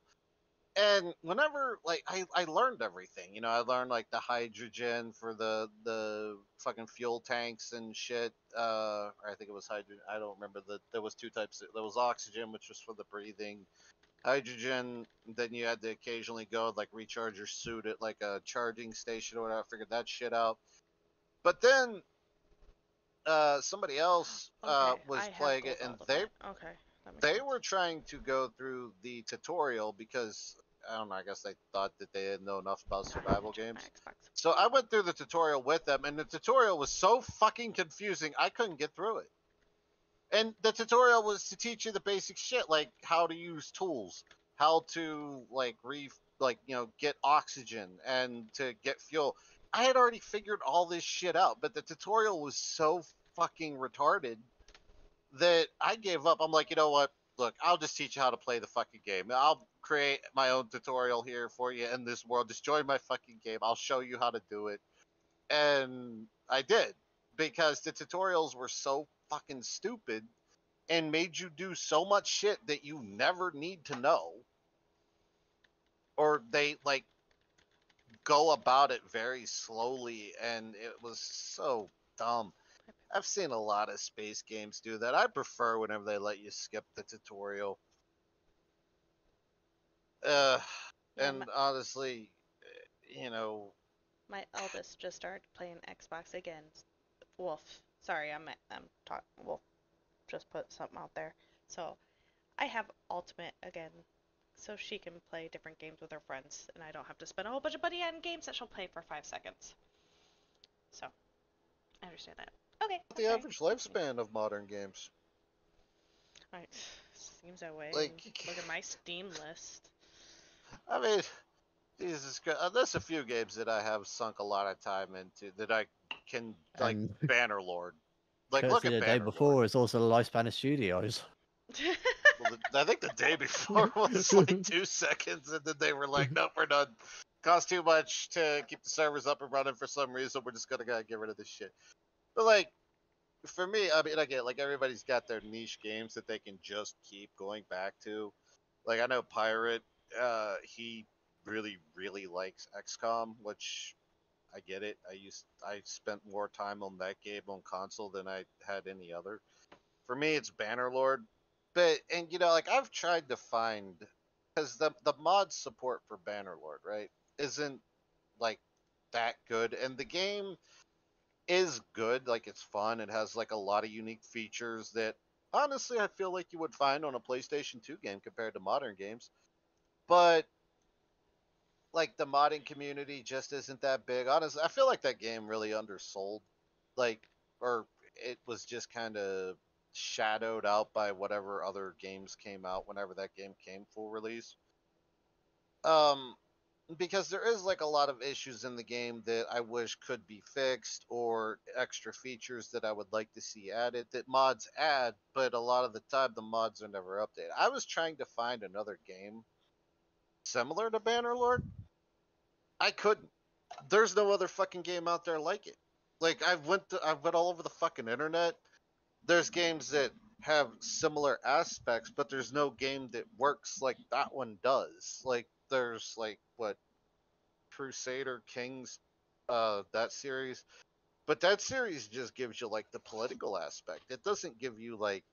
And whenever, like, I learned everything, I learned, like, the hydrogen for the fucking fuel tanks and shit, or I think it was hydrogen, I don't remember, there was 2 types, there was oxygen, which was for the breathing, hydrogen, then you had to occasionally go, like, recharge your suit at, like, a charging station or whatever, I figured that shit out. But then, somebody else Okay, was I have playing gold it, and ultimate. Okay, that makes they sense. were trying to go through the tutorial because I don't know. I guess they thought that they didn't know enough about survival Check my games. Xbox. So I went through the tutorial with them, and the tutorial was so fucking confusing. I couldn't get through it. And the tutorial was to teach you the basic shit, like how to use tools, how to get oxygen and to get fuel. I had already figured all this shit out, but the tutorial was so fucking retarded that I gave up. I'm like, you know what? Look, I'll just teach you how to play the fucking game. I'll create my own tutorial here for you in this world. Just join my fucking game. I'll show you how to do it. And I did because the tutorials were so fucking stupid and made you do so much shit that you never need to know. Or they like go about it very slowly and it was so dumb. I've seen a lot of space games do that. I prefer whenever they let you skip the tutorial. Uh, Yeah, and honestly, you know, my eldest just started playing Xbox again. Wolf. Sorry, I'm talking. Wolf just put something out there. So I have Ultimate again, so she can play different games with her friends, and I don't have to spend a whole bunch of money on games that she'll play for 5 seconds. So I understand that. Okay. the average lifespan of modern games. Alright. Seems that way. Like, Look at my Steam list. I mean, Jesus Christ, there's a few games that I have sunk a lot of time into that I can, like, And Bannerlord. Like, courtesy look at the day Bannerlord. before is also the lifespan of studios. Well, I think the day before was like 2 seconds, and then they were like, nope, we're done. Cost too much to keep the servers up and running for some reason. We're just gonna get rid of this shit. But, like, for me, I mean, I get, like, everybody's got their niche games that they can just keep going back to. Like, I know Pirate, he really, really likes XCOM, which I get it. I spent more time on that game on console than I had any other. For me, it's Bannerlord. But, and like, I've tried to find, because the mod support for Bannerlord, right, isn't like that good, and the game is good. Like, it's fun. It has like a lot of unique features that honestly I feel like you would find on a PlayStation 2 game compared to modern games. But like, the modding community just isn't that big. Honestly, I feel like that game really undersold. Like, or it was just kind of shadowed out by whatever other games came out whenever that game came full release. Um, because there is like a lot of issues in the game that I wish could be fixed, or extra features that I would like to see added that mods add, but a lot of the time the mods are never updated. I was trying to find another game similar to Bannerlord. I couldn't. There's no other fucking game out there like it. Like, I went all over the fucking internet. There's games that have similar aspects, but there's no game that works like that one does. Like, there's like what, Crusader Kings, that series. But that series just gives you like the political aspect. It doesn't give you like,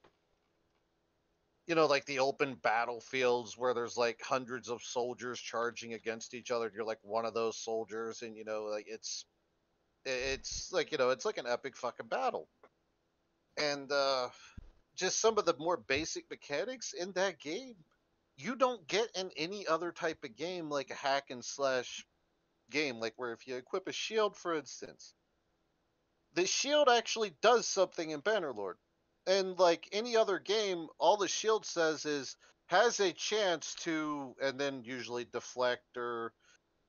like the open battlefields where there's like hundreds of soldiers charging against each other. You're like one of those soldiers, and like it's like, it's like an epic fucking battle. And just some of the more basic mechanics in that game you don't get in any other type of game, like a hack and slash game, like where if you equip a shield, for instance, the shield actually does something in Bannerlord. And like any other game, all the shield says is has a chance to, and then usually deflect or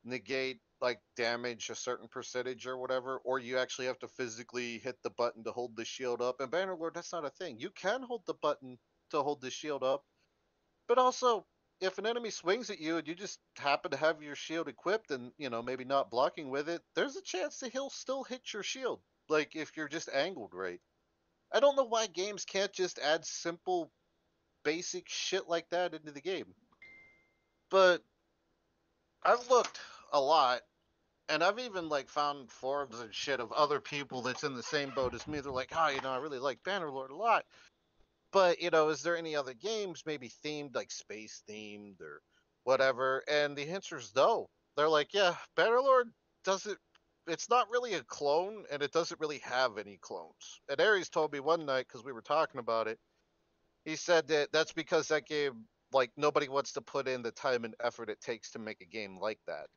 negate like damage a certain percentage or whatever, or you actually have to physically hit the button to hold the shield up. And Bannerlord, that's not a thing. You can hold the button to hold the shield up, but also if an enemy swings at you and you just happen to have your shield equipped and maybe not blocking with it, there's a chance that he'll still hit your shield, like if you're just angled right. I don't know why games can't just add simple basic shit like that into the game. But I've looked a lot, and I've even like found forums and shit of other people that's in the same boat as me. They're like, oh, I really like Bannerlord a lot. But, is there any other games maybe themed, like space themed or whatever? And the answer is no. They're like, yeah, Bannerlord does it. it's not really a clone, and it doesn't really have any clones. And Aries told me one night, because we were talking about it, he said that that's because that game, like, nobody wants to put in the time and effort it takes to make a game like that.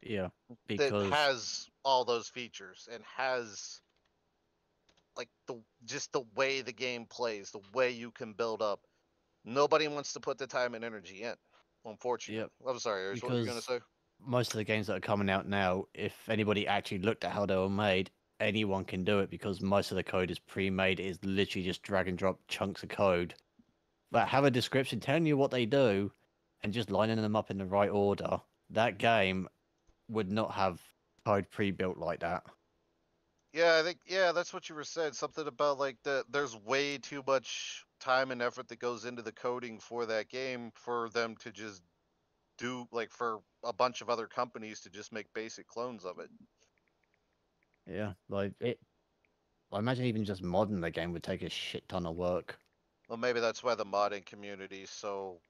Yeah, That because has all those features and has like just the way the game plays, the way you can build up. Nobody wants to put the time and energy in. Unfortunately. Yep. I'm sorry, Aries, what were you gonna say? Most of the games that are coming out now, if anybody actually looked at how they were made, anyone can do it because most of the code is pre-made. It is literally just drag and drop chunks of code. But have a description telling you what they do and just lining them up in the right order. That game would not have code pre-built like that. Yeah, I think that's what you were saying. Something about like there's way too much time and effort that goes into the coding for that game for them to just do like for a bunch of other companies to just make basic clones of it. Yeah, like it. I imagine even just modding the game would take a shit ton of work. Well, maybe that's why the modding community is so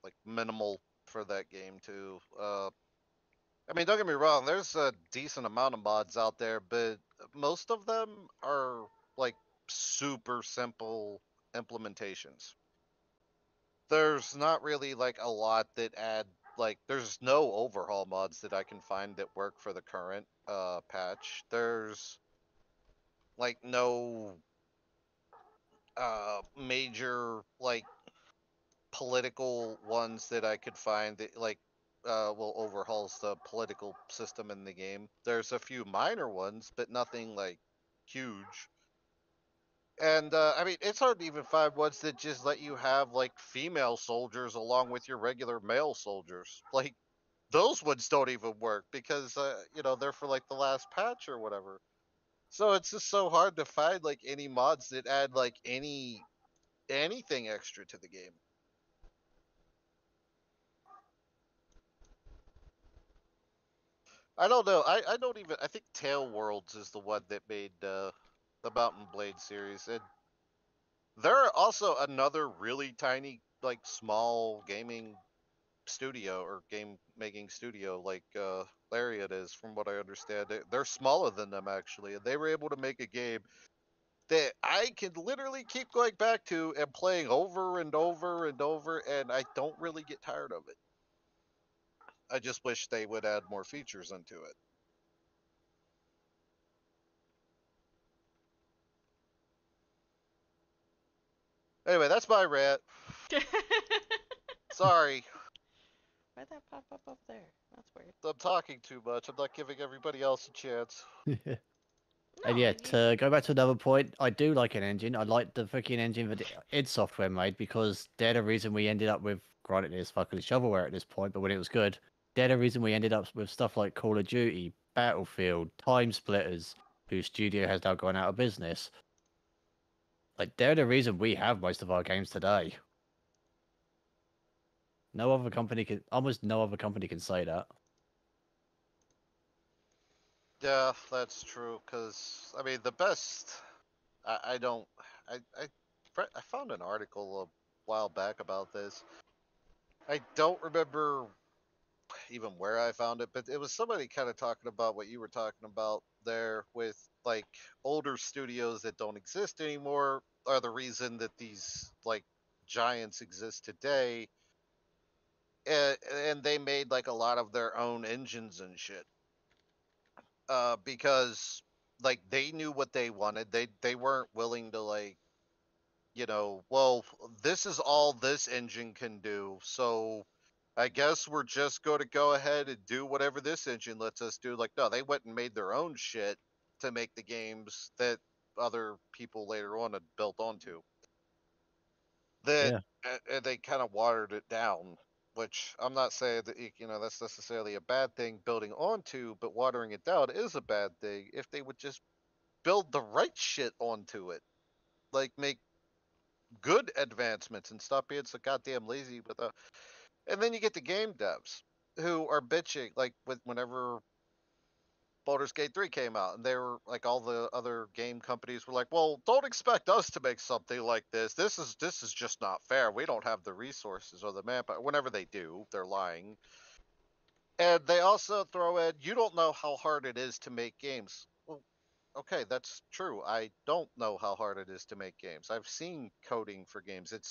like minimal for that game too. I mean, don't get me wrong, there's a decent amount of mods out there, but most of them are like super simple implementations. There's not really like a lot that add like there's no overhaul mods that I can find that work for the current patch. There's like no major like political ones that I could find that like well overhauls the political system in the game. There's a few minor ones, but nothing like huge. And I mean, it's hard to even find ones that just let you have like female soldiers along with your regular male soldiers. Like those ones don't even work because you know they're for like the last patch or whatever. So it's just so hard to find like any mods that add like anything extra to the game. I don't know. I don't even. I think Tail Worlds is the one that made the Mountain Blade series, and they're also another really tiny, like small gaming studio or game making studio, like Lariat is, from what I understand. They're smaller than them actually, and they were able to make a game that I can literally keep going back to and playing over and over and over, and I don't really get tired of it. I just wish they would add more features into it. Anyway, that's my rant. Sorry. Why'd that pop up there? That's weird. I'm talking too much. I'm not giving everybody else a chance. And yeah, to go back to another point, I do like an engine. I like the freaking engine that id Software made because they're the reason we ended up with, granted it's fucking shovelware at this point, but when it was good, they're the reason we ended up with stuff like Call of Duty, Battlefield, Time Splitters, whose studio has now gone out of business. Like, they're the reason we have most of our games today. No other company can, almost no other company can say that. Yeah, that's true. Cause I mean, the best. I found an article a while back about this. I don't remember even where I found it, but it was somebody kind of talking about what you were talking about there with like older studios that don't exist anymore are the reason that these like giants exist today. And they made like a lot of their own engines and shit. Because like they knew what they wanted. They weren't willing to like, you know, well, this is all this engine can do. So I guess we're just going to go ahead and do whatever this engine lets us do. Like, no, they went and made their own shit to make the games that other people later on had built onto. That they kind of watered it down, which I'm not saying that you know that's necessarily a bad thing building onto, but watering it down is a bad thing if they would just build the right shit onto it, like make good advancements and stop being so goddamn lazy with and then you get the game devs who are bitching like whenever Baldur's Gate 3 came out, and they were like all the other game companies were like, "Well, don't expect us to make something like this. This is just not fair. We don't have the resources or the manpower." Whenever they do, they're lying. And they also throw in, you don't know how hard it is to make games. Well, okay, that's true. I don't know how hard it is to make games. I've seen coding for games. It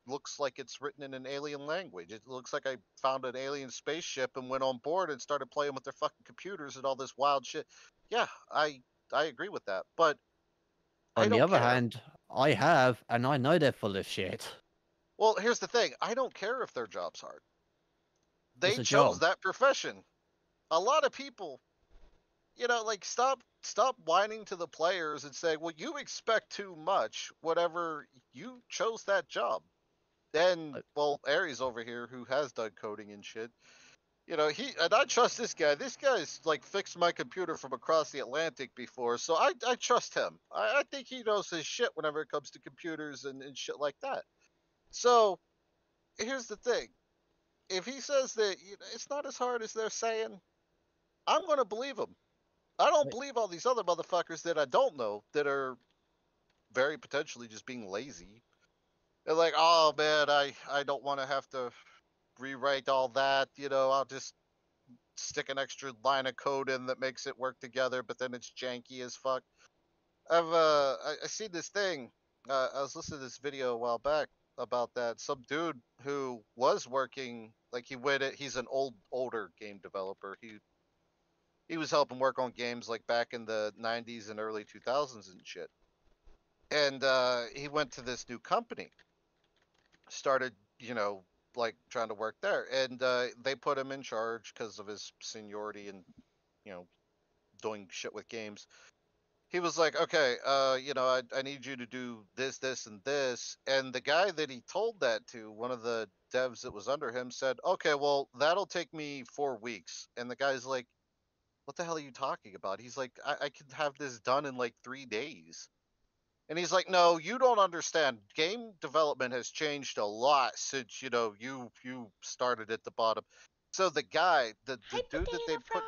looks like it's written in an alien language. It looks like I found an alien spaceship and went on board and started playing with their fucking computers and all this wild shit. Yeah, I agree with that. But I On the don't other care. hand, I have, and I know they're full of shit. Well, here's the thing. I don't care if their job's hard. They It's a chose job. that profession. A lot of people, like stop whining to the players and say, "Well, you expect too much. Whatever, you chose that job." And well, Aries over here, who has done coding and shit, I trust this guy. This guy's like fixed my computer from across the Atlantic before, so I trust him. I think he knows his shit whenever it comes to computers and shit like that. So here's the thing. If he says that it's not as hard as they're saying, I'm going to believe him. I don't believe all these other motherfuckers that I don't know that are very potentially just being lazy. They're like, oh man, I don't want to have to rewrite all that. I'll just stick an extra line of code in that makes it work together, but then it's janky as fuck. I seen this thing. I was listening to this video a while back about that. Some dude who was working, like he's an older game developer. He was helping work on games like back in the 90s and early 2000s and shit. And he went to this new company, started, like trying to work there. And they put him in charge because of his seniority and, doing shit with games. He was like, okay, I need you to do this, this, and this. And the guy that he told that to, one of the devs that was under him, said, okay, well, that'll take me 4 weeks. And the guy's like, what the hell are you talking about? He's like, I could have this done in like 3 days. And he's like, no, you don't understand. Game development has changed a lot since, you started at the bottom. So the guy, the dude that they put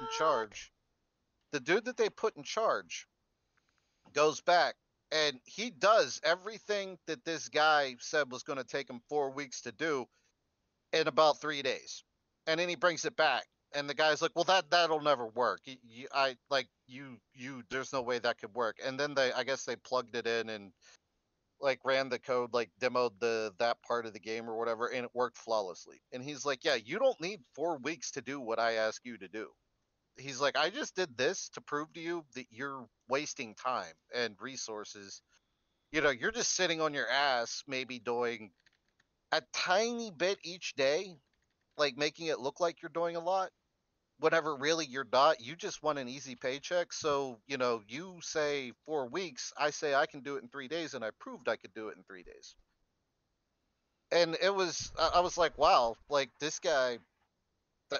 in charge, goes back and he does everything that this guy said was going to take him 4 weeks to do in about 3 days. And then he brings it back. And the guy's like, well, that'll never work. There's no way that could work. And then I guess they plugged it in and like ran the code, like demoed that part of the game or whatever, and it worked flawlessly. And he's like, yeah, you don't need 4 weeks to do what I ask you to do. He's like, I just did this to prove to you that you're wasting time and resources. You're just sitting on your ass, maybe doing a tiny bit each day, like making it look like you're doing a lot, whenever really you're not. You just want an easy paycheck. So, you say 4 weeks, I say I can do it in 3 days, and I proved I could do it in 3 days. And I was like, wow, like this guy,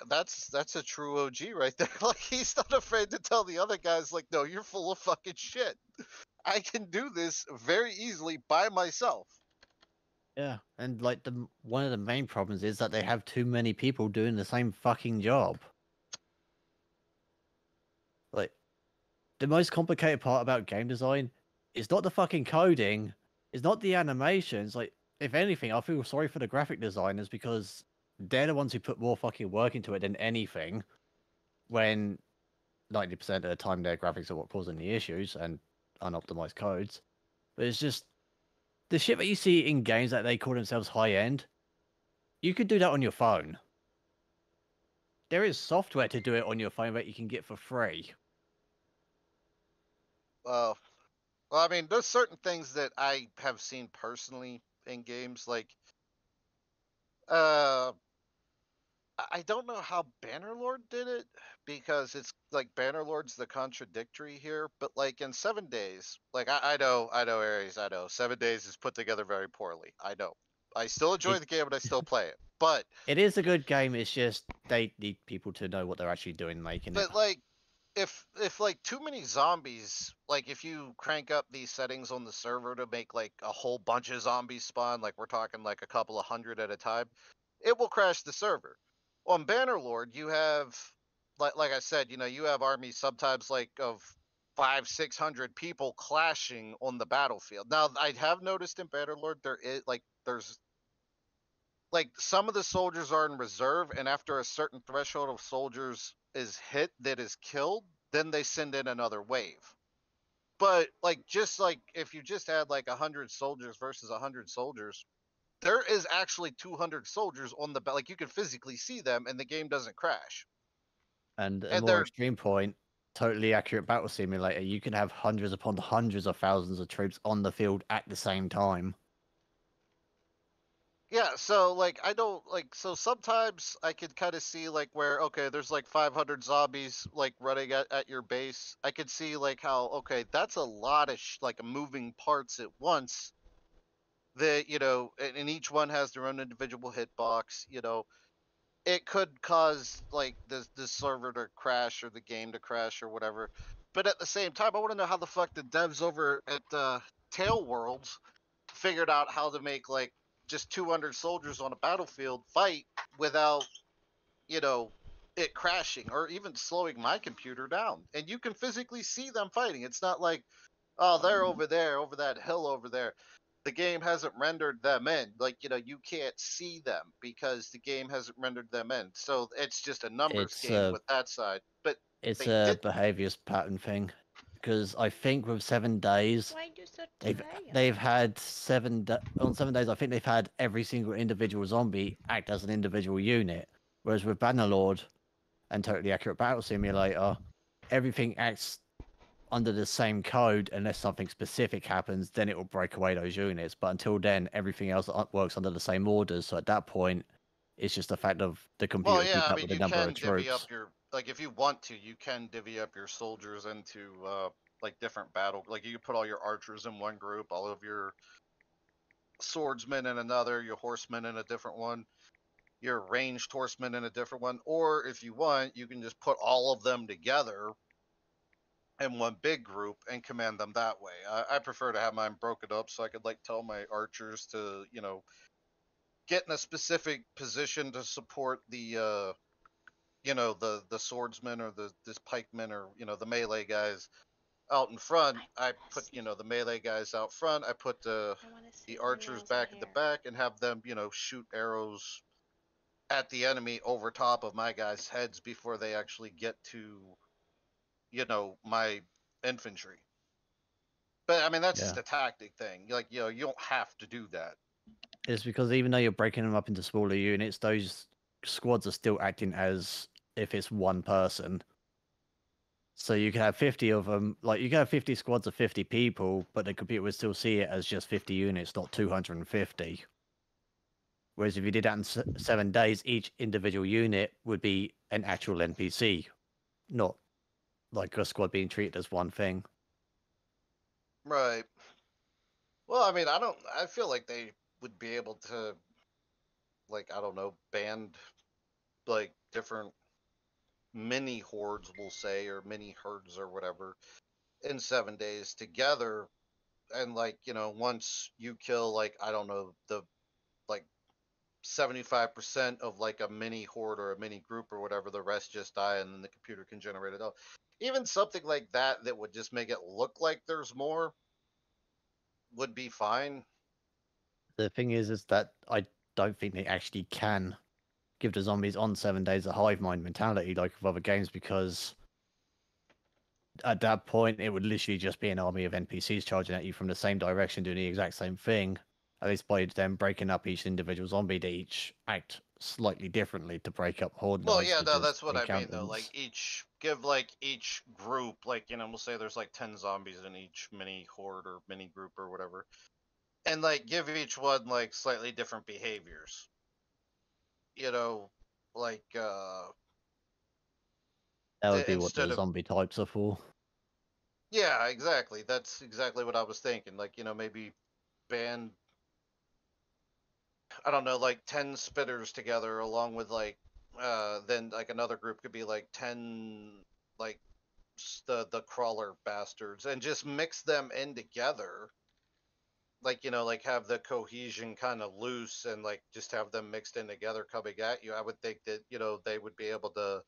that's a true OG right there. Like he's not afraid to tell the other guys, like, no, you're full of fucking shit. I can do this very easily by myself. Yeah, and like one of the main problems is that they have too many people doing the same fucking job. Like, the most complicated part about game design is not the fucking coding, it's not the animations. Like, if anything, I feel sorry for the graphic designers because they're the ones who put more fucking work into it than anything, when 90% of the time their graphics are what causing the issues and unoptimized codes. But it's just the shit that you see in games that they call themselves high-end, you could do that on your phone. There is software to do it on your phone that you can get for free. Well, I mean, there's certain things that I have seen personally in games, like, I don't know how Bannerlord did it, because it's like Bannerlord's the contradictory here, but like in 7 days, like I know Aries, I know 7 days is put together very poorly. I know. I still enjoy the game and I still play it, but it is a good game. It's just they need people to know what they're actually doing making it. But like, if like too many zombies, like if you crank up these settings on the server to make like a whole bunch of zombies spawn, like we're talking like a couple of hundred at a time, it will crash the server. On Bannerlord, you have, like I said, you have armies sometimes like of 500-600 people clashing on the battlefield. Now, I have noticed in Bannerlord there's like some of the soldiers are in reserve, and after a certain threshold of soldiers is hit that is killed, then they send in another wave. But like just like if you just had like 100 soldiers versus 100 soldiers, there is actually 200 soldiers on the like you can physically see them, and the game doesn't crash. And a And more they're extreme point, totally accurate battle simulator, you can have hundreds upon hundreds of thousands of troops on the field at the same time. yeah, so like I don't like so sometimes I could kind of see like where okay, there's like 500 zombies like running at your base. I could see like how okay, that's a lot of like moving parts at once. That and each one has their own individual hitbox. It could cause like this server to crash or the game to crash or whatever. But at the same time, I want to know how the fuck the devs over at Tail Worlds figured out how to make like just 200 soldiers on a battlefield fight without it crashing or even slowing my computer down. And you can physically see them fighting. It's not like, oh, they're over there, over that hill over there. The game hasn't rendered them in. Like, you can't see them because the game hasn't rendered them in. So it's just a numbers game with that side. But it's a behaviors pattern thing. Because I think with 7 days, they've had on 7 days. I think they've had every single individual zombie act as an individual unit. Whereas with Bannerlord and Totally Accurate Battle Simulator, everything acts under the same code unless something specific happens. Then it will break away those units. But until then, everything else works under the same orders. So at that point, it's just a fact of the computer keep up with the number of troops. Like if you want to, you can divvy up your soldiers into like different battle. Like you can put all your archers in one group, all of your swordsmen in another, your horsemen in a different one, your ranged horsemen in a different one. Or if you want, you can just put all of them together in one big group and command them that way. I prefer to have mine broken up so I could like tell my archers to get in a specific position to support the the swordsmen or this pikemen or the melee guys out in front. I put the melee guys out front. I put the archers back at the back and have them shoot arrows at the enemy over top of my guys' heads before they actually get to my infantry. But I mean that's just a tactic thing. Like you don't have to do that. It's because even though you're breaking them up into smaller units, those squads are still acting as if it's one person. So you can have 50 of them, like you can have 50 squads of 50 people, but the computer would still see it as just 50 units, not 250. Whereas if you did that in 7 days, each individual unit would be an actual NPC, not like a squad being treated as one thing. Right. Well, I mean, I feel like they would be able to, like, I don't know, band like different mini hordes, we'll say, or mini herds or whatever in 7 days together. And like, once you kill like, I don't know, the like 75% of like a mini horde or a mini group or whatever, the rest just die and then the computer can generate it out. Even something like that would just make it look like there's more would be fine. The thing is that I don't think they actually can give the zombies on 7 days a hive mind mentality like with other games, because at that point it would literally just be an army of NPCs charging at you from the same direction doing the exact same thing. At least by them breaking up each individual zombie, they each act slightly differently to break up horde. Well, yeah, no, that's what I mean though. Like each group, like we'll say there's like 10 zombies in each mini horde or mini group or whatever, and like give each one like slightly different behaviors. Like that would be what the zombie types are for. Yeah, exactly. That's exactly what I was thinking. Like maybe band, I don't know, like 10 spitters together along with like then like another group could be like 10 like the crawler bastards and just mix them in together. Like like have the cohesion kind of loose and like just have them mixed in together coming at you. I would think that they would be able to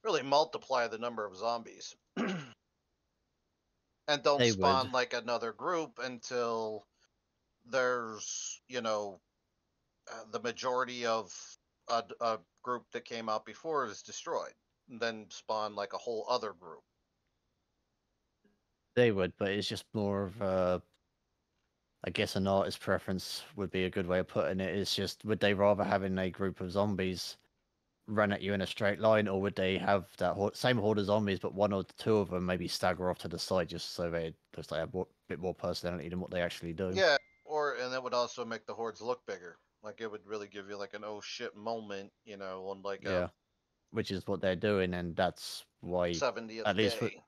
really multiply the number of zombies. And don't spawn like another group until there's the majority of a group that came out before is destroyed, and then spawn like a whole other group. They would, but it's just more of a, I guess an artist preference would be a good way of putting it. It's just, would they rather having a group of zombies run at you in a straight line, or would they have that same horde of zombies, but one or two of them maybe stagger off to the side just so they just have a bit more personality than what they actually do? Yeah, and that would also make the hordes look bigger. Like it would really give you like an oh shit moment, on like Yeah, which is what they're doing, and that's why 70th at least day.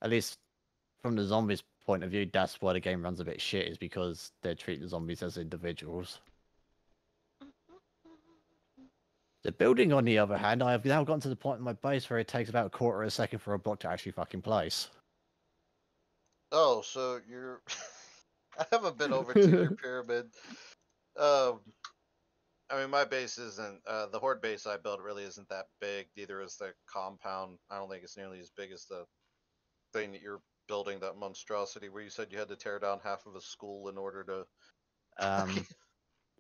at least from the zombies' point of view, that's why the game runs a bit shit, is because they treat the zombies as individuals. The building, on the other hand, I have now gotten to the point in my base where it takes about a quarter of a second for a block to actually fucking place. Oh, so you're... I haven't been over to your pyramid. I mean, my base isn't... the horde base I built really isn't that big. Neither is the compound. I don't think it's nearly as big as the thing that you're building, that monstrosity where you said you had to tear down half of a school in order to...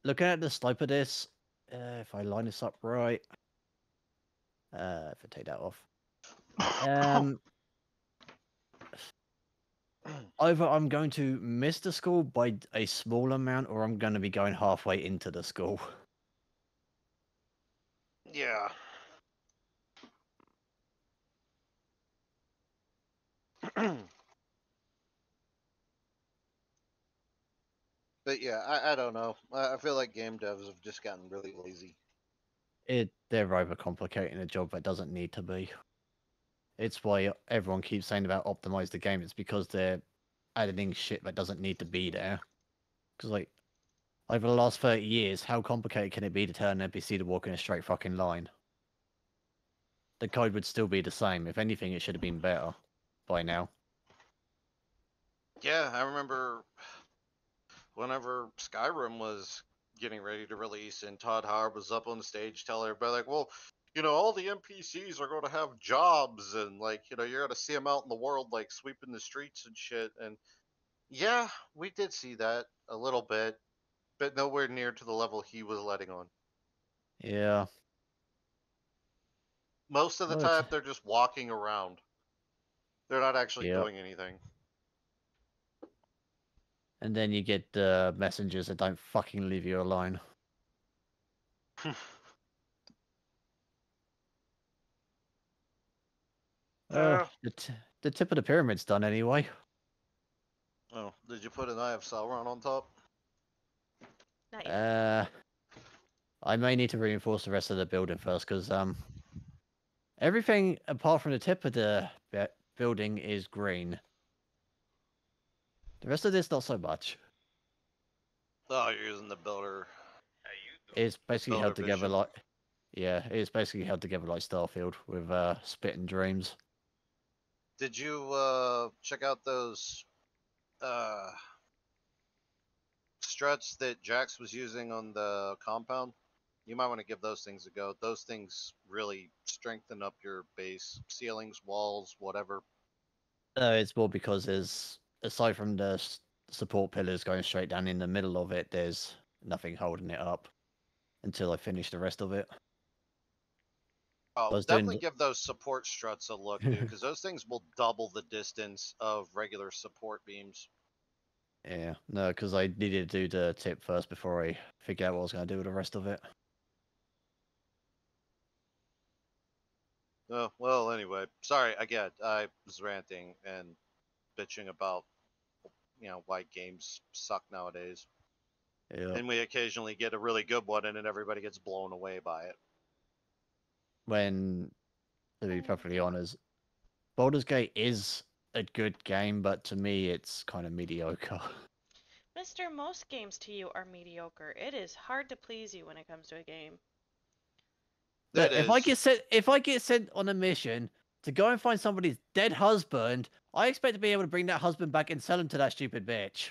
Looking at the slope of this, if I line this up right, if I take that off, either I'm going to miss the school by a small amount, or I'm going to be going halfway into the school. Yeah. But yeah, I don't know. I feel like game devs have just gotten really lazy. They're overcomplicating a job that doesn't need to be. It's why everyone keeps saying about optimize the game. It's because they're adding shit that doesn't need to be there. Because like, over the last 30 years, how complicated can it be to tell an NPC to walk in a straight fucking line? The code would still be the same. If anything, it should have been better by now. Yeah, I remember whenever Skyrim was getting ready to release and Todd Howard was up on the stage telling everybody like, well, all the NPCs are going to have jobs and like, you're going to see them out in the world like sweeping the streets and shit. And yeah, we did see that a little bit, but nowhere near to the level he was letting on. Yeah. Most of the time, they're just walking around. They're not actually doing anything. And then you get messengers that don't fucking leave you alone. The tip of the pyramid's done anyway. Oh, did you put an Eye of Sauron on top? Not yet. I may need to reinforce the rest of the building first, because everything apart from the tip of the building is green. The rest of this, not so much. Oh, you're using the builder. It's basically held together like... Yeah, it's basically held together like Starfield with Spit and Dreams. Did you check out those struts that Jax was using on the compound? You might want to give those things a go. Those things really strengthen up your base. Ceilings, walls, whatever. It's more because there's, aside from the support pillars going straight down in the middle of it, there's nothing holding it up until I finish the rest of it. Oh, definitely give those support struts a look, dude, because those things will double the distance of regular support beams. Yeah, no, because I needed to do the tip first before I figure out what I was going to do with the rest of it. Oh, well, anyway, sorry, again, I was ranting and bitching about, why games suck nowadays. Yeah. And we occasionally get a really good one, and then everybody gets blown away by it. When, to be perfectly honest, Baldur's Gate is a good game, but to me, it's kind of mediocre. Mister, most games to you are mediocre. It is hard to please you when it comes to a game. Look, if I get sent on a mission to go and find somebody's dead husband, I expect to be able to bring that husband back and sell him to that stupid bitch.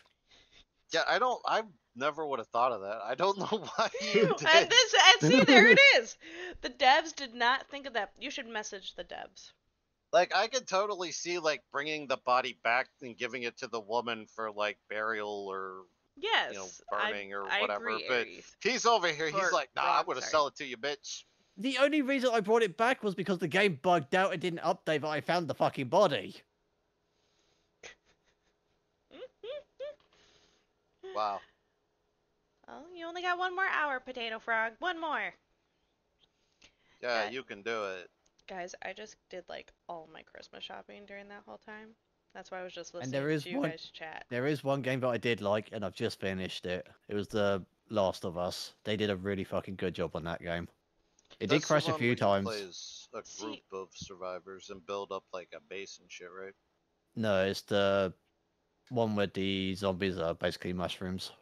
Yeah, I never would have thought of that. I don't know why you did. And see, there it is. The devs did not think of that. You should message the devs. Like, I could totally see, like, bringing the body back and giving it to the woman for, like, burial or Yes, burning or I whatever. agree, But Aries. he's over here. He's Or like, nah, I'm Rob, gonna sorry. sell it to you, bitch. The only reason I brought it back was because the game bugged out and didn't update, but I found the fucking body. Wow. Oh, you only got one more hour, Potato Frog. One more. Yeah, Got- you can do it. Guys, I just did like all my Christmas shopping during that whole time. That's why I was just And listening there is to you one. guys chat. There is one game that I did like, and I've just finished it. It was The Last of Us. They did a really fucking good job on that game. It did That's the crash a one few where you times. play as a group of survivors and build up like a base and shit, right? No, it's the one where the zombies are basically mushrooms.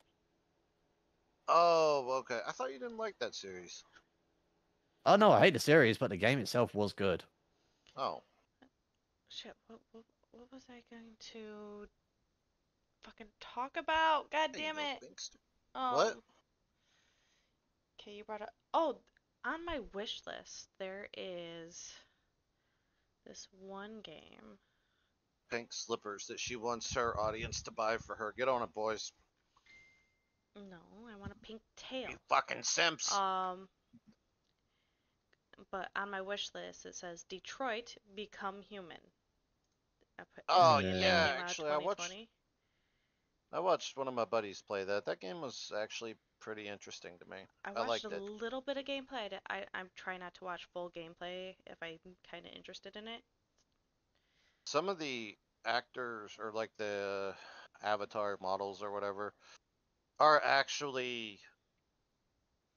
Oh, okay. I thought you didn't like that series. Oh no, I hate the series, but the game itself was good. Oh. Shit, what was I going to fucking talk about? God damn it. What? Okay, you brought up. Oh, on my wish list, there is this one game. Pink slippers that she wants her audience to buy for her. Get on it, boys. No, I want a pink tail. You fucking simps. But on my wish list, it says Detroit Become Human. Oh, That game yeah, came out actually, 2020. I watched one of my buddies play that. That game was actually pretty interesting to me. I I watched liked a it. little bit of gameplay. I'm trying not to watch full gameplay if I'm kind of interested in it. Some of the actors or like the avatar models or whatever are actually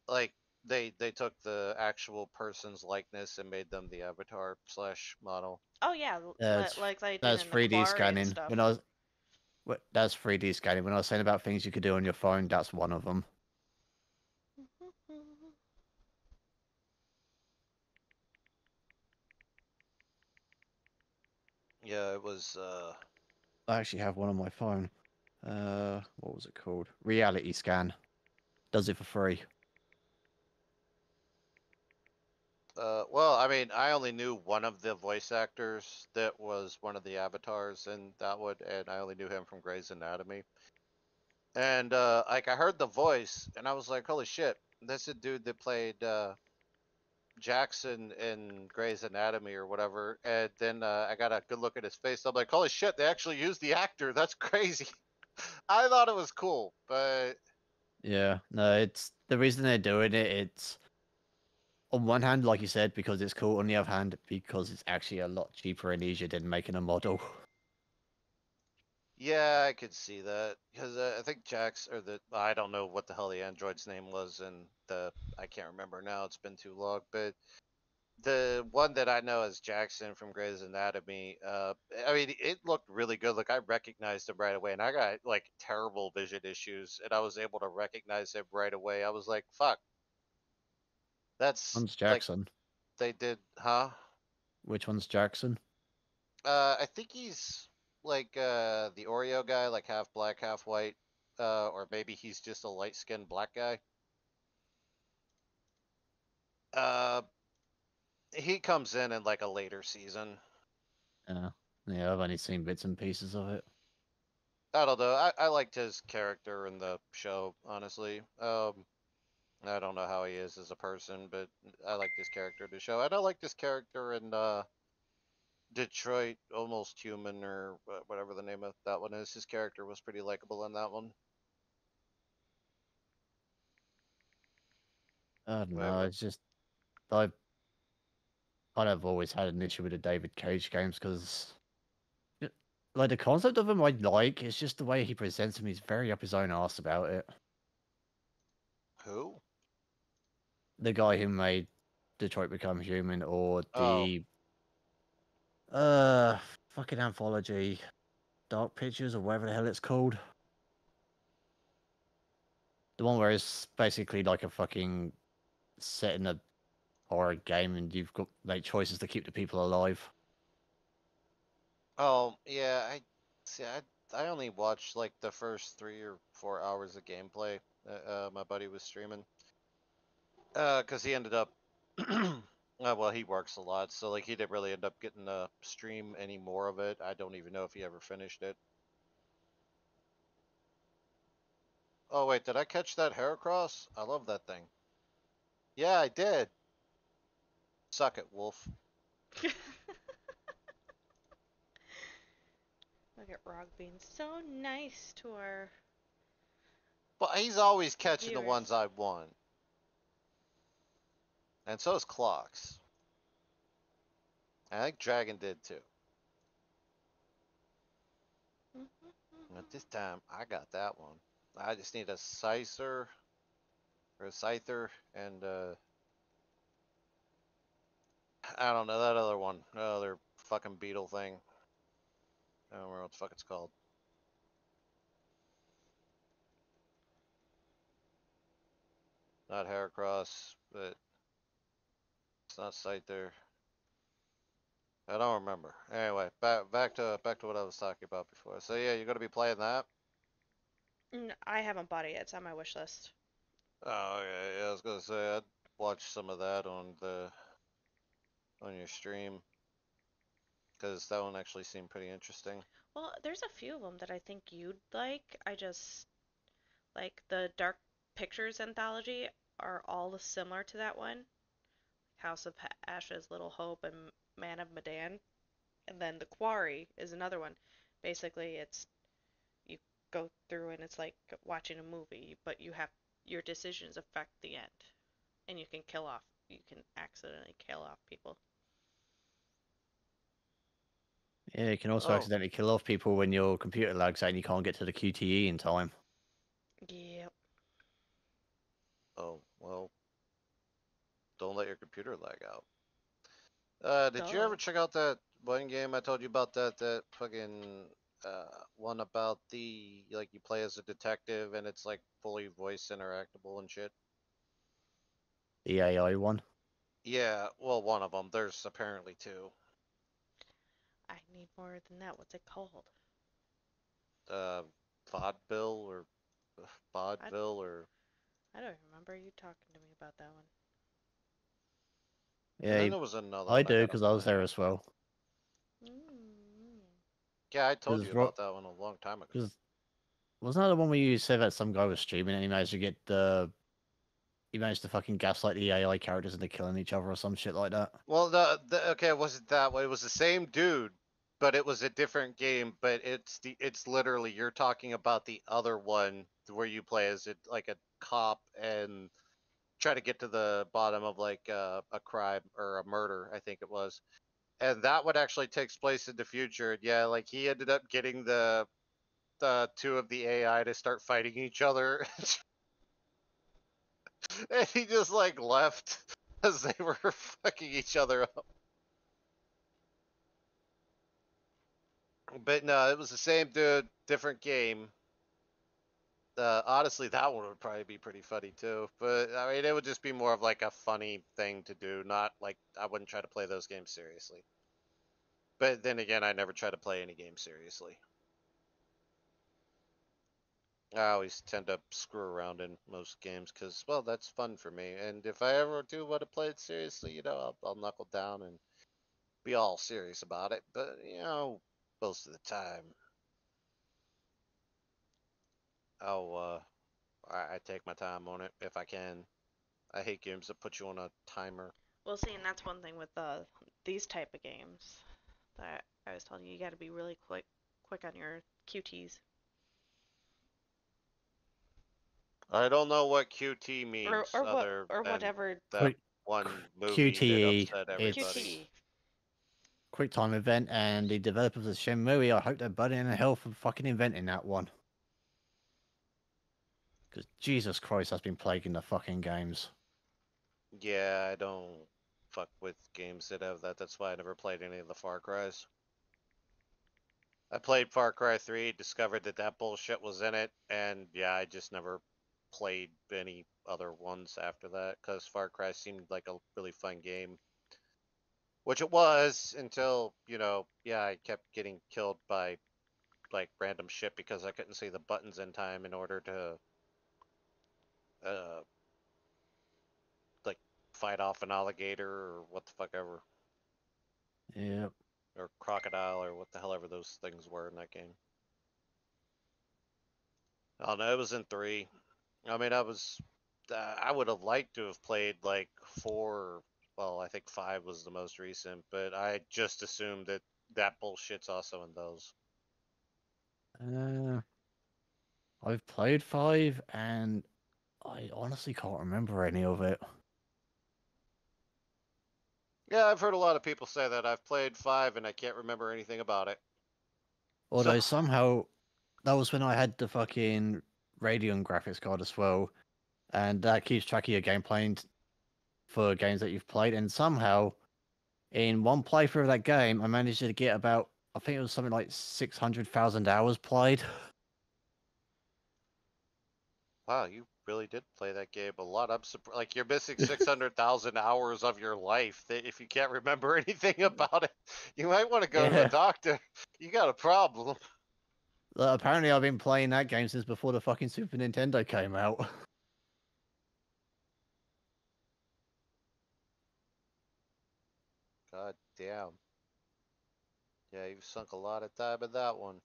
like they took the actual person's likeness and made them the avatar slash model. Oh yeah, That's like they did that's in the 3D Quarry scanning. and stuff. When I was, that's 3D scanning. When I was saying about things you could do on your phone, that's one of them. Yeah, it was I actually have one on my phone. What was it called? Reality Scan. Does it for free. well, I mean, I only knew one of the voice actors that was one of the avatars in that one, and I only knew him from Grey's Anatomy. And like I heard the voice, and I was like, "Holy shit, that's a dude that played Jackson in Grey's Anatomy or whatever." And then I got a good look at his face. I'm like, "Holy shit, they actually used the actor. That's crazy." I thought it was cool, but Yeah, no, it's the reason they're doing it. It's on one hand, like you said, because it's cool. On the other hand, because it's actually a lot cheaper and easier than making a model. yeah, I could see that because I think Jax or I don't know what the hell the android's name was, and I can't remember now. It's been too long, but the one that I know as Jackson from Grey's Anatomy, I mean, it looked really good. Like I recognized him right away, and I got like terrible vision issues, and I was able to recognize him right away. I was like, "Fuck, that's One's like Jackson. they did, huh?" Which one's Jackson? I think he's like the Oreo guy, like half black, half white, or maybe he's just a light-skinned black guy. Uh, he comes in like a later season. Yeah, I've only seen bits and pieces of it. I don't know. I liked his character in the show, honestly. I don't know how he is as a person, but I liked his character in the show, and I liked his character in Detroit Almost Human or whatever the name of that one is. His character was pretty likable in that one. I don't know. It's just I kind of always had an issue with the David Cage games because, like, the concept of him I like. It's just the way he presents him. He's very up his own arse about it. Who? The guy who made Detroit Become Human, or the fucking anthology, Dark Pictures, or whatever the hell it's called. The one where it's basically like a fucking set in a horror game, and you've got like choices to keep the people alive. Oh yeah, I see. I only watched like the first 3 or 4 hours of gameplay. My buddy was streaming. Cause he ended up. Well, he works a lot, so like he didn't really end up getting to stream any more of it. I don't even know if he ever finished it. Oh wait, did I catch that Heracross? I love that thing. Yeah, I did. Suck it, Wolf. Look at Rog being so nice to our But he's always catching the viewers. ones I want. And so is Clocks. I think Dragon did too. But this time, I got that one. I just need a Scyther, or a Scyther, and I don't know, that other one. Other fucking beetle thing. I don't remember what the fuck it's called. Not Heracross, but it's not Scyther. I don't remember. Anyway, back to what I was talking about before. So yeah, you're gonna be playing that? I haven't bought it yet. It's on my wish list. Oh yeah, I was gonna say I'd watch some of that on your stream, because that one actually seemed pretty interesting. Well, there's a few of them that I think you'd like. I just like the Dark Pictures anthology are all similar to that one. House of Ashes, Little Hope, and Man of Medan. And then The Quarry is another one. Basically, it's you go through and it's like watching a movie, but your decisions affect the end, and you can accidentally kill off people. Yeah, you can also accidentally kill off people when your computer lags out and you can't get to the QTE in time. Yep. Oh, well, don't let your computer lag out. Did you ever check out that one game I told you about, that fucking one about the, like, you play as a detective and it's like fully voice interactable and shit? The AI one? Yeah, well, one of them. There's apparently two. I need more than that. What's it called? Vaudeville or Vaudeville or... I don't remember you talking to me about that one. And then there was another I one do, gotta because I was play. there as well. Yeah, I told you Ro- about that one a long time ago. Wasn't that the one where you said that some guy was streaming and he managed to fucking gaslight the AI characters into killing each other or some shit like that? Well, okay, it wasn't that way. It was the same dude, but it was a different game. But it's literally, you're talking about the other one where you play as like a cop and try to get to the bottom of like a crime or a murder, I think it was. And that one actually takes place in the future. Yeah, like he ended up getting the two of the AI to start fighting each other. And he just like left as they were fucking each other up. But no, it was the same dude, different game. Honestly, that one would probably be pretty funny too. But I mean, it would just be more of like a funny thing to do, not like I wouldn't try to play those games seriously. But then again, I never try to play any game seriously. I always tend to screw around in most games because, well, that's fun for me. And if I ever do want to play it seriously, you know, I'll knuckle down and be all serious about it. But, you know, most of the time, I take my time on it if I can. I hate games that put you on a timer. Well, see, and that's one thing with these type of games that I was telling you. You got to be really quick on your QTs. I don't know what QT means, or whatever. That one movie QTE, that upset everybody. Quick time event, and the developers of Shenmue, I hope they're burning in hell for fucking inventing that one. Because Jesus Christ, that's been plaguing the fucking games. Yeah, I don't fuck with games that have that. That's why I never played any of the Far Cry's. I played Far Cry 3, discovered that bullshit was in it, and yeah, I just never played any other ones after that, because Far Cry seemed like a really fun game. Which it was, until, you know, yeah, I kept getting killed by, like, random shit because I couldn't see the buttons in time in order to, like, fight off an alligator or what the fuck ever. Yep. Or crocodile or what the hell ever those things were in that game. Oh no, it was in 3. I mean, I would have liked to have played like 4. Well, I think 5 was the most recent, but I just assumed that that bullshit's also in those. I've played 5, and I honestly can't remember any of it. Yeah, I've heard a lot of people say that. I've played 5 and I can't remember anything about it. Although somehow, that was when I had the fucking Radeon graphics card as well, and that keeps track of your gameplay for games that you've played, and somehow, in one playthrough of that game, I managed to get about, I think it was something like 600,000 hours played. Wow, you really did play that game a lot. I'm surprised. Like, you're missing 600,000 hours of your life. If you can't remember anything about it, you might want to go to a doctor. You got a problem. Apparently, I've been playing that game since before the fucking Super Nintendo came out. God damn. Yeah, you've sunk a lot of time in that one.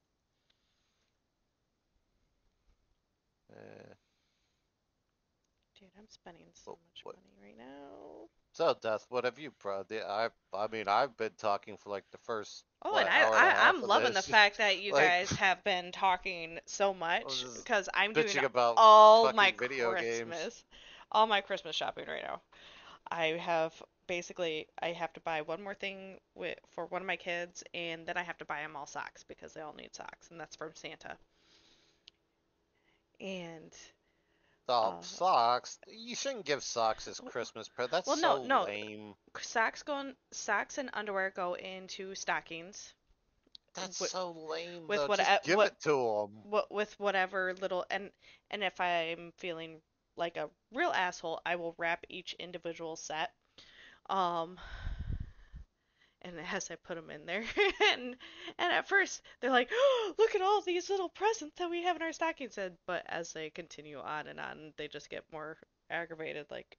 Dude, I'm spending so much money right now. So, Death, what have you brought? I mean, I've been talking for like the first. Oh, and I'm loving the fact that you guys have been talking so much because I'm doing about all my video Christmas, games. all my Christmas shopping right now. I have to buy one more thing for one of my kids, and then I have to buy them all socks because they all need socks, and that's from Santa. And socks. You shouldn't give socks as Christmas present. That's no. Lame. Socks and underwear go into stockings. That's so lame. With though. Just give it to them. With whatever little and if I'm feeling like a real asshole, I will wrap each individual set. And as I put them in there, and at first they're like, oh, look at all these little presents that we have in our stockings. But as they continue on, they just get more aggravated. Like,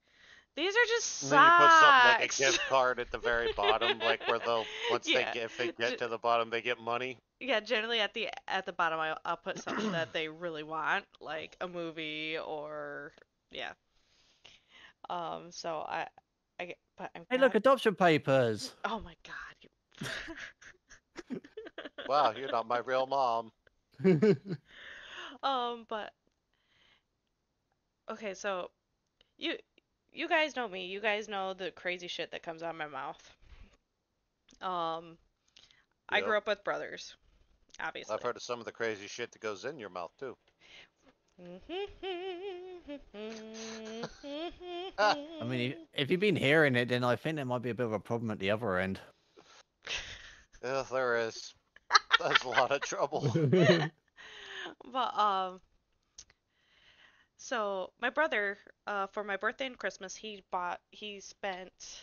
these are just socks. Then you put something like a gift card at the very bottom, like where they'll if they get to the bottom, they get money. Yeah, generally at the bottom, I'll put something that they really want, like a movie or yeah. So Hey, look, adoption papers. Oh my god. Wow, you're not my real mom. But okay, so you guys know me. You guys know the crazy shit that comes out of my mouth. I grew up with brothers, obviously. I've heard of some of the crazy shit that goes in your mouth too. I mean, if you've been hearing it, then I think there might be a bit of a problem at the other end. Yeah, there is. That's a lot of trouble. But so my brother, for my birthday and Christmas, he spent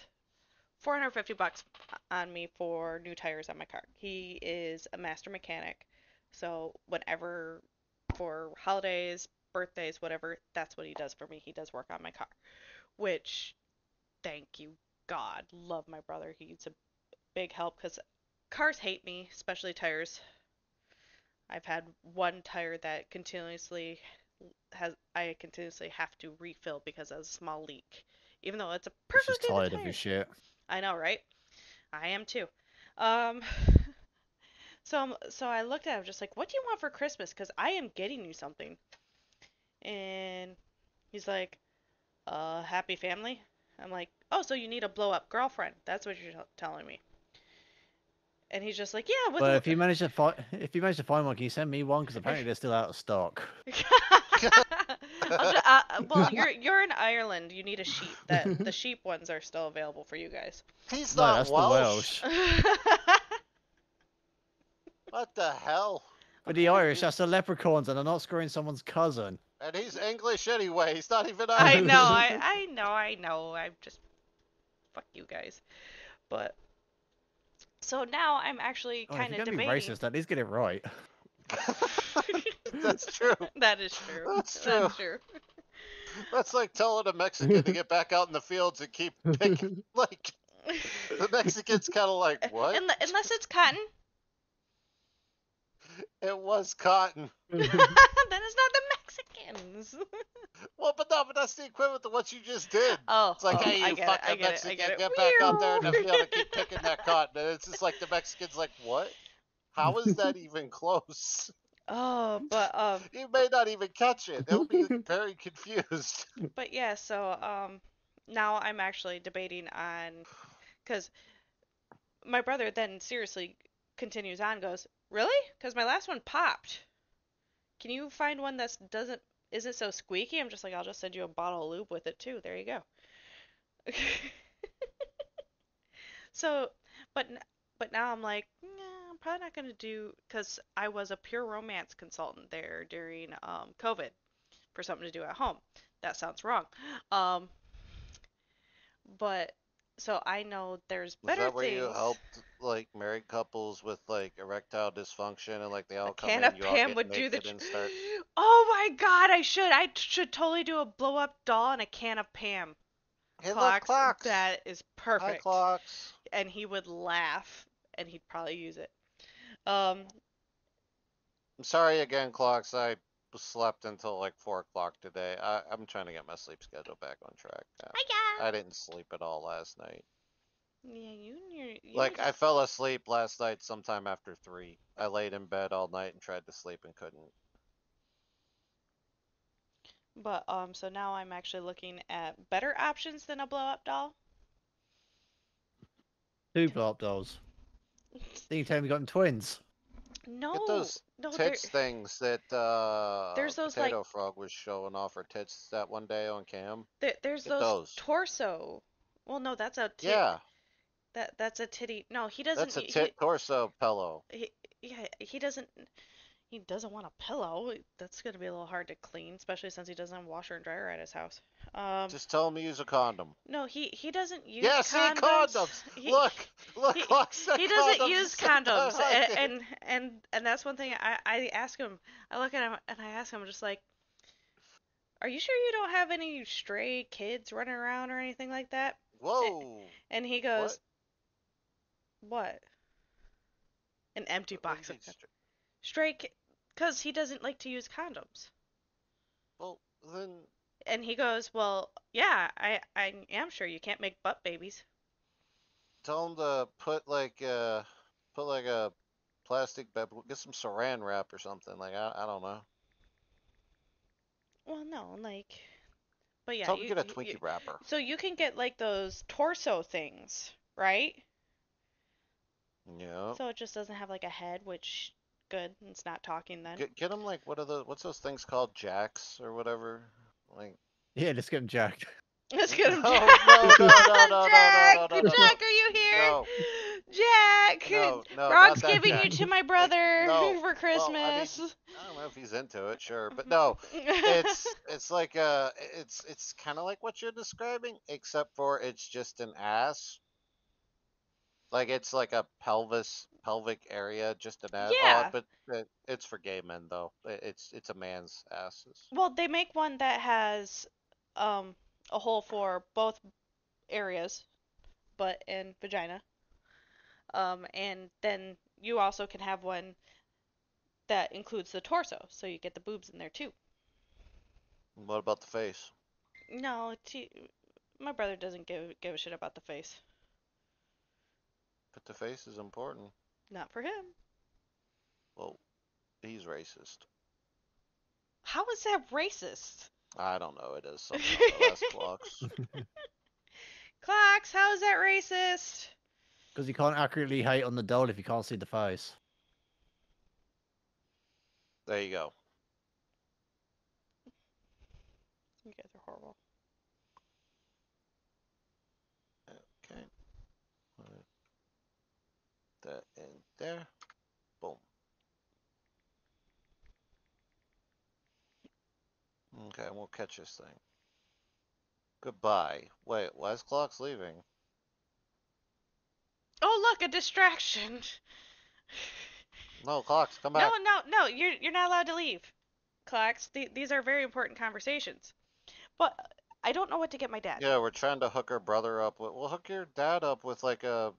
$450 on me for new tires on my car. He is a master mechanic, so whenever for holidays, birthdays, whatever, that's what he does for me. He does work on my car, which, thank you, God, love my brother. He's a big help because cars hate me, especially tires. I've had one tire that I continuously have to refill because of a small leak, even though it's a perfectly good tire. Tired of your shit. I know, right? I am too. So I looked at him just like, what do you want for Christmas? Because I am getting you something. And he's like, happy family? I'm like, oh, so you need a blow-up girlfriend. That's what you're telling me. And he's just like, yeah. But if you manage to find one, can you send me one? Because apparently they're still out of stock. Well, you're in Ireland. You need a sheep. The sheep ones are still available for you guys. He's not Welsh. What the hell? But the Irish, that's the leprechauns, and they're not screwing someone's cousin. And he's English anyway. He's not even Irish. I know. I'm just fuck you guys. But so now I'm actually kind of debating. If you're gonna be racist, at least get it right. That's true. That is true. That's true. That's like telling a Mexican to get back out in the fields and keep picking. Like, the Mexican's kind of like, what? Unless it's cotton. It was cotton. Then it's not the Mexican. hands. Well, but that's the equivalent to what you just did. Oh, It's like, oh, hey, I you get it, I fucking get it, I Mexican, get it. get back out there in the field and keep picking that cotton. And it's just like the Mexican's like, what? How is that even close? Oh, but He may not even catch it. He'll be very confused. but yeah, so now I'm actually debating on, because my brother then seriously continues on, goes, really? Because my last one popped. Can you find one that isn't so squeaky? I'm just like, I'll just send you a bottle of lube with it too. There you go. So, but now I'm like, nah, I'm probably not gonna do, because I was a pure romance consultant there during COVID for something to do at home. That sounds wrong. Um, but so I know there's Was better that where you things. helped like married couples with like erectile dysfunction and like they all come Can in, of you all Pam get would do the. naked and start? Oh my God, I should totally do a blow up doll and a can of Pam. Hey, look, Clocks. That is Hi, perfect. Clocks. And he would laugh, and he'd probably use it. Um, I'm sorry again, Clocks. I slept until like 4 o'clock today. I'm trying to get my sleep schedule back on track. I didn't sleep at all last night. Yeah, you Like, I fell asleep last night sometime after 3. I laid in bed all night and tried to sleep and couldn't. But so now I'm actually looking at better options than a blow up doll. 2 blow-up dolls. Then you tell me you got them twins. No, Get those no, tits things that there's those Potato like Frog was showing off her tits that one day on cam. there's Get those torso. Well, no, that's a tit. Yeah, That's a titty. No, he doesn't. that's a tit torso pillow. Yeah, he doesn't. He doesn't want a pillow. That's gonna be a little hard to clean, especially since he doesn't have a washer and dryer at his house. Just tell him to use a condom. No, he doesn't use Yeah, condoms. see, condoms. Look, Clock said He doesn't condoms use instead of condoms, hunting. and that's one thing I ask him. I look at him and I ask him just like, "Are you sure you don't have any stray kids running around or anything like that?" Whoa. And he goes, "What?" An empty box of stray kids. Because he doesn't like to use condoms. Well, then. And he goes, well, yeah, I am sure you can't make butt babies. Tell him to put like a plastic bag, get some saran wrap or something. Like I don't know. Well, no, like, but yeah. Tell him to get a Twinkie wrapper. So you can get like those torso things, right? Yeah. So it just doesn't have like a head, which good. It's not talking then. Get them like what's those things called, jacks or whatever? Like. Yeah, let's get them jacked. Let's get him No, Jack. no, Jack, no. Jack, are you here? No. Jack. No, Frog's not that giving Jack. you to my brother No. for Christmas. Well, I don't know if he's into it, sure, but no, it's like it's kind of like what you're describing, except for it's just an ass. Like it's like a pelvic area, just an ass. Yeah. But it's for gay men though. It's a man's ass. Well, they make one that has a hole for both areas, butt and vagina. And then you also can have one that includes the torso, so you get the boobs in there too. What about the face? No, my brother doesn't give a shit about the face. But the face is important. Not for him. Well, he's racist. How is that racist? I don't know. It is something on the last Clocks. Clocks, how is that racist? Because you can't accurately hate on the doll if you can't see the face. There you go. You guys are horrible. Okay. Put that in there. Boom. Okay, we'll catch this thing. Goodbye. Wait, why is Clocks leaving? Oh, look, a distraction. No, Clocks, come back. No, you're not allowed to leave. Clocks, these are very important conversations. But I don't know what to get my dad. Yeah, we're trying to hook our brother up with. We'll hook your dad up with like a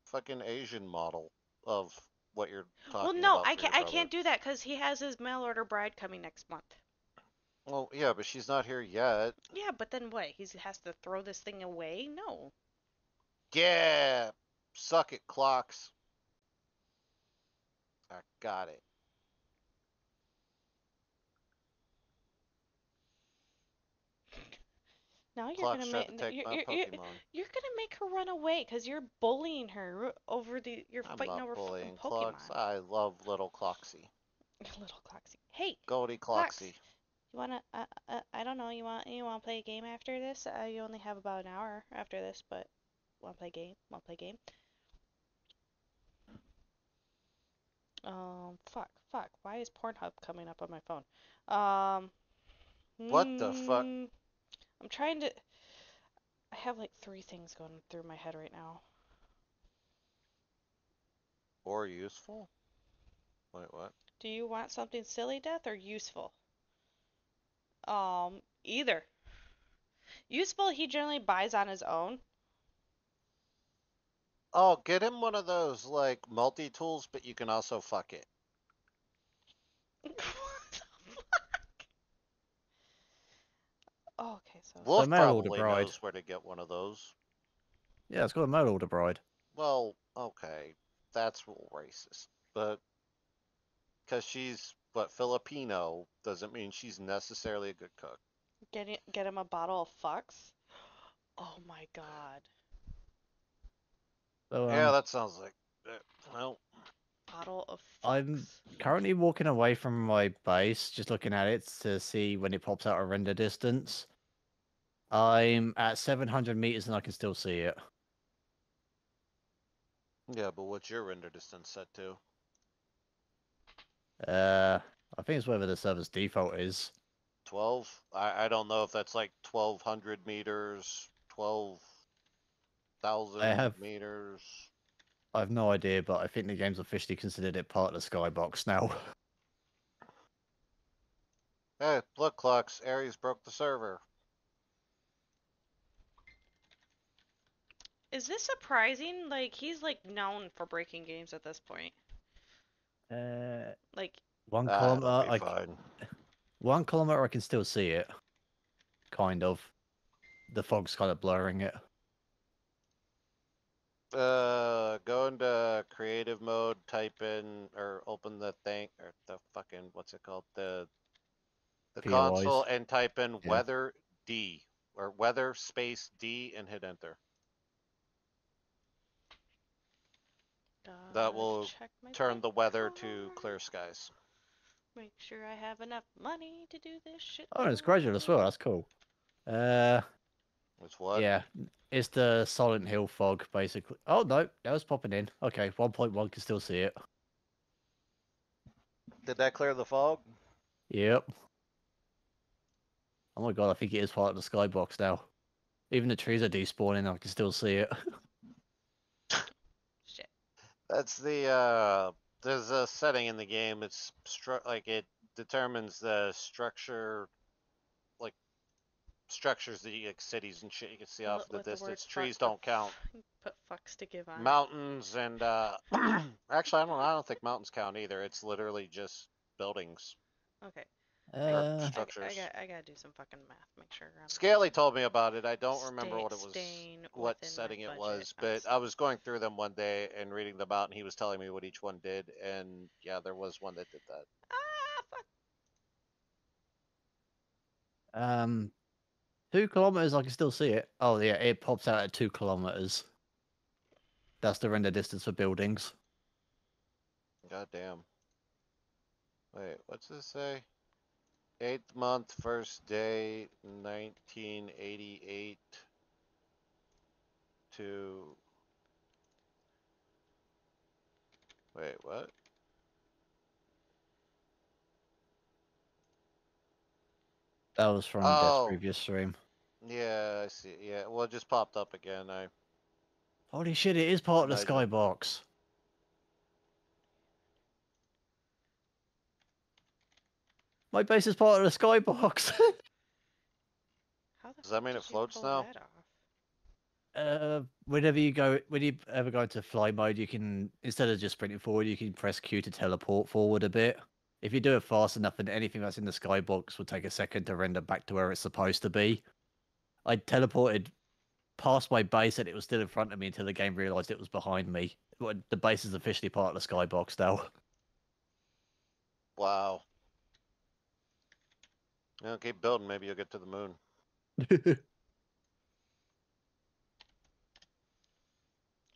fucking Asian model of what you're talking about. Well, no, I can't do that because he has his mail order bride coming next month. Well, yeah, but she's not here yet. Yeah, but then what? He has to throw this thing away? No. Yeah, suck it, clocks. I got it. Now you're Clocks gonna tried make to take my Pokemon. you're gonna make her run away because you're bullying her over the you're I'm fighting not over bullying fucking Clocks. Pokemon. I love little Cloxy. Little Cloxy. Hey, Goldie Clox, Cloxy. you wanna I don't know, you wanna play a game after this? You only have about an hour after this, but wanna play a game? Wanna play a game? Fuck. Why is Pornhub coming up on my phone? What the fuck? I'm trying to. I have like 3 things going through my head right now. Or useful? Wait, what? Do you want something silly, Death, or useful? Either. Useful, he generally buys on his own. Oh, get him one of those, like, multi-tools, but you can also fuck it. What the fuck? Oh, okay, so. Wolf mail order probably bride. knows where to get one of those. Yeah, it's got a mail order bride. Well, okay, that's a little racist, but because she's, what, Filipino, doesn't mean she's necessarily a good cook. Get him a bottle of fucks? Oh my god. So, Yeah, that sounds like, well, Bottle of fucks. I'm currently walking away from my base, just looking at it to see when it pops out a render distance. I'm at 700 meters and I can still see it. yeah, but what's your render distance set to? I think it's whatever the server's default is. 12? I don't know if that's like 1,200 meters, 12,000 meters. I have no idea, but I think the game's officially considered it part of the Skybox now. Hey, look, Clocks, Ares broke the server. Is this surprising? Like, he's like known for breaking games at this point. Like, 1 that'll kilometer, be fine. 1 kilometer, I can still see it. Kind of. The fog's kind of blurring it. Go into creative mode, type in, or open the thing, or the fucking, what's it called? The POIs. console, and type in Yeah. weather D, or weather space D, and hit enter. That will check my turn the bank weather to account. clear skies. Make sure I have enough money to do this shit. Oh, and it's gradual as well. That's cool. It's what? Yeah, it's the Silent Hill fog, basically. Oh, no, that was popping in. Okay, 1.1 can still see it. Did that clear the fog? Yep. Oh my god, I think it is part of the skybox now. Even the trees are despawning, I can still see it. Shit. That's the, there's a setting in the game, it's like it determines the structure, like structures that you, like cities and shit you can see off in the With the word distance. Trees fuck, don't count. Put fucks to give on. Mountains and, actually I don't think mountains count either. It's literally just buildings. Okay. Structures. I gotta do some fucking math. Make sure. Scaly told me about it. I don't remember what it was, staying what within my setting it budget. was, I'm but I was going through them one day and reading them out, and he was telling me what each one did, and yeah, there was one that did that. Ah, fuck. 2 kilometers, I can still see it. Oh yeah, it pops out at 2 kilometers. That's the render distance for buildings. God damn. Wait, what's this say? 8th month, 1st day, 1988 to... Wait, what? That was from Death's previous stream. Yeah, I see. Yeah, well, it just popped up again. Holy shit, it is part of the Imagine. skybox. My base is part of the skybox. Does that mean it floats now? Whenever you go, when you ever go into fly mode, you can, instead of just sprinting forward, you can press Q to teleport forward a bit. if you do it fast enough, and anything that's in the skybox will take a second to render back to where it's supposed to be. I teleported past my base and it was still in front of me until the game realised it was behind me. The base is officially part of the skybox now. Wow. Yeah, keep building. Maybe you'll get to the moon.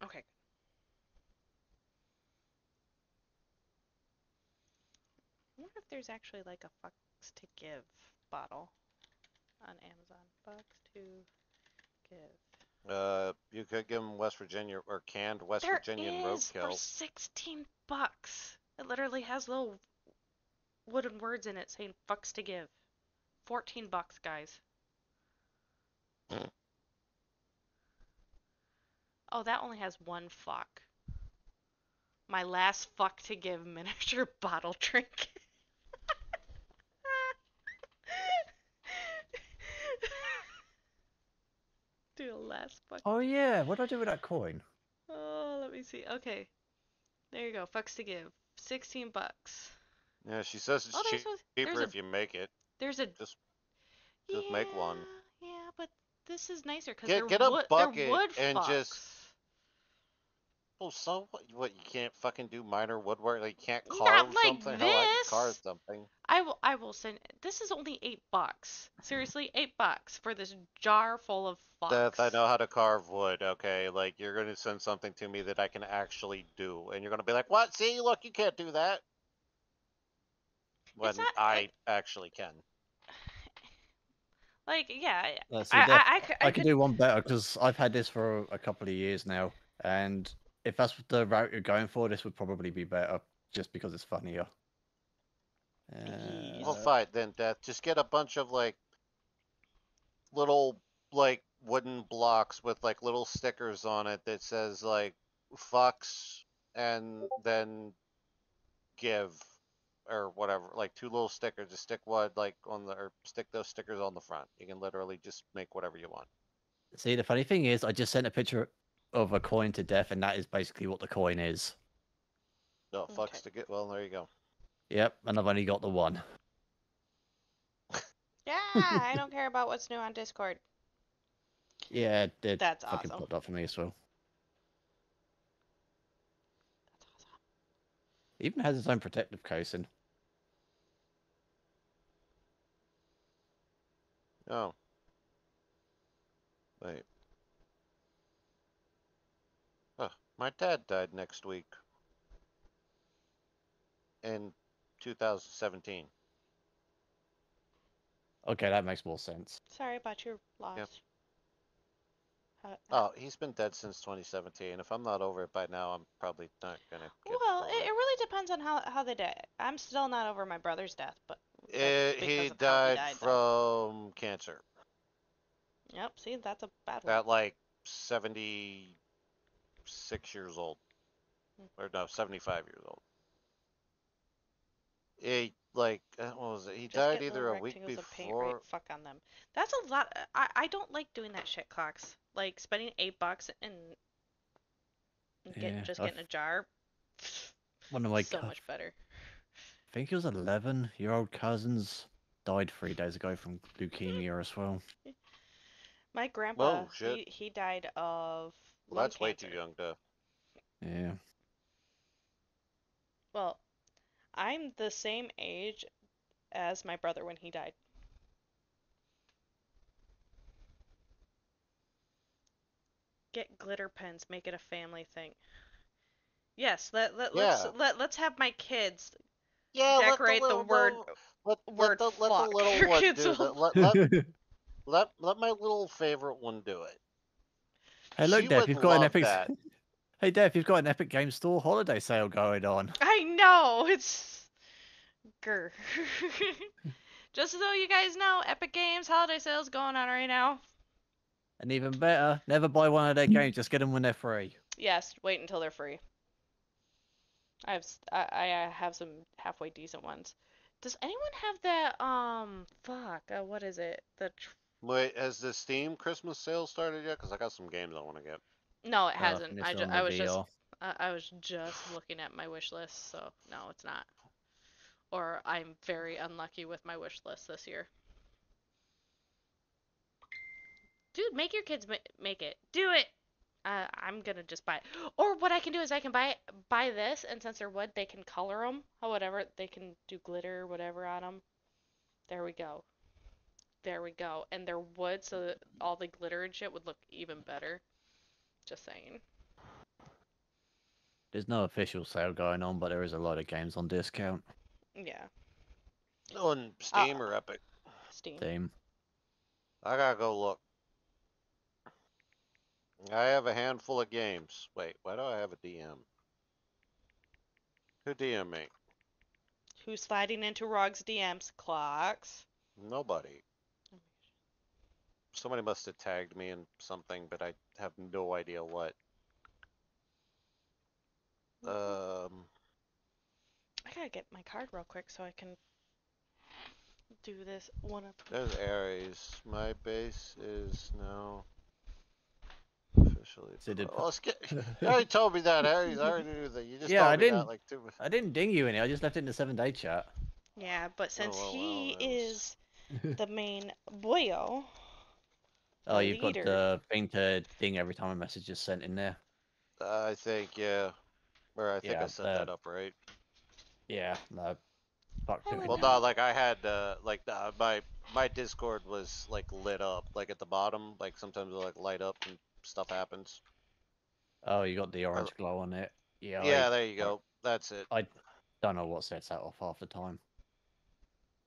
Okay. I wonder if there's actually like a fucks to give bottle on Amazon. Fucks to give. You could give them West Virginia or canned West There Virginian is for roadkill. $16. It literally has little wooden words in it saying fucks to give. $14, guys. Oh, that only has one fuck. My last fuck to give miniature bottle drink. Do a last fuck. Oh yeah, what did I do with that coin? Oh, let me see. Okay. There you go. Fucks to give. $16. Yeah, she says it's Oh, cheaper if you make it. There's a Just make one. Yeah, but this is nicer because Get a bucket they're wood and fucks. just. Well, so what? You can't fucking do minor woodwork. Like you can't carve Not like something. Hell, I can this. carve something. I will send. This is only $8. Seriously, $8 for this jar full of fucks. Death, I know how to carve wood. Okay, like you're gonna send something to me that I can actually do, and you're gonna be like, "What? See, look, you can't do that." When I actually can. Like, yeah, See, I could do one better because I've had this for a couple of years now, and if that's the route you're going for, this would probably be better just because it's funnier. Well, fine then, Death. Just get a bunch of like little like wooden blocks with like little stickers on it that says like fucks and then give or whatever, like 2 little stickers. Just stick wood like on the or stick those stickers on the front. You can literally just make whatever you want. See, the funny thing is, I just sent a picture of a coin to Death, and that is basically what the coin is. No, fucks to get. Well, there you go. Yep, and I've only got the one. Yeah, I don't care about what's new on Discord. Yeah, it That's fucking awesome. popped up for me as well. That's awesome. It even has its own protective casing. Oh. Wait. Oh, my dad died next week. In 2017. Okay, that makes more sense. Sorry about your loss. Yep. Oh, he's been dead since 2017. If I'm not over it by now, I'm probably not gonna get Well, over it really depends on how they die. I'm still not over my brother's death, but He died from cancer. Yep, see, that's a bad one. At like 76 years old. Or no, 75 years old. He, like, what was it? He Just died get either little a week rectangles of paint before. right fuck on them. That's a lot. I don't like doing that shit, Clocks. Like, spending $8 and just getting a jar. One of my So much better. I think it was 11-year-old cousins died 3 days ago from leukemia as well. My grandpa, Oh, shit. he died of Well, that's lung way cancer. too young to. Yeah. Well, I'm the same age as my brother when he died. Get glitter pens, make it a family thing. Yes, let's have my kids decorate the word Let the fuck. little one Kids do will- that. Let my little favorite one do it. Hey, look, She Dev, would you've got an love Epic. that. Hey, Dev, you've got an Epic Game Store holiday sale going on. I know, it's... Grr. Just so you guys know, Epic Games holiday sale's going on right now. And even better, never buy one of their games, just get them when they're free. Yes, wait until they're free. I have some halfway decent ones. Does anyone have that, what is it? Wait, has the Steam Christmas sale started yet? Because I got some games I want to get. No, it hasn't. and it's on the VR. I was just looking at my wish list, so no, it's not. or I'm very unlucky with my wish list this year. Dude, make your kids make it. Do it. I'm gonna just buy it. Or what I can do is I can buy this, and since they're wood, they can color them or whatever. They can do glitter or whatever on them. There we go. There we go. And they're wood, so that all the glitter and shit would look even better. Just saying. There's no official sale going on, but there is a lot of games on discount. Yeah. On Steam or Epic? Steam. I gotta go look. I have a handful of games. Wait, why do I have a DM? Who DM me? Who's sliding into Rog's DMs? Clocks. Nobody. Somebody must have tagged me in something, but I have no idea what. I gotta get my card real quick so I can do this one up. There's Ares. My base is now officially. Well, let's get. You already told me that, Ares. I already knew that. You just Yeah, told I me didn't. that like 2 minutes. I didn't ding you in it. I just left it in the 7-day chat. Yeah, but since well, he that was- is the main boyo. Oh, you've got leader. the thing to ding every time a message is sent in there. I think, yeah. Or I think Yeah, I set that up right. Yeah, no. Fuck it. Well, no, like I had, my Discord was like lit up, like at the bottom, like sometimes it'll like light up and stuff happens. Oh, you got the orange glow on it. Yeah. Yeah, there you go. That's it. I don't know what sets that off half the time.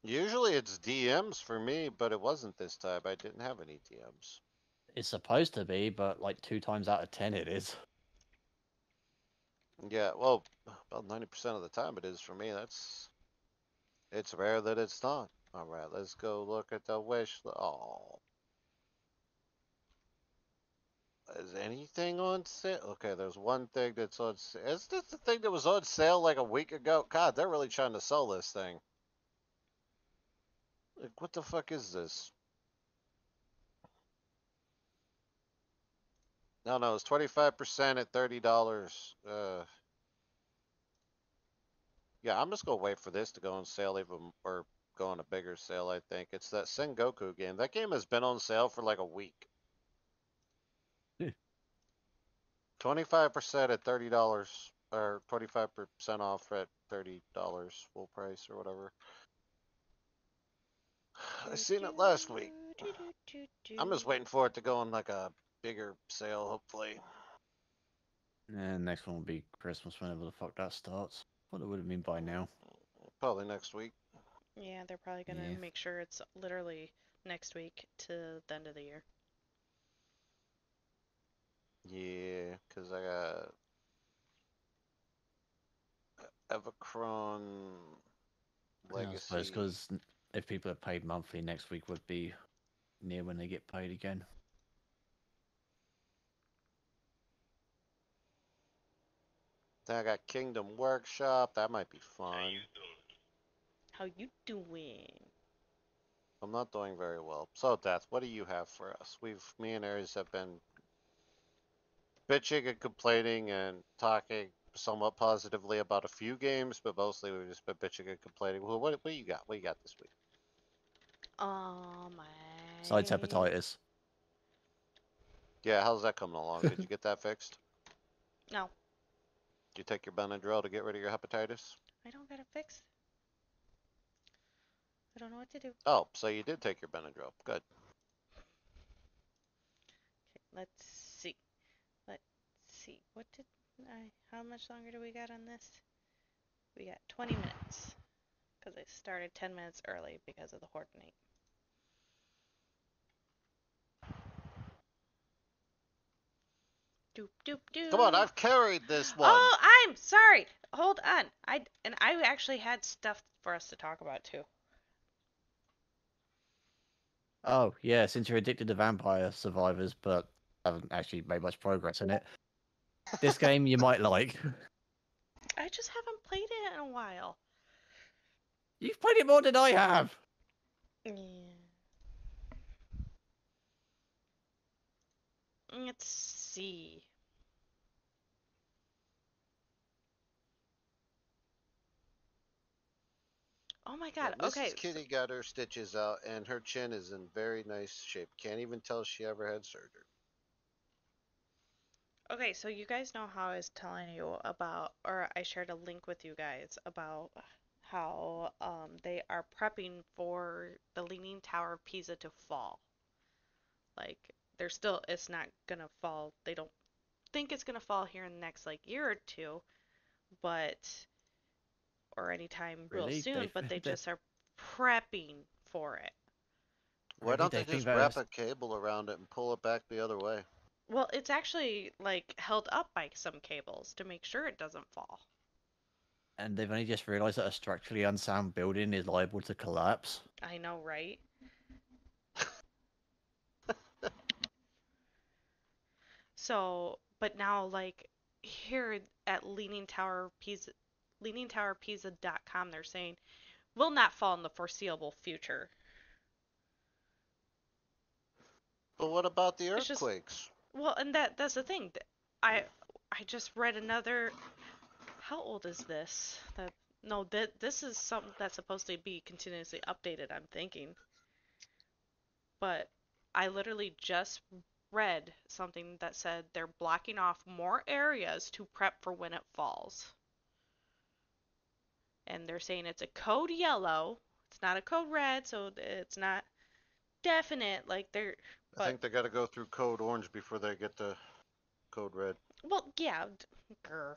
Usually it's DMs for me, but it wasn't this time. I didn't have any DMs. It's supposed to be, but like 2 times out of 10 it is. Yeah, well, about 90% of the time it is for me. It's rare that it's not. All right, let's go look at the wish. Oh. Is anything on sale? Okay, there's one thing that's on sale. Is this the thing that was on sale like a week ago? God, they're really trying to sell this thing. Like, what the fuck is this? No, it's 25% at $30. Yeah, I'm just gonna wait for this to go on sale even, or go on a bigger sale, I think. It's that Sengoku game. That game has been on sale for like a week. 25% at $30, or 25% off at $30 full price or whatever. I seen it last week. I'm just waiting for it to go on like a bigger sale, hopefully. And next one will be Christmas whenever the fuck that starts. What it would have been by now. Probably next week. Yeah, they're probably gonna Yeah. make sure it's literally next week to the end of the year. Yeah, because I got Evacron I suppose Legacy. because if people are paid monthly, next week would be near when they get paid again. Then I got Kingdom Workshop. That might be fun. How you doing? I'm not doing very well. So, Death, what do you have for us? Me and Aries have been bitching and complaining and talking somewhat positively about a few games, but mostly we've just been bitching and complaining. Well, what do you got? What you got this week? Besides hepatitis. Yeah, how's that coming along? Did you get that fixed? No, Did you take your Benadryl to get rid of your hepatitis? I don't got it fixed. I don't know what to do. Oh, so you did take your Benadryl. Good. Okay, let's see. Let's see. What did I? How much longer do we got on this? We got 20 minutes. Because I started 10 minutes early because of the Hortonate. Doop doop doop. Come on, I've carried this one. Oh, I'm sorry. Hold on. I actually had stuff for us to talk about too. Oh, yeah, since you're addicted to Vampire Survivors, but haven't actually made much progress in it. This game you might like. I just haven't played it in a while. You've played it more than I have! Yeah. Let's see. Oh my god. Mrs. Okay. Kitty got her stitches out, and her chin is in very nice shape. Can't even tell she ever had surgery. Okay, so you guys know how I was telling you about, or I shared a link with you guys about how they are prepping for the Leaning Tower of Pisa to fall. Like, it's not gonna fall. They don't think it's gonna fall here in the next like year or two, or anytime real Really? soon, but they just are prepping for it. Why Really? don't they They think just that wrap is- a cable around it and pull it back the other way? Well, it's actually like held up by some cables to make sure it doesn't fall. And they've only just realised that a structurally unsound building is liable to collapse. I know, right? So, but now, like, here at leaningtowerpisa.com, they're saying, will not fall in the foreseeable future. But what about the It's just- earthquakes? Well, and that's the thing. I just read another. How old is this? This is something that's supposed to be continuously updated, I'm thinking. But I literally just read something that said they're blocking off more areas to prep for when it falls. And they're saying it's a code yellow. It's not a code red, so it's not definite. Like I think they got to go through code orange before they get to code red. Well, yeah. Grr.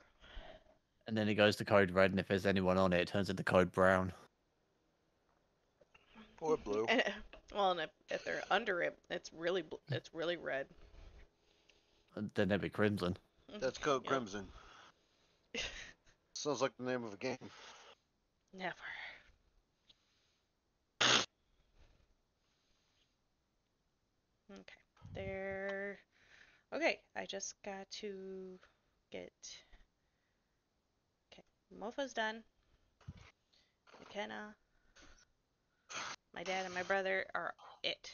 And then it goes to code red, and if there's anyone on it, it turns into code brown. Or blue. Well, and if they're under it, it's really red. And then it'd be crimson. That's code Yep. crimson. Sounds like the name of a game. Never. Okay. There. Okay, I just got to get. Okay, Mofa's done. McKenna. My dad and my brother are it.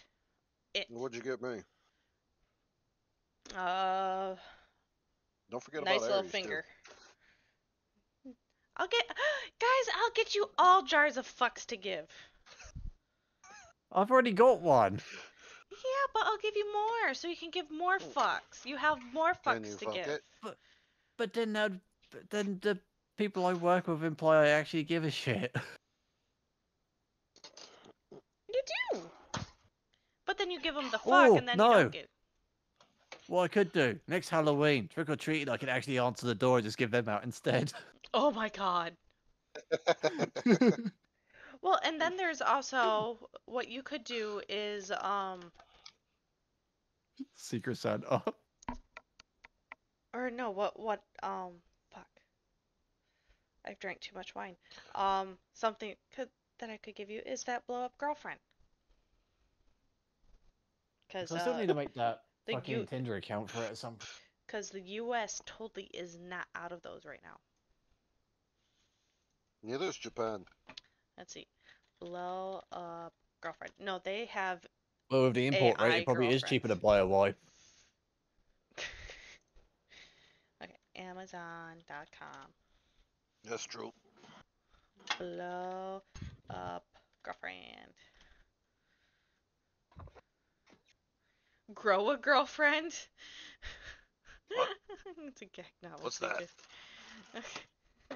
What'd you get me? Uh, Don't forget nice about little Aries, finger. I'll get you all jars of fucks to give. I've already got one. Yeah, but I'll give you more, so you can give more fucks. You have more Can you fucks to fuck give. it? But then the people I work with imply I actually give a shit. You do. But then you give them the fuck, Oh, and then no. you don't get. What I could do next Halloween, trick or treating, I could actually answer the door and just give them out instead. Oh my god. Well, and then there's also what you could do is Secret Santa. or no, fuck. I've drank too much wine. Something that I could give you is that blow up girlfriend. Because I still need to make that the fucking Tinder account for it at some point. Because the U.S. totally is not out of those right now. Neither is Japan. Let's see. Blow up girlfriend. No, they have. Well, with the import rate, AI it probably is cheaper to girlfriends. buy a wife. Okay, Amazon.com. That's true. Blow up girlfriend. Grow a girlfriend? What? It's a gag now. What's that?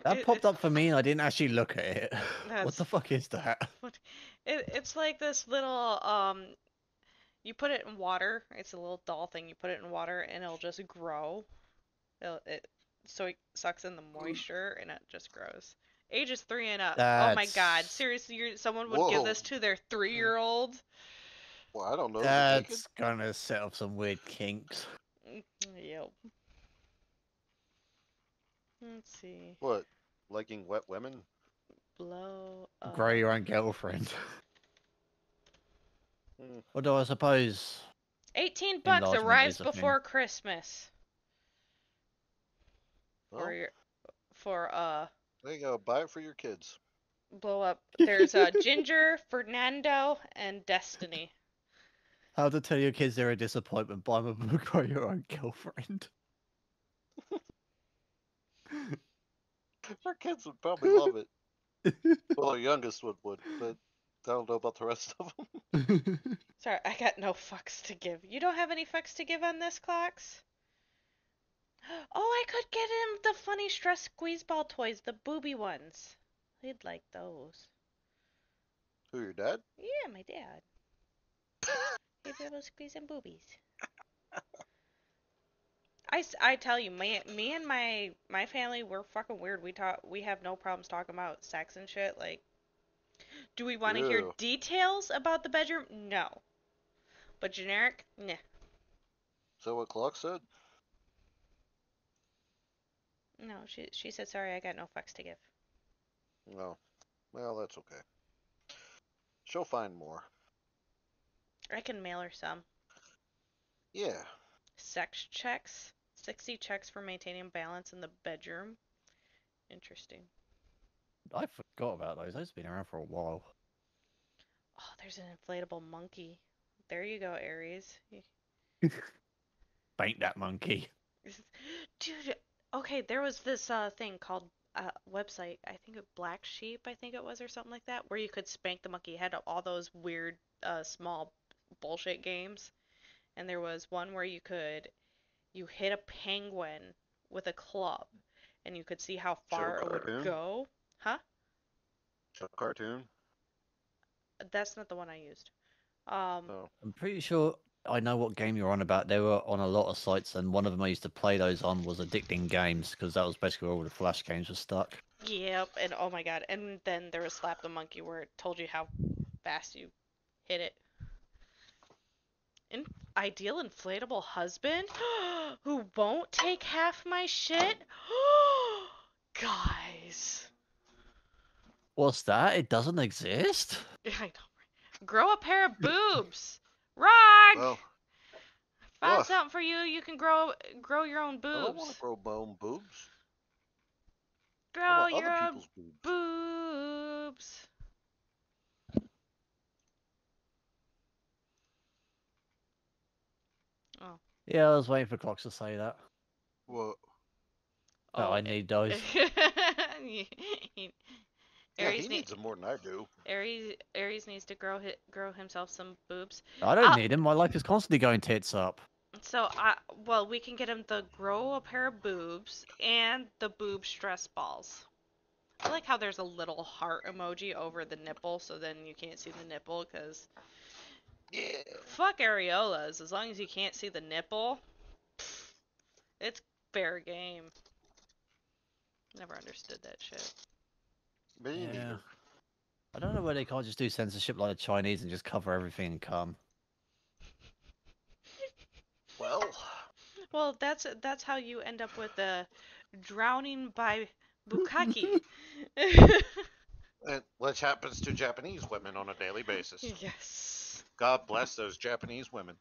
That popped up for me and I didn't actually look at it. What That's- the fuck is that? It's like this little you put it in water. It's a little doll thing. You put it in water and it'll just grow. So it sucks in the moisture and it just grows. Ages 3 and up. Oh my god! That's- Seriously, someone would give Whoa. this to their 3-year-old? Well, I don't know. Is it naked? That's gonna set off some weird kinks. Yep. Let's see. What? Liking wet women? Blow up. Grow your own girlfriend. Hmm. Although I suppose 18 bucks Enlargement arrives is a thing. before Christmas. Well, For there you go. Buy it for your kids. blow up. There's Ginger, Fernando, and Destiny. how to tell your kids they're a disappointment. Buy them a book, grow your own girlfriend. Our kids would probably love it. Well, the youngest one would, but I don't know about the rest of them. Sorry, I got no fucks to give. You don't have any fucks to give on this, Clocks? Oh, I could get him the funny stress squeezeball toys, the booby ones. He'd like those. Who, your dad? Yeah, my dad. He'd be able to squeeze them boobies. I tell you, me and my family, we're fucking weird. We have no problems talking about sex and shit. Like, do we want to hear Ew. details about the bedroom? No. But generic? Nah. Is that what Clock said? No, she said, sorry, I got no fucks to give. No. Well, that's okay. She'll find more. I can mail her some. Yeah. Sex checks. 60 checks for maintaining balance in the bedroom. Interesting. I forgot about those. Those have been around for a while. Oh, there's an inflatable monkey. There you go, Aries. Paint that monkey. Dude, okay, there was this thing called website, I think Black Sheep, I think it was, or something like that, where you could spank the monkey. It had all those weird small bullshit games. And there was one where you hit a penguin with a club and you could see how far it would go. Huh? Show cartoon? That's not the one I used. No. I'm pretty sure I know what game you're on about. They were on a lot of sites, and one of them I used to play those on was Addicting Games, because that was basically where all the Flash games were stuck. Yep, and oh my god, and then there was Slap the Monkey where it told you how fast you hit it. Ideal inflatable husband who won't take half my shit? Guys. What's that? It doesn't exist? I know. Grow a pair of boobs. Rog! Well, Found what? something for you. You can grow your own boobs. I don't want to grow my own boobs. Grow How about your other own people's boobs? boobs. Oh. Yeah, I was waiting for Clocks to say that. What? Oh, I need those. Yeah, he needs them more than I do. Aries needs to grow himself some boobs. I don't need them. My life is constantly going tits up. So, well, we can get him the grow a pair of boobs and the boob stress balls. I like how there's a little heart emoji over the nipple, so then you can't see the nipple, because... Yeah. Fuck areolas. As long as you can't see the nipple, it's fair game. Never understood that shit. Me neither. I don't know why they can't just do censorship like the Chinese and just cover everything and come. Well, that's how you end up with the drowning by bukkake. Which happens to Japanese women on a daily basis. Yes. God bless those Japanese women.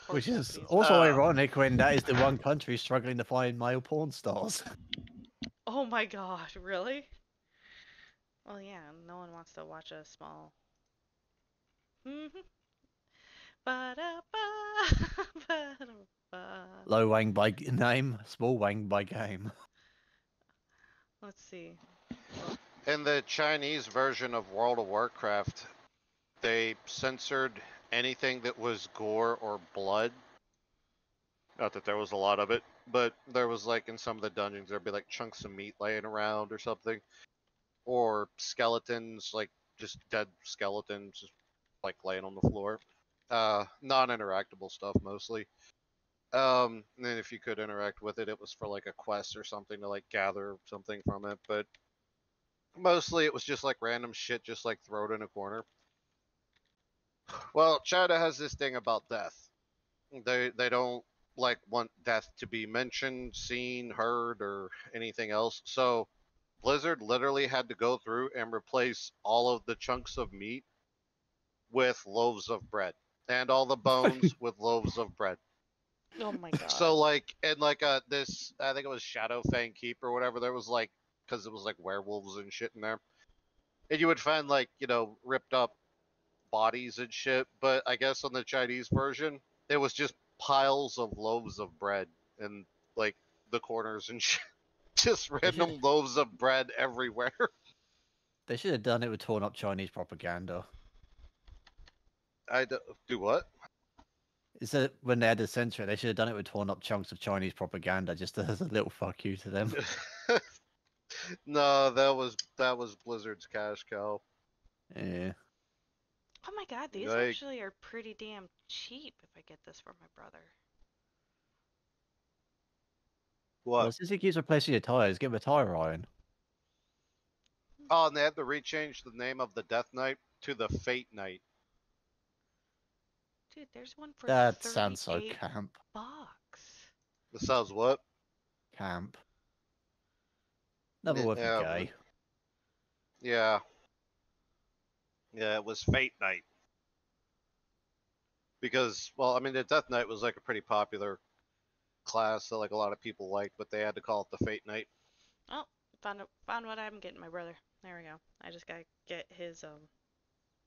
Which is also ironic when that is the one country struggling to find male porn stars. Oh my god, really? Well, yeah, no one wants to watch a small... Low wang by name, small wang by game. Let's see. In the Chinese version of World of Warcraft, they censored anything that was gore or blood. Not that there was a lot of it, but there was, like, in some of the dungeons, there'd be like chunks of meat laying around or something. Or skeletons, like just dead skeletons, just like laying on the floor. Non-interactable stuff mostly. And then if you could interact with it, it was for like a quest or something to like gather something from it. But mostly it was just like random shit, just like throw it in a corner. Well, China has this thing about death. They don't like want death to be mentioned, seen, heard, or anything else. So Blizzard literally had to go through and replace all of the chunks of meat with loaves of bread, and all the bones with loaves of bread. Oh my god. So like, and like this, I think it was Shadowfang Keep or whatever. There was like, because it was like werewolves and shit in there, and you would find like, you know, ripped up bodies and shit. But I guess on the Chinese version, it was just piles of loaves of bread and like the corners and shit. Just random loaves of bread everywhere. They should have done it with torn up Chinese propaganda. Do what? Instead, when they had the censor, they should have done it with torn up chunks of Chinese propaganda, just as a little fuck you to them. No, that was Blizzard's cash cow. Yeah. Oh my god, these Like- actually are pretty damn cheap if I get this for my brother. What? Well, since he keeps replacing your tires, give him a tire iron. Oh, and they had to rechange the name of the Death Knight to the Fate Knight. Dude, there's one for That sounds so 38 camp. bucks. This sounds what? Camp. Never worth Yeah, a gay. Yeah. Yeah, it was Fate Knight. Because, well, I mean, the Death Knight was like a pretty popular class that like a lot of people liked, but they had to call it the Fate Knight. Oh, found what I'm getting my brother. There we go. I just gotta get his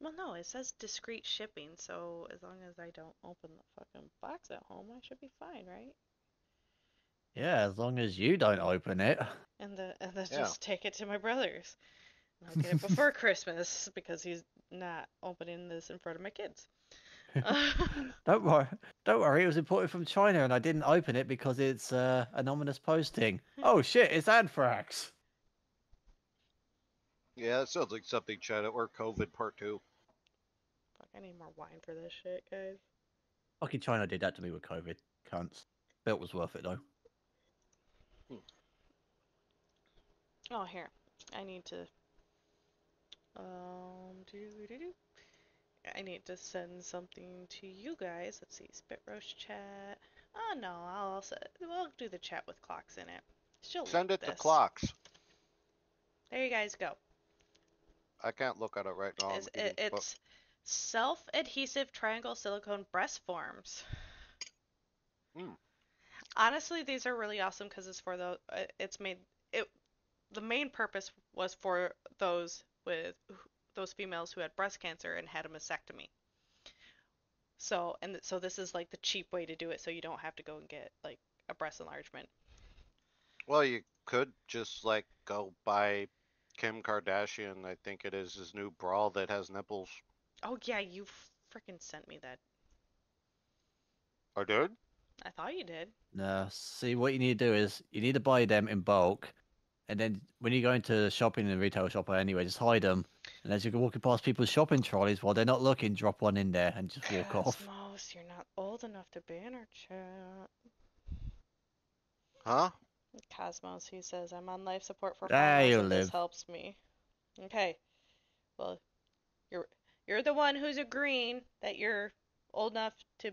well no, it says discreet shipping, so as long as I don't open the fucking box at home, I should be fine, right? Yeah, as long as you don't open it. And then Yeah. just take it to my brother's. And I'll get it before Christmas because he's not opening this in front of my kids. Don't worry. It was imported from China, and I didn't open it because it's an ominous posting. Oh shit! It's anthrax. Yeah, that sounds like something China or COVID Part 2. Fuck, I need more wine for this shit, guys. Fucking China did that to me with COVID. Cunts. But it was worth it though. Oh, here. I need to doo-doo-doo-doo. I need to send something to you guys. Let's see, Spit Roast chat. Oh no, we'll do the chat with Clocks in it. She'll Send like it to this. Clocks. There you guys go. I can't look at it right now. It's self-adhesive triangle silicone breast forms. Honestly, these are really awesome because it's for the the main purpose was for those females who had breast cancer and had a mastectomy. So this is like the cheap way to do it, so you don't have to go and get like a breast enlargement. Well, you could just like go buy Kim Kardashian, I think it is, his new bra that has nipples. Oh yeah, you freaking sent me that. I did? I thought you did. No, see, what you need to do is you need to buy them in bulk, and then when you go into shopping in a retail shop or anyway, just hide them. And as you're walking past people's shopping trolleys while they're not looking, drop one in there and just walk off. Cosmos, you're not old enough to be in our chat. Huh? Cosmos, he says, I'm on life support for 5 Ah, months you and this live. helps me. Okay. Well, you're the one who's agreeing that you're old enough to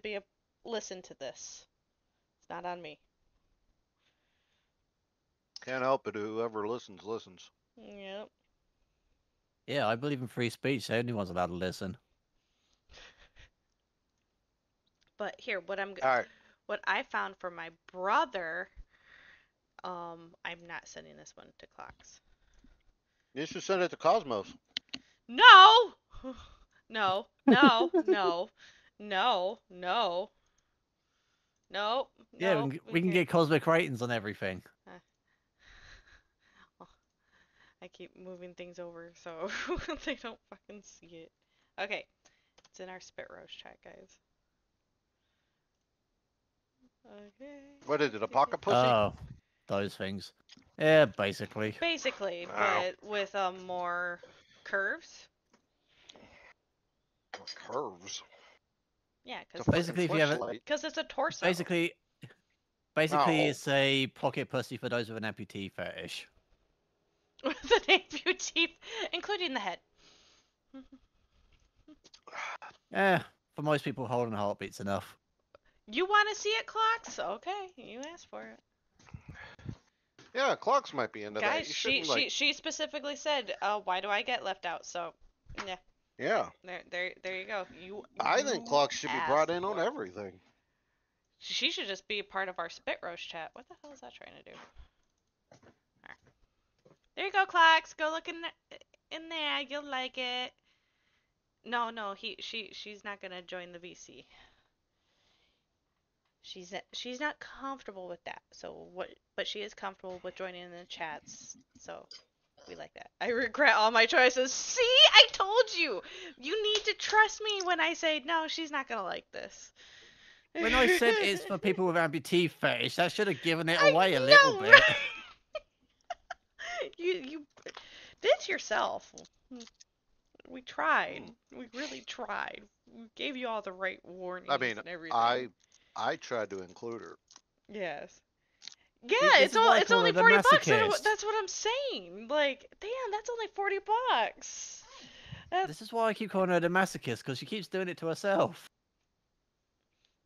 listen to this. It's not on me. Can't help it. Whoever listens, listens. Yep. Yeah, I believe in free speech, so anyone's allowed to listen. But here, what Alright. what I found for my brother, I'm not sending this one to Clocks. You should send it to Cosmos. No! No, no, no, no, no. No, Yeah, no, we can get cosmic ratings on everything. I keep moving things over so they don't fucking see it. Okay, it's in our Spit Roast chat, guys. Okay. What is it, a pocket pussy? Oh, those things. Yeah, basically. Basically, Wow. but with more curves. Curves. Yeah, It's because a Basically, if you have it, it's a torso. basically, No. it's a pocket pussy for those with an amputee fetish. With an amputee, including the head. Yeah, for most people, holding a heartbeat's enough. You want to see it, Clocks? Okay, you asked for it. Yeah, Clocks might be into that. Guys, You she shouldn't, she specifically said, why do I get left out? So, yeah. Yeah. There you go. I think Clocks should be brought in on asked for it. everything. She should just be a part of our Spit Roast chat. What the hell is that trying to do? There. There you go, Clocks. Go look in there. You'll like it. No, she's not gonna join the VC. She's not comfortable with that. So what? But she is comfortable with joining in the chats. So We like that. I regret all my choices. See, I told you. You need to trust me when I say no. She's not gonna like this. When I said it's for people with amputee fetish, I should have given it I away a little know, bit. right? You did yourself. We tried. We really tried. We gave you all the right warnings I mean, and everything. I tried to include her. Yes. Yeah, This it's is why I it's call only her the 40 bucks. masochist. That's what I'm saying. Like, damn, that's only 40 bucks. This is why I keep calling her the masochist, because she keeps doing it to herself.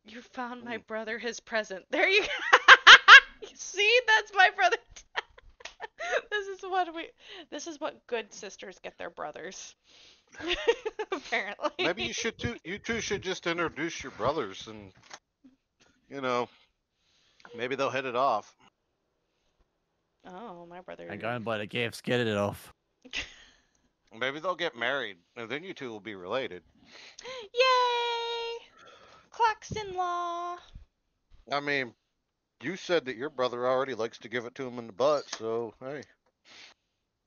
You found my brother his present. There you go. See, that's my brother. This is what good sisters get their brothers. Apparently. Maybe you two should just introduce your brothers, and maybe they'll hit it off. Oh, my brother. And go and buy the gifts, get it off. Maybe they'll get married, and then you two will be related. Yay! Clocks-in-law. I mean, you said that your brother already likes to give it to him in the butt, so hey.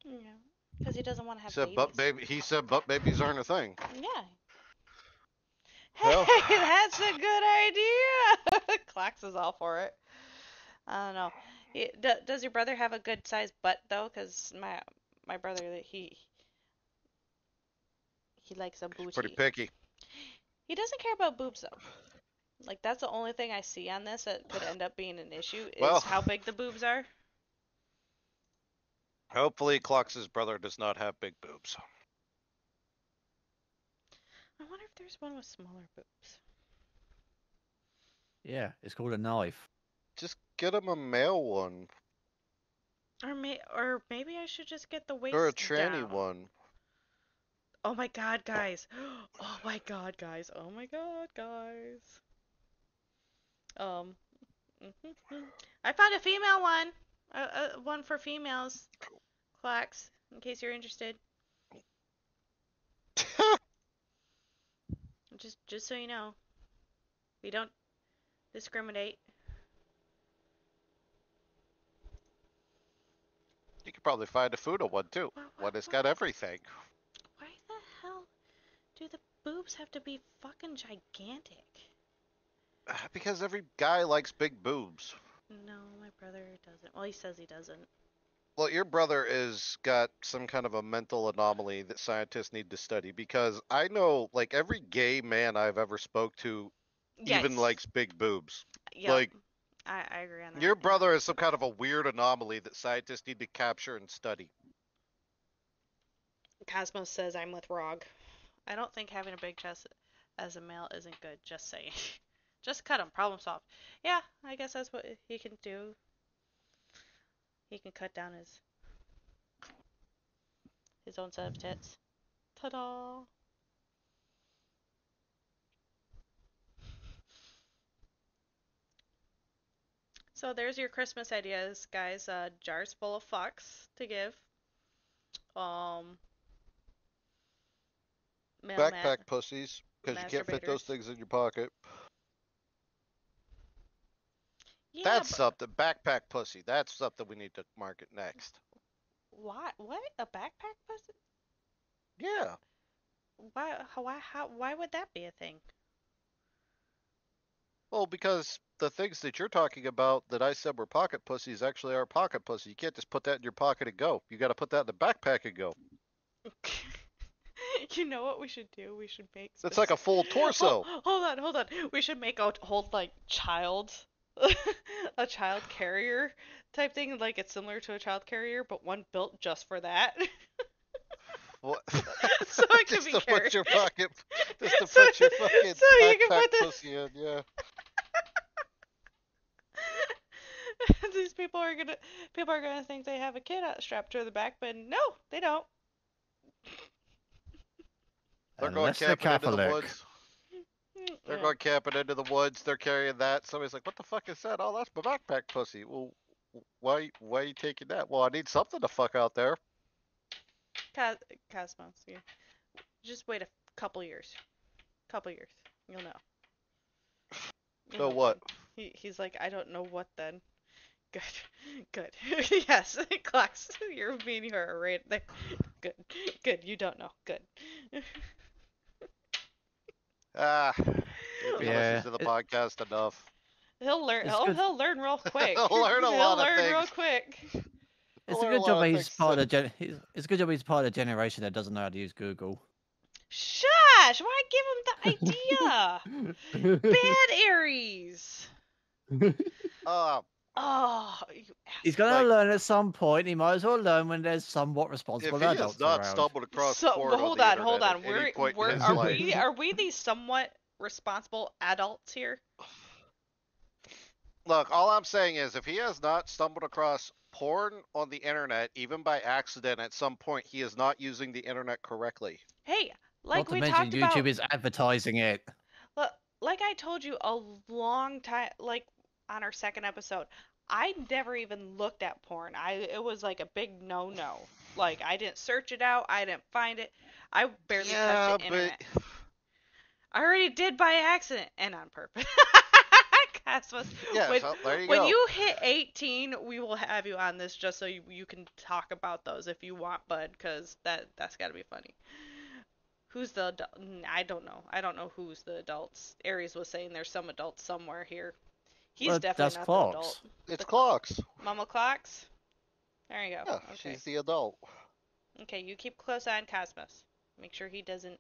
Yeah, because he doesn't want to have Said babies. butt baby. He said butt babies aren't a thing. Yeah. Hey, Well. that's a good idea. Clocks is all for it. I don't know. Does your brother have a good sized butt though? Because my brother, he likes a booty. Pretty picky. He doesn't care about boobs though. Like, that's the only thing I see on this that could end up being an issue is Well. how big the boobs are. Hopefully, Clocks' brother does not have big boobs. I wonder if there's one with smaller boobs. Yeah, it's called a knife. Just get him a male one. Or maybe I should just get the waist Or a tranny down. one. Oh my god, guys. Oh my god, guys. Oh my god, guys. I found a female one. One for females. Clocks, in case you're interested. Just so you know. We don't discriminate. You could probably find a Fuda one too. One that's got everything. Why the hell do the boobs have to be fucking gigantic? Because every guy likes big boobs. No, my brother doesn't. Well, he says he doesn't. Well, your brother is got some kind of a mental anomaly that scientists need to study, because I know, like, every gay man I've ever spoke to even likes big boobs. Yeah, Like, I agree on that. your brother is some kind of a weird anomaly that scientists need to capture and study. Cosmos says I'm with Rog. I don't think having a big chest as a male isn't good. Just saying. Just cut him. Problem solved. Yeah, I guess that's what he can do. He can cut down his own set of tits. Ta-da! So there's your Christmas ideas, guys. Jars full of fucks to give. Backpack pussies, because you can't fit those masturbators. things in your pocket. Yeah, That's but something. Backpack pussy. That's something we need to market next. why? What? A backpack pussy? Yeah. Why would that be a thing? Well, because the things that you're talking about that I said were pocket pussies actually are pocket pussy. You can't just put that in your pocket and go. You got to put that in the backpack and go. You know what we should do? We should make. It's like a full torso. Hold on. We should make a whole like child, a child carrier type thing. Like it's similar to a child carrier, but one built just for that. What? So it can Just be to carried. put your pocket, just to So- put your fucking so you can backpack put the- pussy in, yeah. These people are gonna think they have a kid strapped to the back, but no, they don't. They're going Unless they're camping into the Catholic. woods. They're Yeah. going camping into the woods. They're carrying that. Somebody's like, "What the fuck is that?" Oh, that's my backpack pussy. Well, why are you taking that? Well, I need something to fuck out there. Cosmos, yeah. Just wait a couple years. You'll know. So what? He's like, I don't know what then. Good. Good. Yes, Clocks, you're mean her right there. Good. Good. You don't know. Good. If he listens to the podcast enough. He'll learn. It's Oh, good. he'll learn real quick. He'll learn a lot of learn real things. quick. It's a learn a good lot job of that he's things. part of the it's a good job he's part of the generation that doesn't know how to use Google. Shush! Why give him the idea? Bad Aries. Oh, you He's gonna learn at some point. He might as well learn when there's somewhat If responsible he has adults not around. stumbled across So, porn well, on hold the on, internet hold on. at any point in his Are life, we the somewhat responsible adults here? Look, all I'm saying is if he has not stumbled across porn on the internet, even by accident at some point, he is not using the internet correctly. Hey, Not like to we mention talked YouTube about, is advertising it. like I told you a long time, like on our second episode, I never even looked at porn. It was like a big no-no. Like I didn't search it out. I didn't find it. I barely touched the internet. I already did by accident and on purpose. Cosmos, Yeah, when, so there you when go. you hit 18, we will have you on this just so you can talk about those if you want, bud, because that's got to be funny. Who's the adult? I don't know. I don't know who's the adults. Aries was saying there's some adults somewhere here. He's Well, definitely that's not Clocks. the adult. It's Clocks. Mama Clocks? There you go. Yeah, Okay. she's the adult. Okay, you keep close eye on Cosmos. Make sure he doesn't.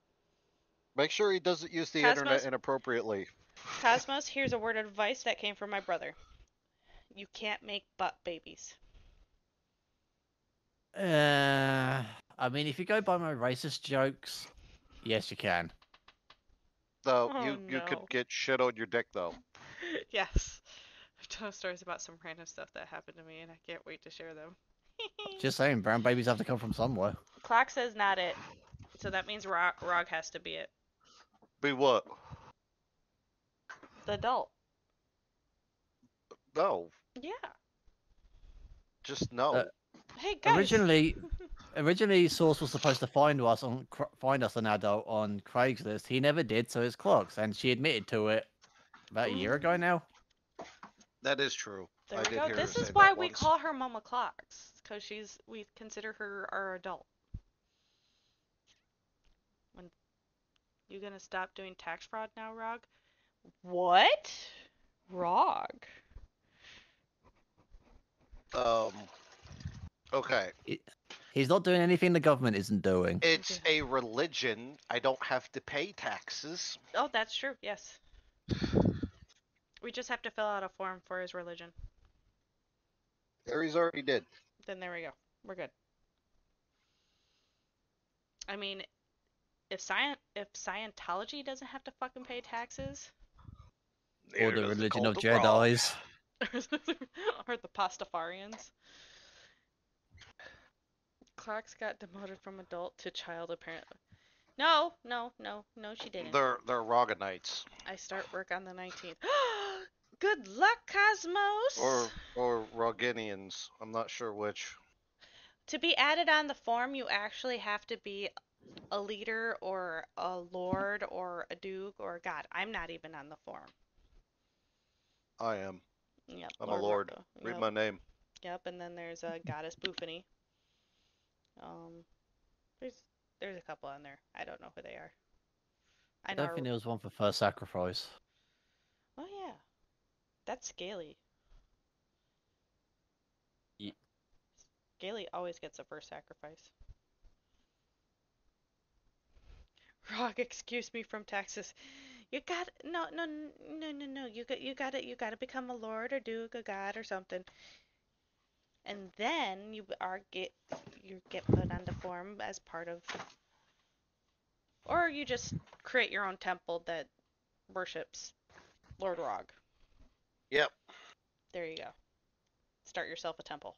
Make sure he doesn't use the Cosmos? internet inappropriately. Cosmos, here's a word of advice that came from my brother. You can't make butt babies. I mean, if you go by my racist jokes, yes, you can. Though Oh, you could no. get shit on your dick though. Yes. I've told stories about some random stuff that happened to me, and I can't wait to share them. Just saying, brown babies have to come from somewhere. Clock says not it, so that means Rog has to be it. Be what? The adult. No, Yeah. just no. Hey guys. Originally, Source was supposed to find us an adult on Craigslist. He never did, so it's Clocks, and she admitted to it about a year ago now. That is true. There I we did go. hear This her is say why that we once. call her Mama Clocks, because we consider her our adult. When you gonna stop doing tax fraud now, Rog? What? Rog? Okay. He's not doing anything the government isn't doing. It's a religion. I don't have to pay taxes. Oh, that's true. Yes. We just have to fill out a form for his religion. Aries already did. Then there we go. We're good. I mean, if Scientology doesn't have to fucking pay taxes, Or the religion of Jedis. or the Pastafarians. Clocks got demoted from adult to child apparently. No, she didn't. They're Roganites. I start work on the 19th. Good luck, Cosmos! Or Roginians. I'm not sure which. To be added on the form, you actually have to be a leader or a lord or a duke or a god. I'm not even on the form. I am. Yep. I'm a lord. Read Yep. my name. Yep, and then there's a goddess Bufany. There's a couple on there. I don't know who they are. I don't think there was one for first sacrifice. Oh yeah, that's Scaly. Scaly always gets a first sacrifice. Rog, excuse me from taxes. You got no. You got to become a lord or duke, a god or something. And then you get put on the form as part of, or you just create your own temple that worships Lord Rog. Yep. There you go. Start yourself a temple.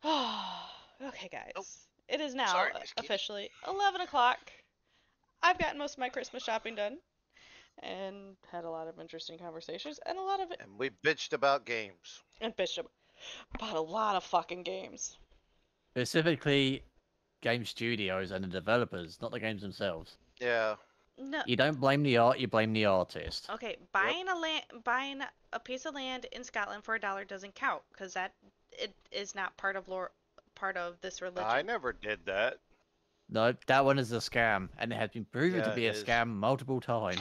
Okay, guys. Nope. It is now Sorry, Miss Kitty. officially 11 o'clock. I've gotten most of my Christmas shopping done. And had a lot of interesting conversations, and a lot of it. And we bitched about games. And bitched about a lot of fucking games. Specifically, game studios and the developers, not the games themselves. Yeah. No. You don't blame the art, you blame the artist. Okay, buying a piece of land in Scotland for $1 doesn't count because it is not part of this religion. I never did that. No, that one is a scam, and it has been proven to Yeah, be a it is. scam multiple times.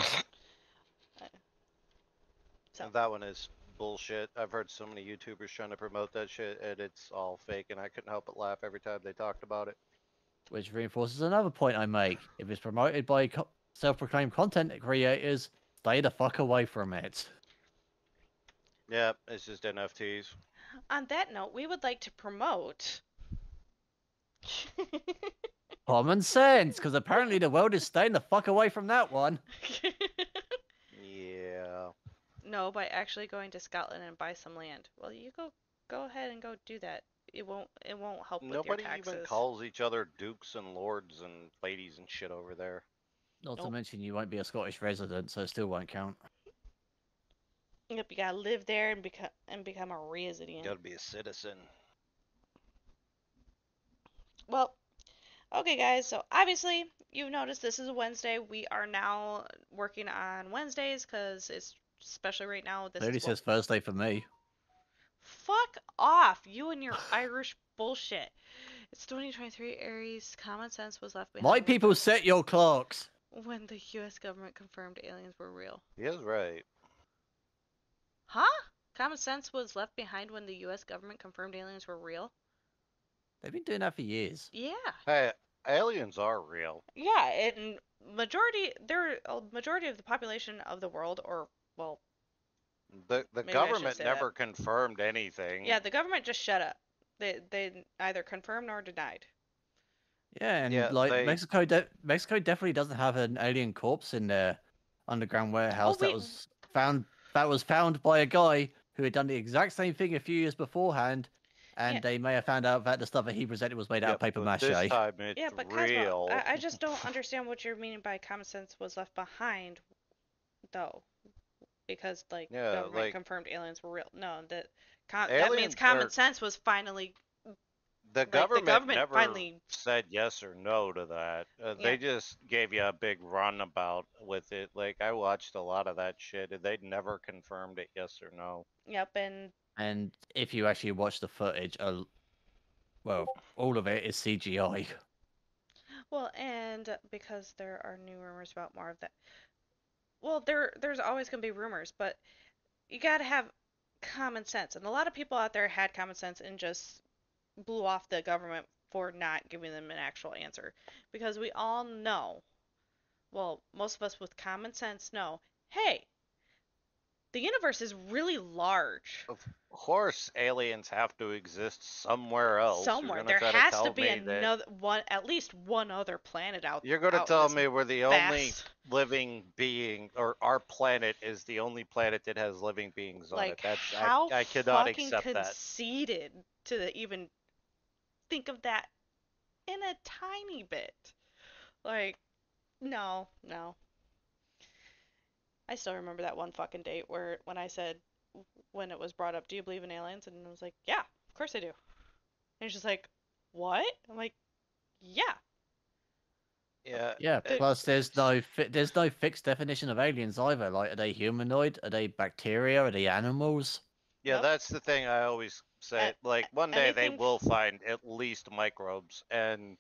And that one is bullshit. I've heard so many YouTubers trying to promote that shit, and it's all fake, and I couldn't help but laugh every time they talked about it. Which reinforces another point I make. If it's promoted by self-proclaimed content creators, stay the fuck away from it. Yeah, it's just NFTs. On that note, we would like to promote. Common sense, because apparently the world is staying the fuck away from that one. Yeah. No, by actually going to Scotland and buy some land. Well, you go ahead and go do that. It won't help with Nobody your taxes. even calls each other dukes and lords and ladies and shit over there. Not to mention you won't be a Scottish resident, so it still won't count. Yep, you gotta live there and become a resident. Gotta be a citizen. Well, okay, guys. So obviously you've noticed this is a Wednesday. We are now working on Wednesdays because it's especially right now. This Clearly is says Thursday for me. Fuck off, you and your Irish bullshit. It's 2023, Aries. Common sense was left behind. My people set your clocks. When the U.S. government confirmed aliens were real. He is right. Huh? Common sense was left behind when the U.S. government confirmed aliens were real? They've been doing that for years. Yeah. Hey, aliens are real. Yeah, and majority of the population of the world, or well, The maybe I government should say never confirmed anything. yeah, the government just shut up. They either confirmed nor denied. Yeah, and Yeah, like they- Mexico definitely doesn't have an alien corpse in their underground warehouse Oh, that was found by a guy who had done the exact same thing a few years beforehand, and Yeah. they may have found out that the stuff that he presented was made out of paper but mache. This time it's Yeah, but real. Cosmo, I just don't understand what you're meaning by common sense was left behind, though. Because, like, Yeah, government like- confirmed aliens were real. No, that means Aliens common are- sense was finally. The like, government never finally. said yes or no to that. Yeah. They just gave you a big runabout with it. Like, I watched a lot of that shit, and they never confirmed it yes or no. Yep, and And if you actually watch the footage, well, all of it is CGI. well, and because there are new rumors about more of that. Well, there's always gonna be rumors, but you gotta have common sense, and a lot of people out there had common sense and just blew off the government for not giving them an actual answer, because we all know, well, most of us with common sense know, hey, the universe is really large. Of course, aliens have to exist somewhere else. You're Somewhere gonna there try to has tell to be me that- another one, at least one other planet out. You're gonna out in tell this me we're the only vast- living being, or our planet is the only planet that has living beings on it. Like, That's how I cannot fucking accept that. conceited to even think of that in a tiny bit. Like, no. I still remember that one fucking date when I said, when it was brought up, do you believe in aliens? And I was like, yeah, of course I do. And she's like, what? I'm like, yeah. Yeah. Yeah. Plus, there's no fixed definition of aliens either. Like, are they humanoid? Are they bacteria? Are they animals? Yeah, Nope. that's the thing I always say. Like, one day they anything- will find at least microbes, and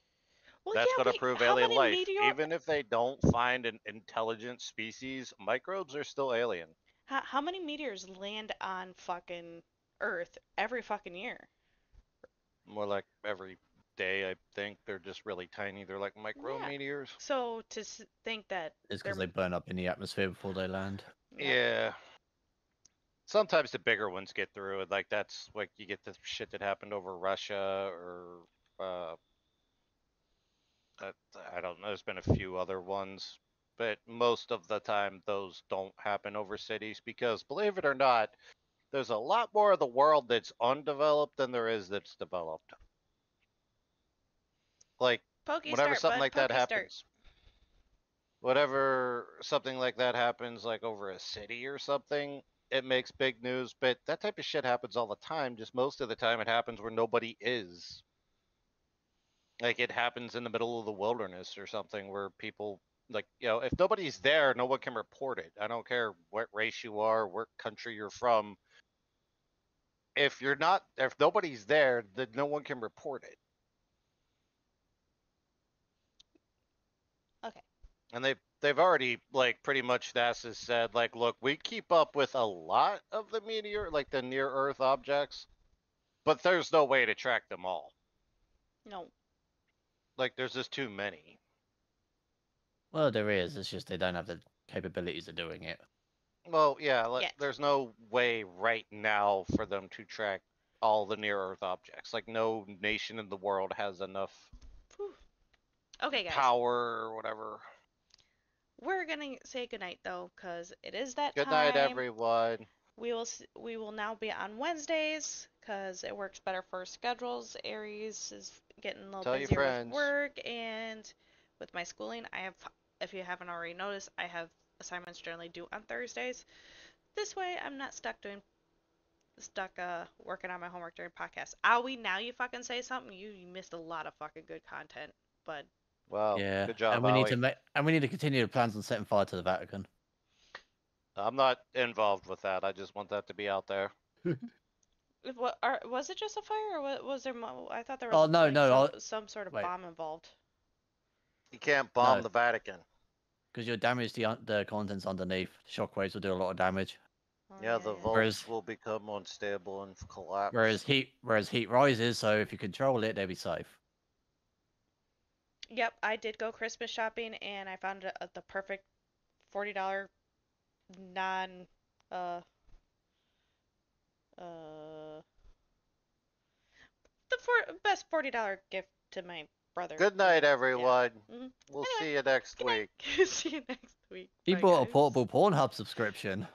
Well, that's yeah, gonna but prove how alien many life. meteor- Even if they don't find an intelligent species, microbes are still alien. How many meteors land on fucking Earth every fucking year? More like every day, I think. They're just really tiny. They're like micrometeors. So to think that It's because they're- they burn up in the atmosphere before they land. Yeah. Sometimes the bigger ones get through it. Like, that's like you get the shit that happened over Russia, or I don't know. There's been a few other ones, but most of the time those don't happen over cities because, believe it or not, there's a lot more of the world that's undeveloped than there is that's developed. Like, Pokey whenever start, something bud, like that pokey start. happens, whenever something like that happens, like over a city or something, it makes big news. But that type of shit happens all the time. Just most of the time it happens where nobody is. Like, it happens in the middle of the wilderness or something where people Like, you know, if nobody's there, no one can report it. I don't care what race you are, what country you're from. If nobody's there, then no one can report it. Okay. And they've already, like, pretty much NASA said, like, look, we keep up with a lot of the meteor, like the near Earth objects, but there's no way to track them all. No. Like, there's just too many. Well, there is. It's just they don't have the capabilities of doing it. Well, yeah, there's no way right now for them to track all the near Earth objects. Like, no nation in the world has enough Okay, guys. power or whatever. We're gonna say goodnight though, cause it is that Good time. night, everyone. We will now be on Wednesdays, cause it works better for our schedules. Aries is getting a little Tell your busier with friends. work and with my schooling. If you haven't already noticed, I have assignments generally due on Thursdays. This way, I'm not stuck working on my homework during podcasts. Owie, now you fucking say something. You missed a lot of fucking good content, bud. Well, Yeah. good job, And we need Ollie. we need to continue the plans on setting fire to the Vatican. I'm not involved with that. I just want that to be out there. Was it just a fire, or was there more? I thought there was some sort of wait. bomb involved. You can't bomb No. the Vatican. Because you'll damage the contents underneath. Shockwaves will do a lot of damage. Yeah, the vaults Whereas- will become unstable and collapse. Whereas heat rises, so if you control it, they'll be safe. Yep, I did go Christmas shopping and I found the perfect $40 non best $40 gift to my brother. Good night, everyone. Mhm. We'll see you next week. See you next week. He Bye, bought a guys. portable Pornhub subscription.